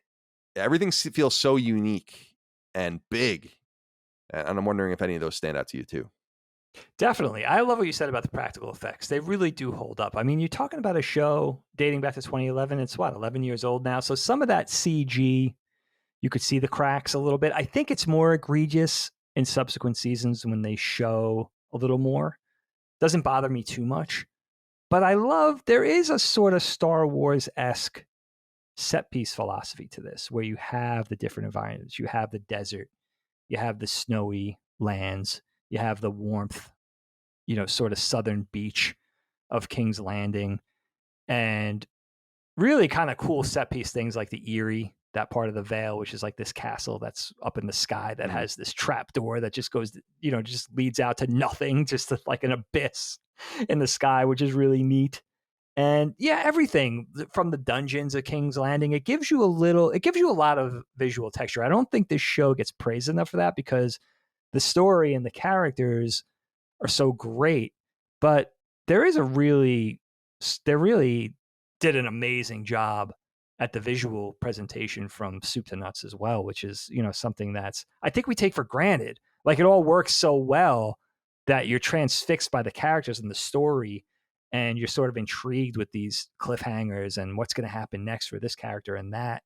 Everything feels so unique and big. And I'm wondering if any of those stand out to you too. Definitely. I love what you said about the practical effects. They really do hold up. I mean, you're talking about a show dating back to 2011. It's 11 years old now. So some of that CG, you could see the cracks a little bit. I think it's more egregious in subsequent seasons when they show a little more. Doesn't bother me too much. But there is a sort of Star Wars-esque set piece philosophy to this, where you have the different environments. You have the desert, you have the snowy lands, you have the warmth, sort of southern beach of King's Landing, and really kind of cool set piece things like the Eyrie, that part of the Vale, which is like this castle that's up in the sky that has this trap door that just goes, just leads out to nothing, just like an abyss in the sky, which is really neat. And yeah, everything from the dungeons of King's Landing, it gives you a lot of visual texture. I don't think this show gets praised enough for that because the story and the characters are so great, but they really did an amazing job at the visual presentation from soup to nuts as well, which is, something that's, I think we take for granted. Like, it all works so well that you're transfixed by the characters and the story, and you're sort of intrigued with these cliffhangers and what's going to happen next for this character and that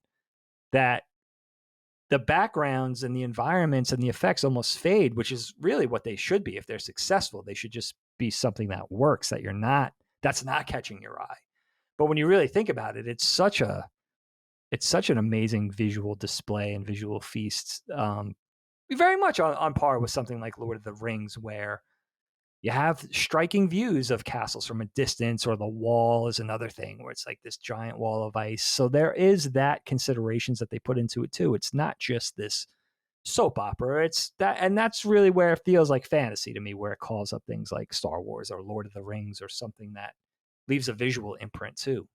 the backgrounds and the environments and the effects almost fade, which is really what they should be. If they're successful, they should just be something that works, that's not catching your eye. But when you really think about it, it's such an amazing visual display and visual feast. Very much on par with something like Lord of the Rings, where you have striking views of castles from a distance, or the wall is another thing where it's like this giant wall of ice. So there is that considerations that they put into it too. It's not just this soap opera. It's that, and that's really where it feels like fantasy to me, where it calls up things like Star Wars or Lord of the Rings or something that leaves a visual imprint too.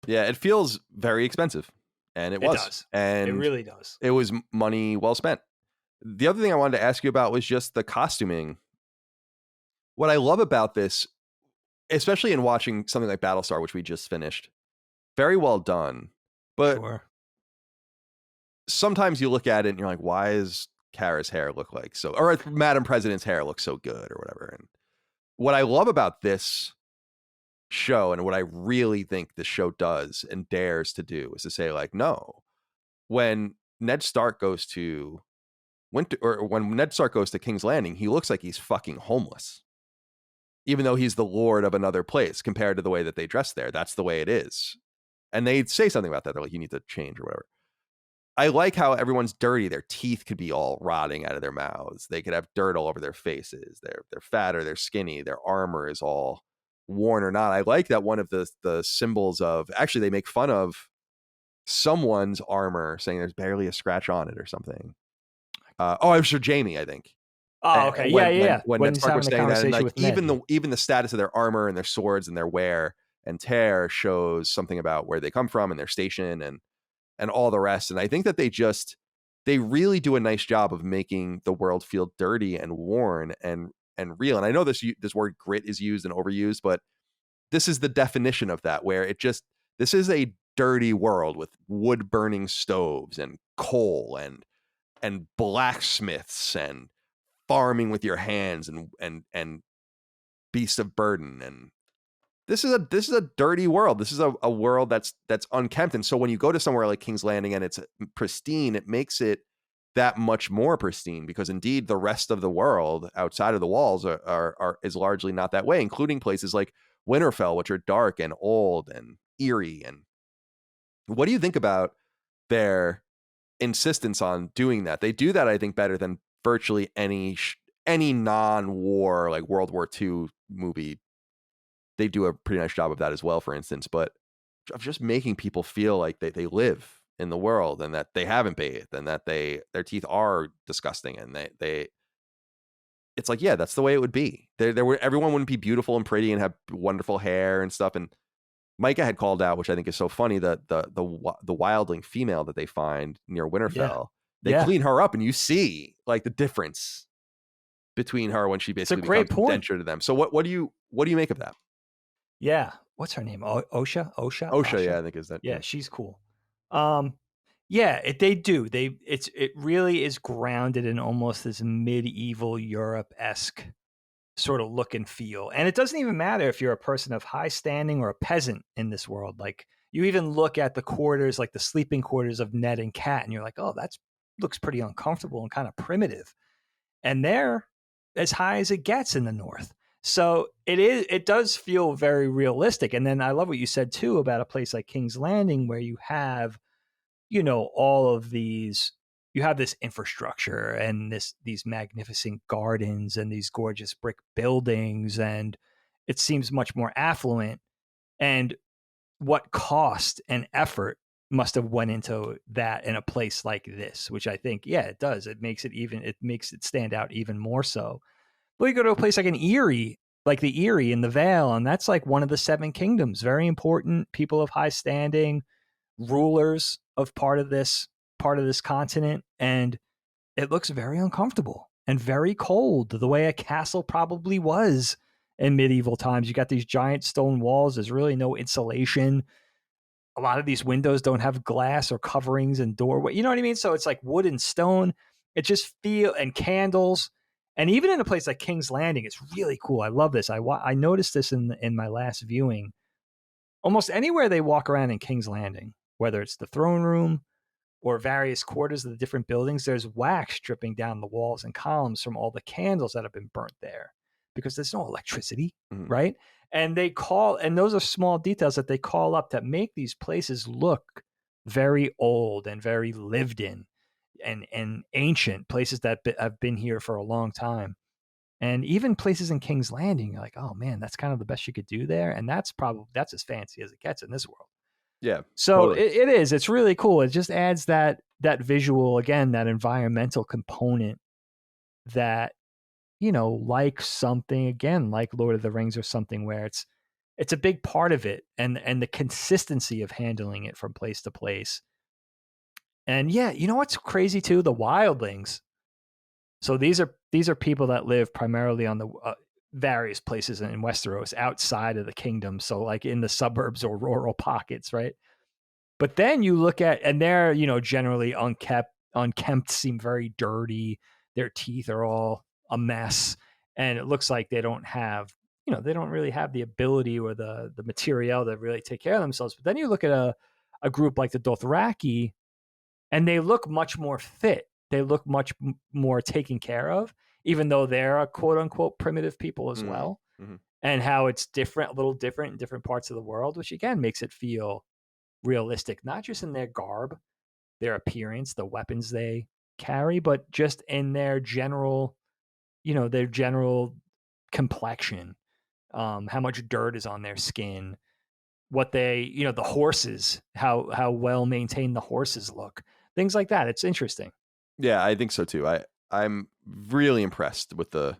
Yeah, it feels very expensive, and it does. And it really does. It was money well spent. The other thing I wanted to ask you about was just the costuming. What I love about this, especially in watching something like Battlestar, which we just finished, very well done. But Sure. Sometimes you look at it and you're like, why is Kara's hair look like so, or Madam President's hair looks so good or whatever. And what I love about this show, and what I really think the show does and dares to do, is to say, like, no, when Ned Stark goes to when Ned Stark goes to King's Landing, he looks like he's fucking homeless. Even though he's the lord of another place, compared to the way that they dress there. That's the way it is. And they say something about that. They're like, you need to change or whatever. I like how everyone's dirty. Their teeth could be all rotting out of their mouths. They could have dirt all over their faces. They're fat or they're skinny. Their armor is all worn or not. I like that one of the symbols of, actually, they make fun of someone's armor, saying there's barely a scratch on it or something. I'm sure Jamie, I think. Oh, okay. When Ned Stark was saying that, and like, even the status of their armor and their swords and their wear and tear shows something about where they come from and their station and all the rest. And I think that they really do a nice job of making the world feel dirty and worn and real. And I know this word grit is used and overused, but this is the definition of that, where this is a dirty world with wood burning stoves and coal and blacksmiths and farming with your hands and beasts of burden. And this is a dirty world. This is a world that's unkempt. And so when you go to somewhere like King's Landing and it's pristine, it makes it that much more pristine, because indeed the rest of the world outside of the walls is largely not that way, including places like Winterfell, which are dark and old and eerie. And what do you think about their insistence on doing that? They do that, I think, better than virtually any non-war, like World War II movie. They do a pretty nice job of that as well, for instance, but of just making people feel like they live in the world and that they haven't bathed and that their teeth are disgusting, and it's like, yeah, that's the way it would be. Everyone wouldn't be beautiful and pretty and have wonderful hair and stuff. And Micah had called out, which I think is so funny, the wildling female that they find near Winterfell. They clean her up and you see like the difference between her when she basically becomes denture to them. So what do you make of that? Yeah. What's her name? Osha? Yeah, I think is that. Yeah, she's cool. They do. It really is grounded in almost this medieval Europe-esque sort of look and feel. And it doesn't even matter if you're a person of high standing or a peasant in this world. Like, you even look at the quarters, like the sleeping quarters of Ned and Kat, and you're like, oh, that looks pretty uncomfortable and kind of primitive. And they're as high as it gets in the North. So it does feel very realistic. And then I love what you said too about a place like King's Landing, where you have, all of these, you have this infrastructure and these magnificent gardens and these gorgeous brick buildings, and it seems much more affluent. And what cost and effort must have went into that in a place like this, which I think, it does. It makes it stand out even more so. But you go to a place like the Eyrie in the Vale, and that's like one of the Seven Kingdoms, very important people of high standing, rulers of part of this continent, and it looks very uncomfortable and very cold, the way a castle probably was in medieval times. You got these giant stone walls. There's really no insulation. A lot of these windows don't have glass or coverings and doorway. You know what I mean? So it's like wood and stone. It just and candles. And even in a place like King's Landing, it's really cool. I love this. I noticed this in my last viewing. Almost anywhere they walk around in King's Landing, whether it's the throne room or various quarters of the different buildings, there's wax dripping down the walls and columns from all the candles that have been burnt there because there's no electricity, right? And and those are small details that they call up that make these places look very old and very lived in and ancient, places that have been here for a long time. And even places in King's Landing, you're like, oh man, that's kind of the best you could do there. And that's as fancy as it gets in this world. Yeah. So totally. it's really cool. It just adds that visual, again, that environmental component that, like something, again, like Lord of the Rings or something, where it's a big part of it, and the consistency of handling it from place to place. And yeah, you know what's crazy too? The wildlings. So these are people that live primarily on the various places in Westeros outside of the kingdom. So like in the suburbs or rural pockets, right? But then you look at, and they're, generally unkempt, seem very dirty. Their teeth are all a mess. And it looks like they don't really have the ability or the material to really take care of themselves. But then you look at a group like the Dothraki, and they look much more fit. They look much more taken care of, even though they're a quote unquote primitive people as well. And how it's different, a little different in different parts of the world, which again makes it feel realistic, not just in their garb, their appearance, the weapons they carry, but just in their general, their general complexion, how much dirt is on their skin, what they, the horses, how well maintained the horses look, things like that. It's interesting. Yeah, I think so too. I'm really impressed with the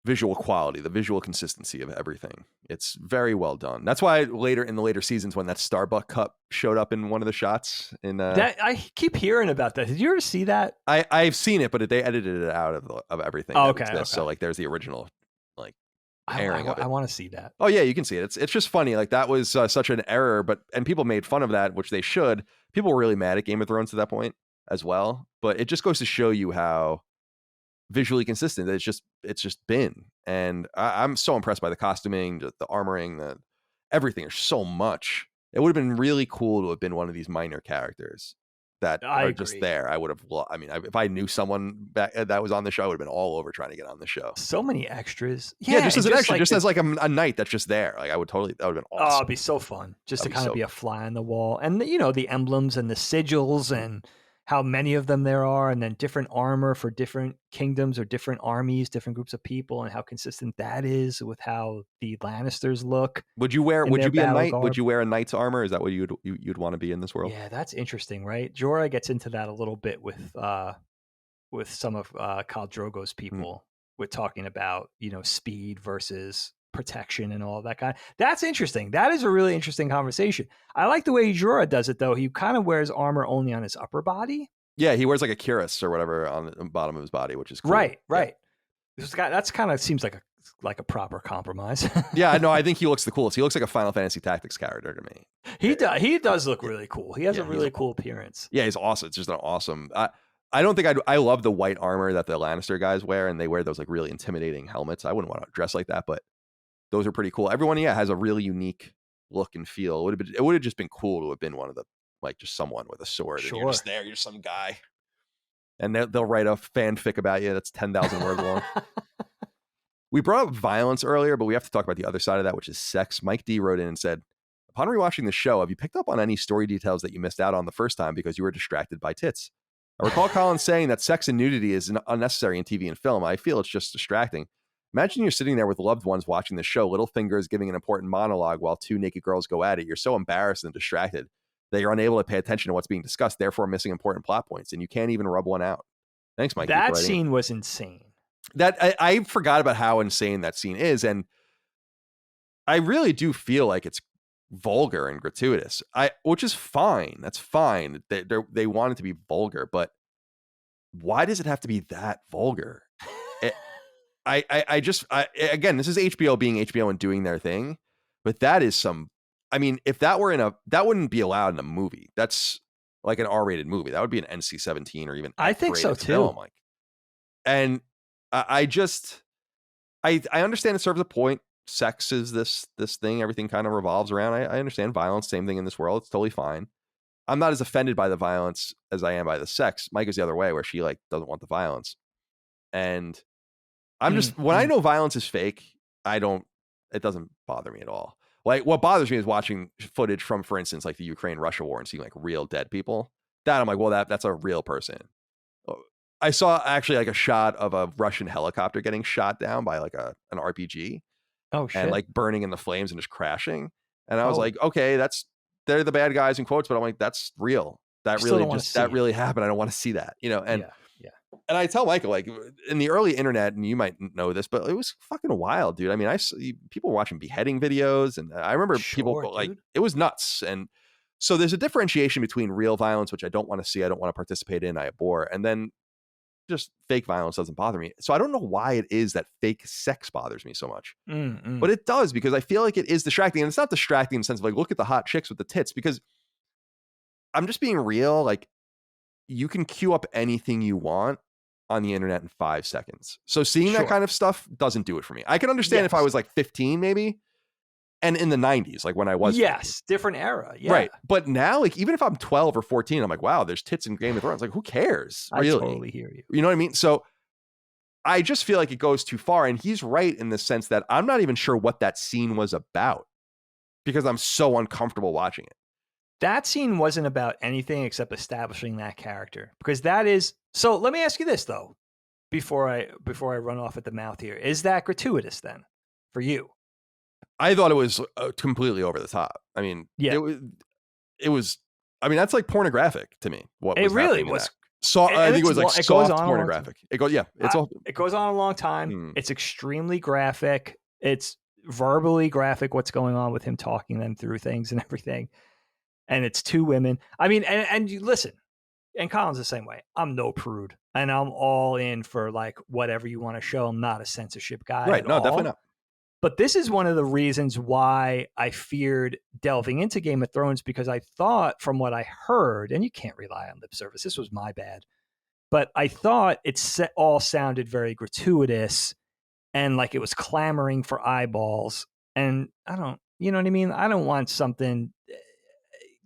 visual quality, the visual consistency of everything. It's very well done. That's why in the later seasons, when that Starbuck cup showed up in one of the shots that I keep hearing about that. Did you ever see that? I've seen it, but they edited it out of everything. Oh, okay. So like there's the original like airing of it. I want to see that. Oh yeah, you can see it. It's just funny. Like that was such an error, and people made fun of that, which they should. People were really mad at Game of Thrones at that point as well. But it just goes to show you how visually consistent it's just been. And I'm so impressed by the costuming, the armoring, everything. There's so much. It would have been really cool to have been one of these minor characters that are just there. I would have, if I knew someone that was on the show, I would have been all over trying to get on the show. So many extras. Yeah, just as an extra, just as like a knight that's just there. Like that would have been awesome. Oh, it'd be so fun just to kind of be a fly on the wall. And the emblems and the sigils and how many of them there are, and then different armor for different kingdoms or different armies, different groups of people, and how consistent that is with how the Lannisters look. Would you be a knight? Would you wear a knight's armor? Is that what you'd want to be in this world? Yeah, that's interesting, right? Jorah gets into that a little bit with some of Khal Drogo's people with talking about, speed versus protection and all of that kind. That's interesting. That is a really interesting conversation. I like the way Jorah does it, though. He kind of wears armor only on his upper body. Yeah, he wears like a cuirass or whatever on the bottom of his body, which is cool. Right. That's kind of seems like a proper compromise. Yeah, no, I think he looks the coolest. He looks like a Final Fantasy Tactics character to me. He does look really cool. He has a really cool appearance. Yeah, he's awesome. It's just an awesome. I don't think I love the white armor that the Lannister guys wear, and they wear those like really intimidating helmets. I wouldn't want to dress like that, but those are pretty cool. Everyone, has a really unique look and feel. It would have just been cool to have been one of the, like, just someone with a sword. Sure. And you're just there. You're some guy. And they'll write a fanfic about you that's 10,000 words long. We brought up violence earlier, but we have to talk about the other side of that, which is sex. Mike D wrote in and said, upon rewatching the show, have you picked up on any story details that you missed out on the first time because you were distracted by tits? I recall Colin saying that sex and nudity is unnecessary in TV and film. I feel it's just distracting. Imagine you're sitting there with loved ones watching the show, Littlefinger is giving an important monologue while two naked girls go at it. You're so embarrassed and distracted that you're unable to pay attention to what's being discussed, therefore missing important plot points, and you can't even rub one out. Thanks, Mike. That scene was insane. I forgot about how insane that scene is, and I really do feel like it's vulgar and gratuitous. Which is fine. That's fine. They want it to be vulgar, but why does it have to be that vulgar? Again, this is HBO being HBO and doing their thing, but that is if that were that wouldn't be allowed in a movie. That's like an R-rated movie. That would be an NC-17 or even I think so too. Film, like. And I understand it serves a point. Sex is this thing. Everything kind of revolves around. I understand violence. Same thing in this world. It's totally fine. I'm not as offended by the violence as I am by the sex. Mike is the other way, where she like doesn't want the violence. And I'm just, when I know violence is fake, it doesn't bother me at all. Like what bothers me is watching footage from, for instance, like the Ukraine-Russia war and seeing like real dead people. That I'm like, well, that's a real person. I saw actually like a shot of a Russian helicopter getting shot down by like an RPG. Oh shit. And like burning in the flames and just crashing. And I was Oh. like, okay, they're the bad guys in quotes, but I'm like, that's real. That really happened. I don't want to see that, you know? And yeah. And I tell Michael, like in the early internet, and you might know this, but it was fucking wild, dude. I mean, people were watching beheading videos, and I remember people like, it was nuts. And so there's a differentiation between real violence, which I don't want to see, I don't want to participate in, I abhor, and then just fake violence doesn't bother me. So I don't know why it is that fake sex bothers me so much, but it does, because I feel like it is distracting. And it's not distracting in the sense of like, look at the hot chicks with the tits, because I'm just being real. Like, you can queue up anything you want on the internet in 5 seconds. So seeing that kind of stuff doesn't do it for me. I can understand if I was like 15 maybe, and in the 90s, like when I was 15. Different era. Yeah. Right. But now, like, even if I'm 12 or 14, I'm like, wow, there's tits in Game of Thrones. Like, who cares? I totally hear you. You know what I mean? So I just feel like it goes too far. And he's right in the sense that I'm not even sure what that scene was about, because I'm so uncomfortable watching it. That scene wasn't about anything except establishing that character, because that is. So let me ask you this though, before I run off at the mouth here, is that gratuitous then for you? I thought it was completely over the top. I mean, it was. I mean, that's like pornographic to me. What it really was. So I think it was like soft pornographic. It goes on a long time. It's extremely graphic. It's verbally graphic. What's going on with him talking them through things and everything. And it's 2 women. I mean, and you listen, and Colin's the same way. I'm no prude, and I'm all in for like whatever you want to show. I'm not a censorship guy. Right. No, definitely not. But this is one of the reasons why I feared delving into Game of Thrones, because I thought, from what I heard, and you can't rely on lip service, this was my bad, but I thought it all sounded very gratuitous and like it was clamoring for eyeballs. And you know what I mean? I don't want something.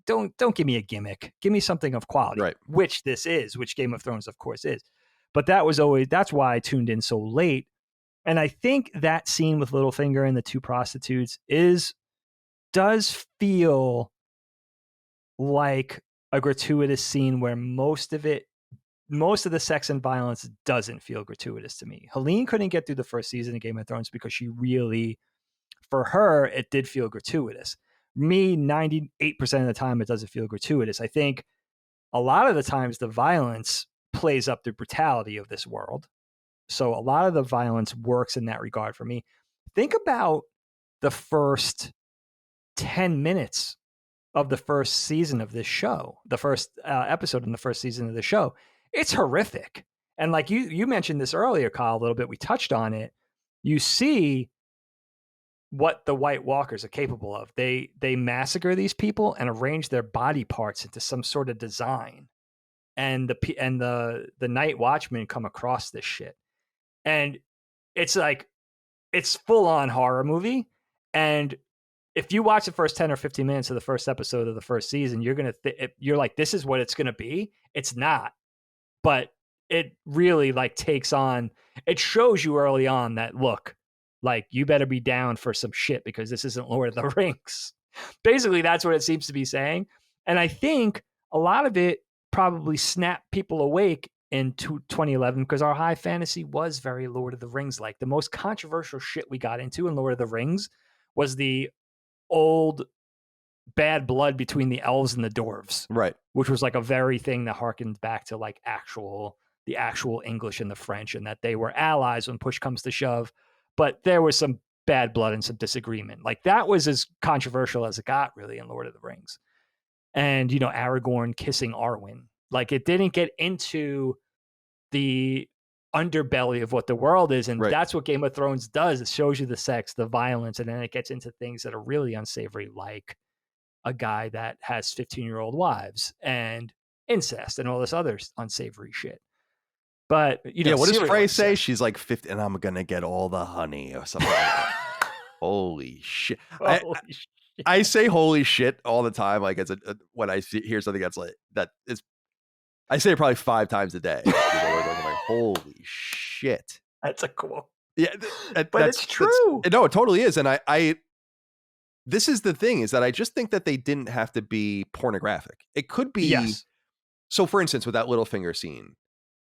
Don't give me a gimmick. Give me something of quality, right? Which Game of Thrones, of course, is. But that's why I tuned in so late. And I think that scene with Littlefinger and the 2 prostitutes does feel like a gratuitous scene, where most of the sex and violence doesn't feel gratuitous to me. Helene couldn't get through the first season of Game of Thrones because for her, it did feel gratuitous. Me, 98% of the time, it doesn't feel gratuitous. I think a lot of the times the violence plays up the brutality of this world. So a lot of the violence works in that regard for me. Think about the first 10 minutes of the first season of this show, the first episode in the first season of the show. It's horrific. And like you mentioned this earlier, Kyle, a little bit, we touched on it. You see what the White Walkers are capable of. They massacre these people and arrange their body parts into some sort of design. And the Night Watchmen come across this shit. And it's like, it's full on horror movie. And if you watch the first 10 or 15 minutes of the first episode of the first season, you're like, this is what it's going to be. It's not, but it really like takes on, it shows you early on that, look, like, you better be down for some shit, because this isn't Lord of the Rings. Basically, that's what it seems to be saying. And I think a lot of it probably snapped people awake in 2011, because our high fantasy was very Lord of the Rings. Like, the most controversial shit we got into in Lord of the Rings was the old bad blood between the elves and the dwarves, right? Which was like a very thing that harkened back to like the actual English and the French, and that they were allies when push comes to shove. But there was some bad blood and some disagreement. Like, that was as controversial as it got, really, in Lord of the Rings. And, you know, Aragorn kissing Arwen. Like, it didn't get into the underbelly of what the world is. And that's what Game of Thrones does. It shows you the sex, the violence, and then it gets into things that are really unsavory, like a guy that has 15-year-old wives and incest and all this other unsavory shit. But, you know, what does Frey say? She's like 50 and I'm going to get all the honey or something like that. Holy shit. I say holy shit all the time. Like when I hear something that's like that is, I say it probably 5 times a day. I'm like, holy shit. That's a cool. Yeah, but it's true. No, it totally is. And I this is the thing, is that I just think that they didn't have to be pornographic. It could be. Yes. So for instance, with that Littlefinger scene,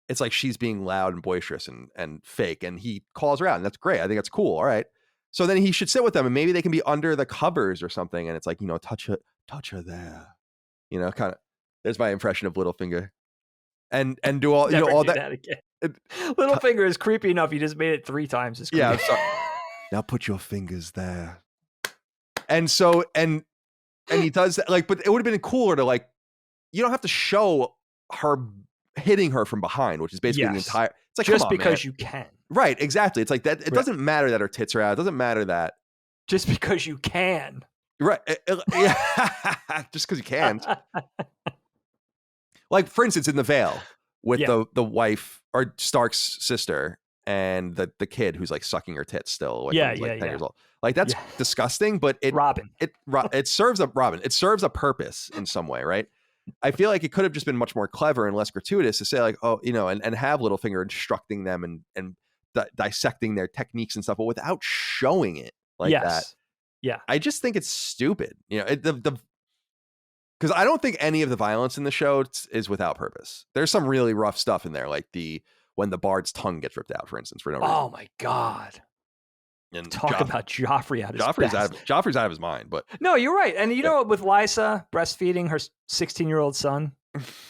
it's like she's being loud and boisterous and fake, and he calls her out, and that's great. I think that's cool. All right. So then he should sit with them, and maybe they can be under the covers or something. And it's like, touch her there, kind of, there's my impression of Littlefinger, and do all, all that again. Littlefinger is creepy enough. You just made it 3 times as creepy. Yeah. I'm sorry. Now put your fingers there. And so, and he does that, like, but it would have been cooler to, like, you don't have to show her hitting her from behind, which is basically the entire, it's like, just come on, because man. you can. Right, exactly. It's like that. It doesn't matter that her tits are out. It doesn't matter that. Just because you can. Right. Yeah. Just because you can't. Like, for instance, in The Vale with the wife, or Stark's sister, and the kid who's like sucking her tits still. Like, when he's like 10 years old. Like, that's disgusting, but it serves a purpose in some way, right? I feel like it could have just been much more clever and less gratuitous to say, like, oh, and have Littlefinger instructing them and dissecting their techniques and stuff, but without showing it like that. Yeah. I just think it's stupid. Because I don't think any of the violence in the show is without purpose. There's some really rough stuff in there, like when the bard's tongue gets ripped out, for instance, for no reason. Oh my God. And talk about Joffrey at his best. Joffrey's out of his mind, but no, you're right. And with Lysa breastfeeding her 16-year-old son,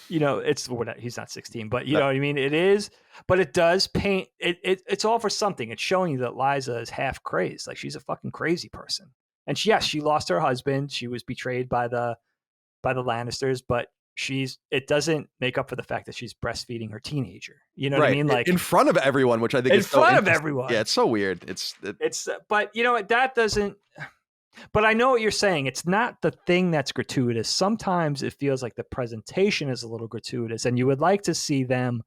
he's not 16, but you know what I mean? It is, but it does paint it's all for something. It's showing you that Lysa is half crazed. Like, she's a fucking crazy person. And she lost her husband. She was betrayed by the Lannisters, but it doesn't make up for the fact that she's breastfeeding her teenager. You know what I mean? Like, in front of everyone, which I think is in front of everyone. Yeah, it's so weird. But that doesn't. But I know what you're saying. It's not the thing that's gratuitous. Sometimes it feels like the presentation is a little gratuitous, and you would like to see them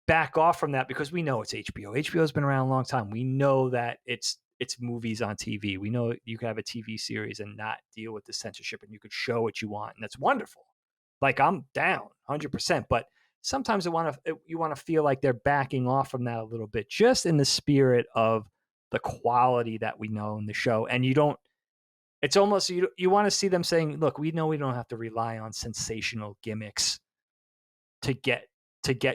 back off from that, because we know it's HBO. HBO's been around a long time. We know that it's movies on TV. We know you can have a TV series and not deal with the censorship, and you could show what you want, and that's wonderful. Like, I'm down 100%, but sometimes you want to feel like they're backing off from that a little bit, just in the spirit of the quality that we know in the show. And it's almost, you want to see them saying, look, we know we don't have to rely on sensational gimmicks to get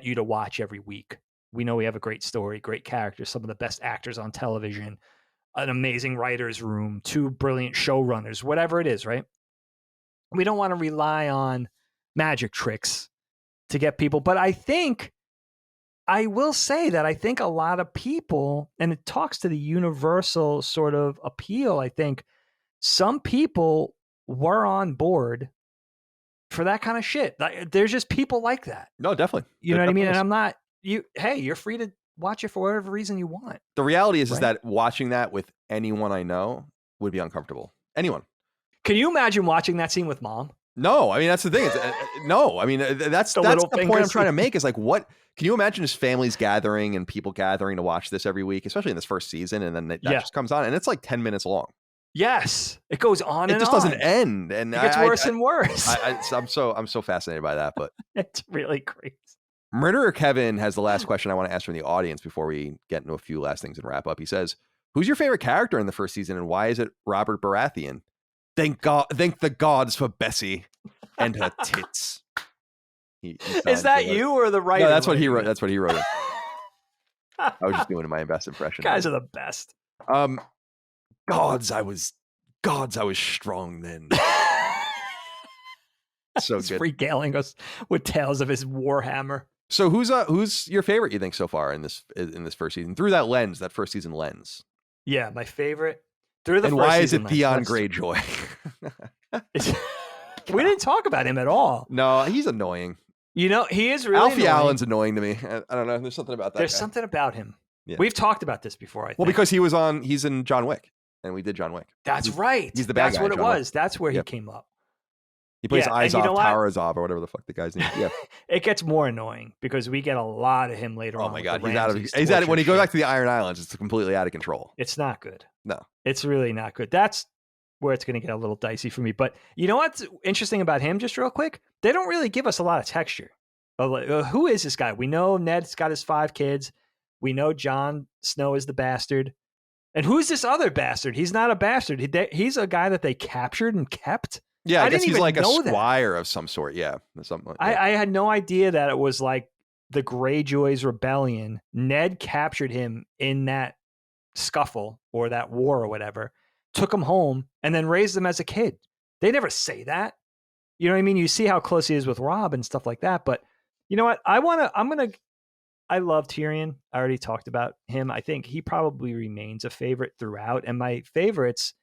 you to watch every week. We know we have a great story, great characters, some of the best actors on television, an amazing writer's room, 2 brilliant showrunners, whatever it is, right? We don't want to rely on magic tricks to get people. But I will say that I think a lot of people, and it talks to the universal sort of appeal, I think some people were on board for that kind of shit. There's just people like that. No, definitely. You know what I mean? And I'm not, you're free to watch it for whatever reason you want. The reality is that watching that with anyone I know would be uncomfortable. Anyone. Can you imagine watching that scene with mom? No, I mean, that's the thing. No, I mean, that's the point I'm trying to make, is like, what can you imagine just families gathering and people gathering to watch this every week, especially in this first season, and then that just comes on and it's like 10 minutes long. Yes, it goes on. It just doesn't end, and it gets worse and worse. I'm so fascinated by that, but it's really crazy. Murderer Kevin has the last question I want to ask from the audience before we get into a few last things and wrap up. He says, "Who's your favorite character in the first season, and why is it Robert Baratheon? Thank the gods for Bessie and her tits." Is that you or the writer? No, that's what he wrote. That's what he wrote. I was just doing my best impression. Guys are the best. Gods, I was strong then. So good. Regaling us with tales of his warhammer. So who's your favorite, you think, so far in this first season, through that lens, that first season lens? Yeah, my favorite. Through the and first why is season it Theon Greyjoy? We didn't talk about him at all. No, he's annoying. He is really Alfie annoying. Allen's annoying to me. I don't know. There's something about that. There's guy. something about him. Yeah. We've talked about this before, I think. Well, because he's in John Wick, and we did John Wick. That's right. He's the bad guy. That's what it was. Wick. That's where he came up. He plays Izov, Tarazov, or whatever the fuck the guy's name is. Yeah. It gets more annoying because we get a lot of him later on. Oh my God. He's out of when he goes back to the Iron Islands, it's completely out of control. It's not good. No. It's really not good. That's where it's going to get a little dicey for me. But you know what's interesting about him, just real quick? They don't really give us a lot of texture. Who is this guy? We know Ned's got his 5 kids. We know Jon Snow is the bastard. And who's this other bastard? He's not a bastard. He's a guy that they captured and kept. Yeah, I guess didn't he's even like a know that. squire of some sort. Yeah, something like that. I had no idea that it was like the Greyjoys rebellion. Ned captured him in that scuffle or that war or whatever, took him home, and then raised him as a kid. They never say that. You know what I mean? You see how close he is with Robb and stuff like that. But you know what? I love Tyrion. I already talked about him. I think he probably remains a favorite throughout, and my favorites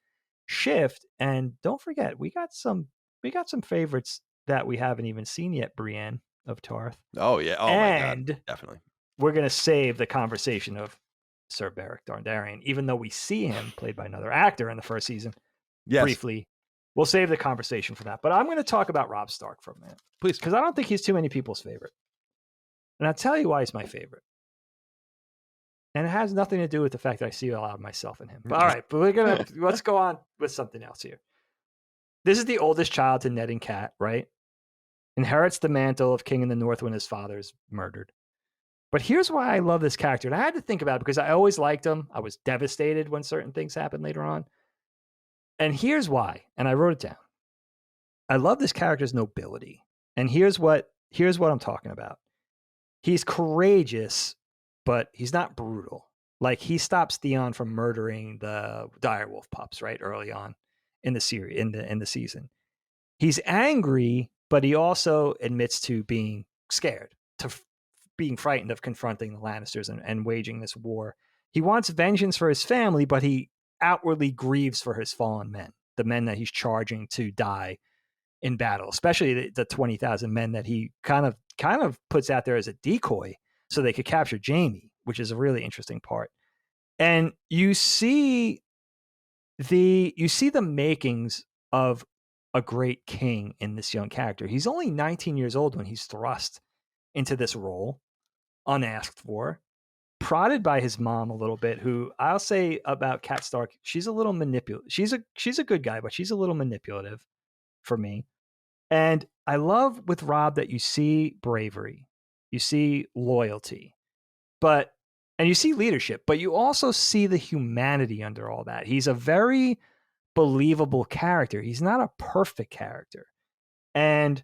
shift. And don't forget, we got some favorites that we haven't even seen yet. Brienne of Tarth. Oh yeah. Oh my God. Definitely. We're gonna save the conversation of Sir Beric Dondarrion, even though we see him played by another actor in the first season. Yes. Briefly. We'll save the conversation for that. But I'm going to talk about Robb Stark for a minute. Please. Because I don't think he's too many people's favorite. And I'll tell you why he's my favorite. And it has nothing to do with the fact that I see a lot of myself in him. But all right, but let's go on with something else here. This is the oldest child to Ned and Cat, right? Inherits the mantle of king in the North when his father's murdered. But here's why I love this character. And I had to think about it because I always liked him. I was devastated when certain things happened later on. And here's why. And I wrote it down. I love this character's nobility. And here's what I'm talking about. He's courageous, but he's not brutal. Like he stops Theon from murdering the direwolf pups, right? Early on in the series, in the season. He's angry, but he also admits to being scared, to being frightened of confronting the Lannisters and waging this war. He wants vengeance for his family, but he outwardly grieves for his fallen men, the men that he's charging to die in battle, especially the 20,000 men that he kind of puts out there as a decoy so they could capture Jaime, which is a really interesting part. And you see the makings of a great king in this young character. He's only 19 years old when he's thrust into this role, unasked for, prodded by his mom a little bit, who I'll say about Cat Stark, she's a little manipulative. She's a good guy, but she's a little manipulative for me. And I love with Robb that you see bravery, you see loyalty, and you see leadership, but you also see the humanity under all that. He's a very believable character. He's not a perfect character. And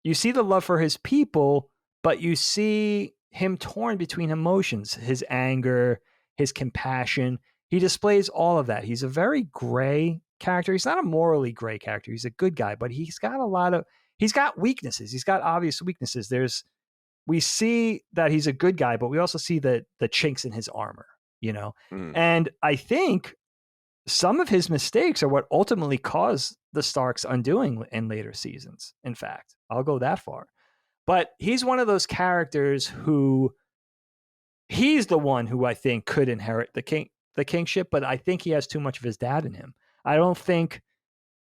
you see the love for his people, but you see him torn between emotions, his anger, his compassion. He displays all of that. He's a very gray character. He's not a morally gray character. He's a good guy, but he's got weaknesses. He's got obvious weaknesses. We see that he's a good guy, but we also see the chinks in his armor, you know? And I think some of his mistakes are what ultimately caused the Starks' undoing in later seasons. In fact, I'll go that far. But he's one of those characters who he's the one who I think could inherit the kingship, but I think he has too much of his dad in him. I don't think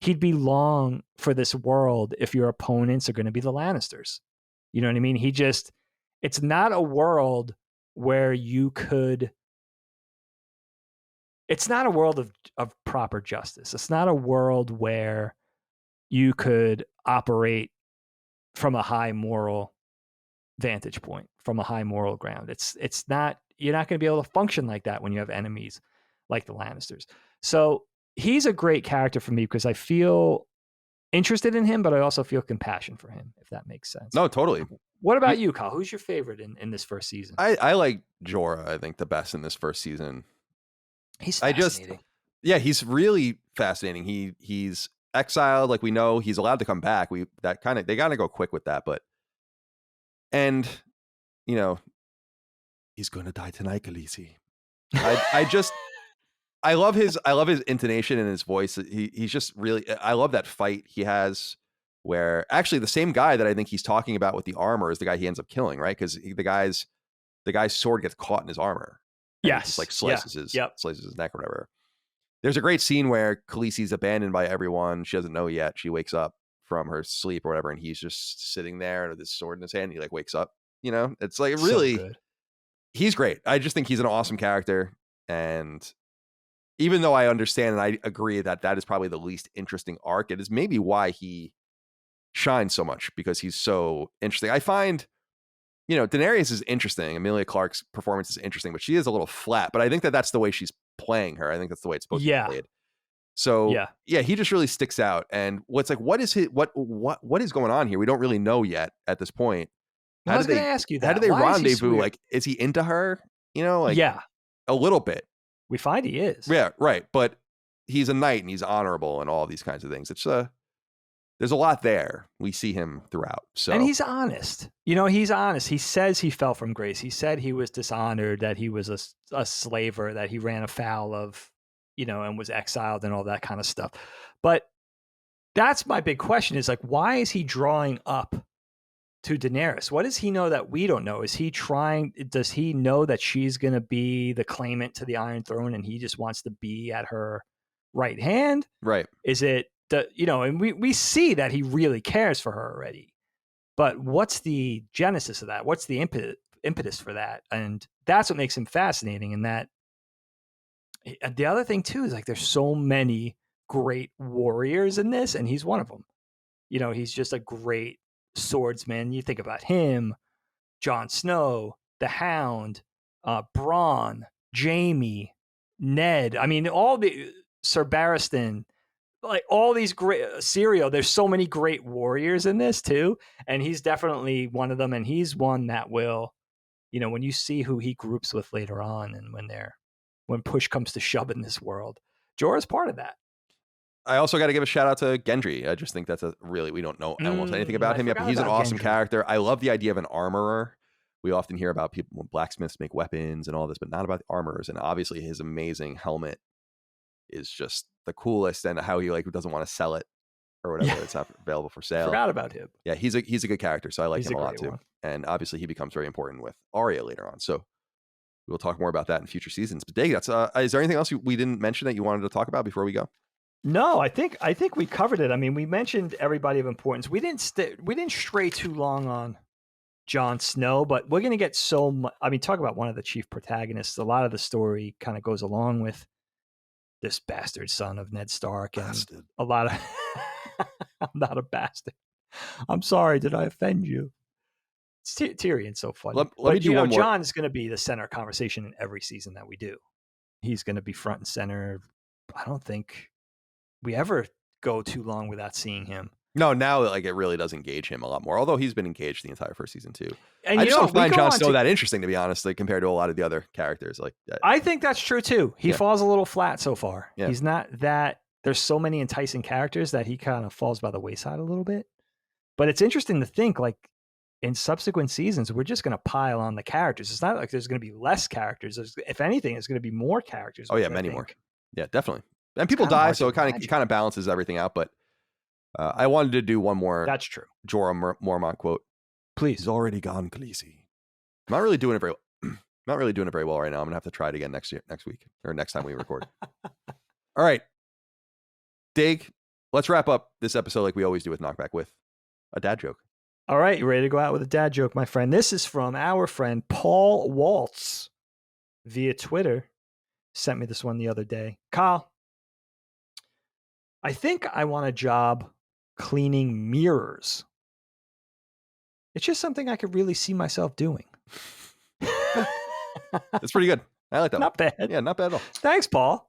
he'd be long for this world if your opponents are going to be the Lannisters. You know what I mean? It's not a world where it's not a world of proper justice. It's not a world where you could operate from a high moral vantage point, from a high moral ground. It's not, you're not going to be able to function like that when you have enemies like the Lannisters. So he's a great character for me because I feel interested in him, but I also feel compassion for him, if that makes sense. No, totally. What about you, Kyle? Who's your favorite in this first season? I like Jorah, I think, the best in this first season. He's fascinating. He's really fascinating. He's exiled, like we know he's allowed to come back. They gotta go quick with that, but and you know, he's gonna die tonight, Khaleesi. I love his intonation and his voice. He's just really, I love that fight he has where actually the same guy that I think he's talking about with the armor is the guy he ends up killing, right? Because the guy's sword gets caught in his armor. Yes. Just like slices his neck or whatever. There's a great scene where Khaleesi's abandoned by everyone. She doesn't know yet. She wakes up from her sleep or whatever, and he's just sitting there with his sword in his hand. And he like wakes up, you know? It's like really, so good. He's great. I just think he's an awesome character. And even though I understand and I agree that that is probably the least interesting arc, it is maybe why he shines so much, because he's so interesting. I find, Daenerys is interesting. Emilia Clarke's performance is interesting, but she is a little flat. But I think that that's the way she's playing her. I think that's the way it's supposed to be played. So yeah, he just really sticks out. And what is going on here? We don't really know yet at this point. I was going to ask you that. How do they rendezvous? Like, is he into her? A little bit. We find he is. Yeah, right. But he's a knight and he's honorable and all these kinds of things. It's there's a lot there. We see him throughout. So, and he's honest. He's honest. He says he fell from grace. He said he was dishonored, that he was a slaver, that he ran afoul of, and was exiled and all that kind of stuff. But that's my big question, is like, why is he drawing up to Daenerys? What does he know that we don't know? Does he know that she's going to be the claimant to the Iron Throne and he just wants to be at her right hand? Right. Is it, and we see that he really cares for her already. But what's the genesis of that? What's the impetus for that? And that's what makes him fascinating. And that, the other thing too is, like, there's so many great warriors in this, and he's one of them. He's just a great swordsman. You think about him, Jon Snow, the Hound, Bronn, Jaime, Ned. I mean, all the Sir Barristan, like all these great Syrio. There's so many great warriors in this too, and he's definitely one of them. And he's one that will, when you see who he groups with later on, and when push comes to shove in this world, Jorah's part of that. I also got to give a shout out to Gendry. I just think that's we don't know almost anything about him yet, but he's an awesome character. I love the idea of an armorer. We often hear about people when blacksmiths make weapons and all this, but not about the armorers. And obviously his amazing helmet is just the coolest, and how he doesn't want to sell it or whatever. Yeah. It's not available for sale. Forgot about him. Yeah, he's a good character, so I like him a lot too. One. And obviously he becomes very important with Arya later on. So we'll talk more about that in future seasons. But Dave, is there anything else we didn't mention that you wanted to talk about before we go? No, I think we covered it. I mean, we mentioned everybody of importance. We didn't stray too long on Jon Snow, but we're going to get so much. I mean, talk about one of the chief protagonists. A lot of the story kind of goes along with this bastard son of Ned Stark, and a lot of. I'm not a bastard. I'm sorry. Did I offend you? Tyrion's so funny. Let me do one more. Jon is going to be the center of conversation in every season that we do. He's going to be front and center. I don't think we ever go too long without seeing him. No, now it really does engage him a lot more. Although he's been engaged the entire first season too. And I just don't find Jon Snow that interesting, to be honest, compared to a lot of the other characters. I think that's true too. He falls a little flat so far. Yeah. He's not that. There's so many enticing characters that he kind of falls by the wayside a little bit. But it's interesting to think, in subsequent seasons, we're just going to pile on the characters. It's not like there's going to be less characters. If anything, there's going to be more characters. Oh yeah, many more. Yeah, definitely. And people die, so it kind of balances everything out. But I wanted to do one more. That's true. Jorah Mormont quote. Please. He's already gone, Khaleesi. I'm not really doing it very well right now. I'm gonna have to try it again next week, or next time we record. All right, Dig. Let's wrap up this episode like we always do with KnockBack with a dad joke. All right, you ready to go out with a dad joke, my friend? This is from our friend Paul Waltz via Twitter. Sent me this one the other day. Kyle, I think I want a job cleaning mirrors. It's just something I could really see myself doing. That's pretty good. I like that. Not bad. Yeah, not bad at all. Thanks, Paul.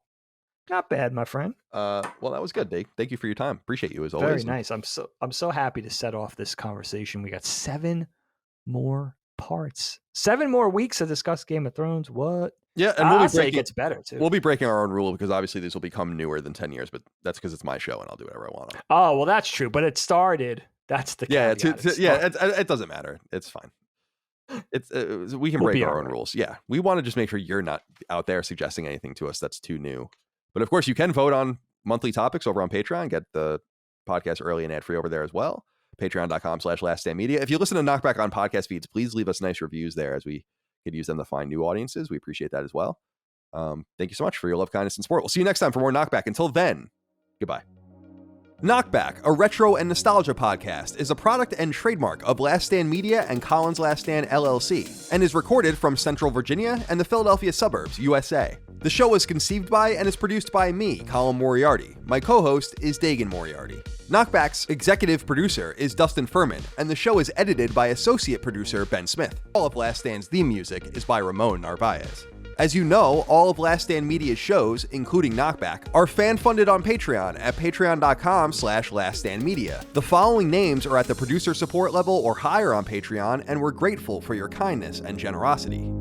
Not bad, my friend. Well, that was good, Dave. Thank you for your time. Appreciate you as always. Very nice. I'm so happy to set off this conversation. We got 7 more parts, 7 more weeks to discuss Game of Thrones. What? Yeah, and it gets better too. We'll be breaking our own rule, because obviously these will become newer than 10 years, but that's because it's my show and I'll do whatever I want. Oh, well, that's true. But it started. That's the caveat. It doesn't matter. It's fine. We can break our own rules. Yeah, we want to just make sure you're not out there suggesting anything to us that's too new. But of course, you can vote on monthly topics over on Patreon. Get the podcast early and ad-free over there as well. Patreon.com/LastStandMedia. If you listen to KnockBack on podcast feeds, please leave us nice reviews there, as we could use them to find new audiences. We appreciate that as well. Thank you so much for your love, kindness, and support. We'll see you next time for more KnockBack. Until then, goodbye. KnockBack, a retro and nostalgia podcast, is a product and trademark of Last Stand Media and Collins Last Stand LLC, and is recorded from Central Virginia and the Philadelphia suburbs, USA. The show was conceived by and is produced by me, Colin Moriarty. My co-host is Dagan Moriarty. KnockBack's executive producer is Dustin Furman, and the show is edited by associate producer Ben Smith. All of Last Stand's theme music is by Ramon Narvaez. As you know, all of Last Stand Media's shows, including KnockBack, are fan-funded on Patreon at patreon.com/laststandmedia. The following names are at the producer support level or higher on Patreon, and we're grateful for your kindness and generosity.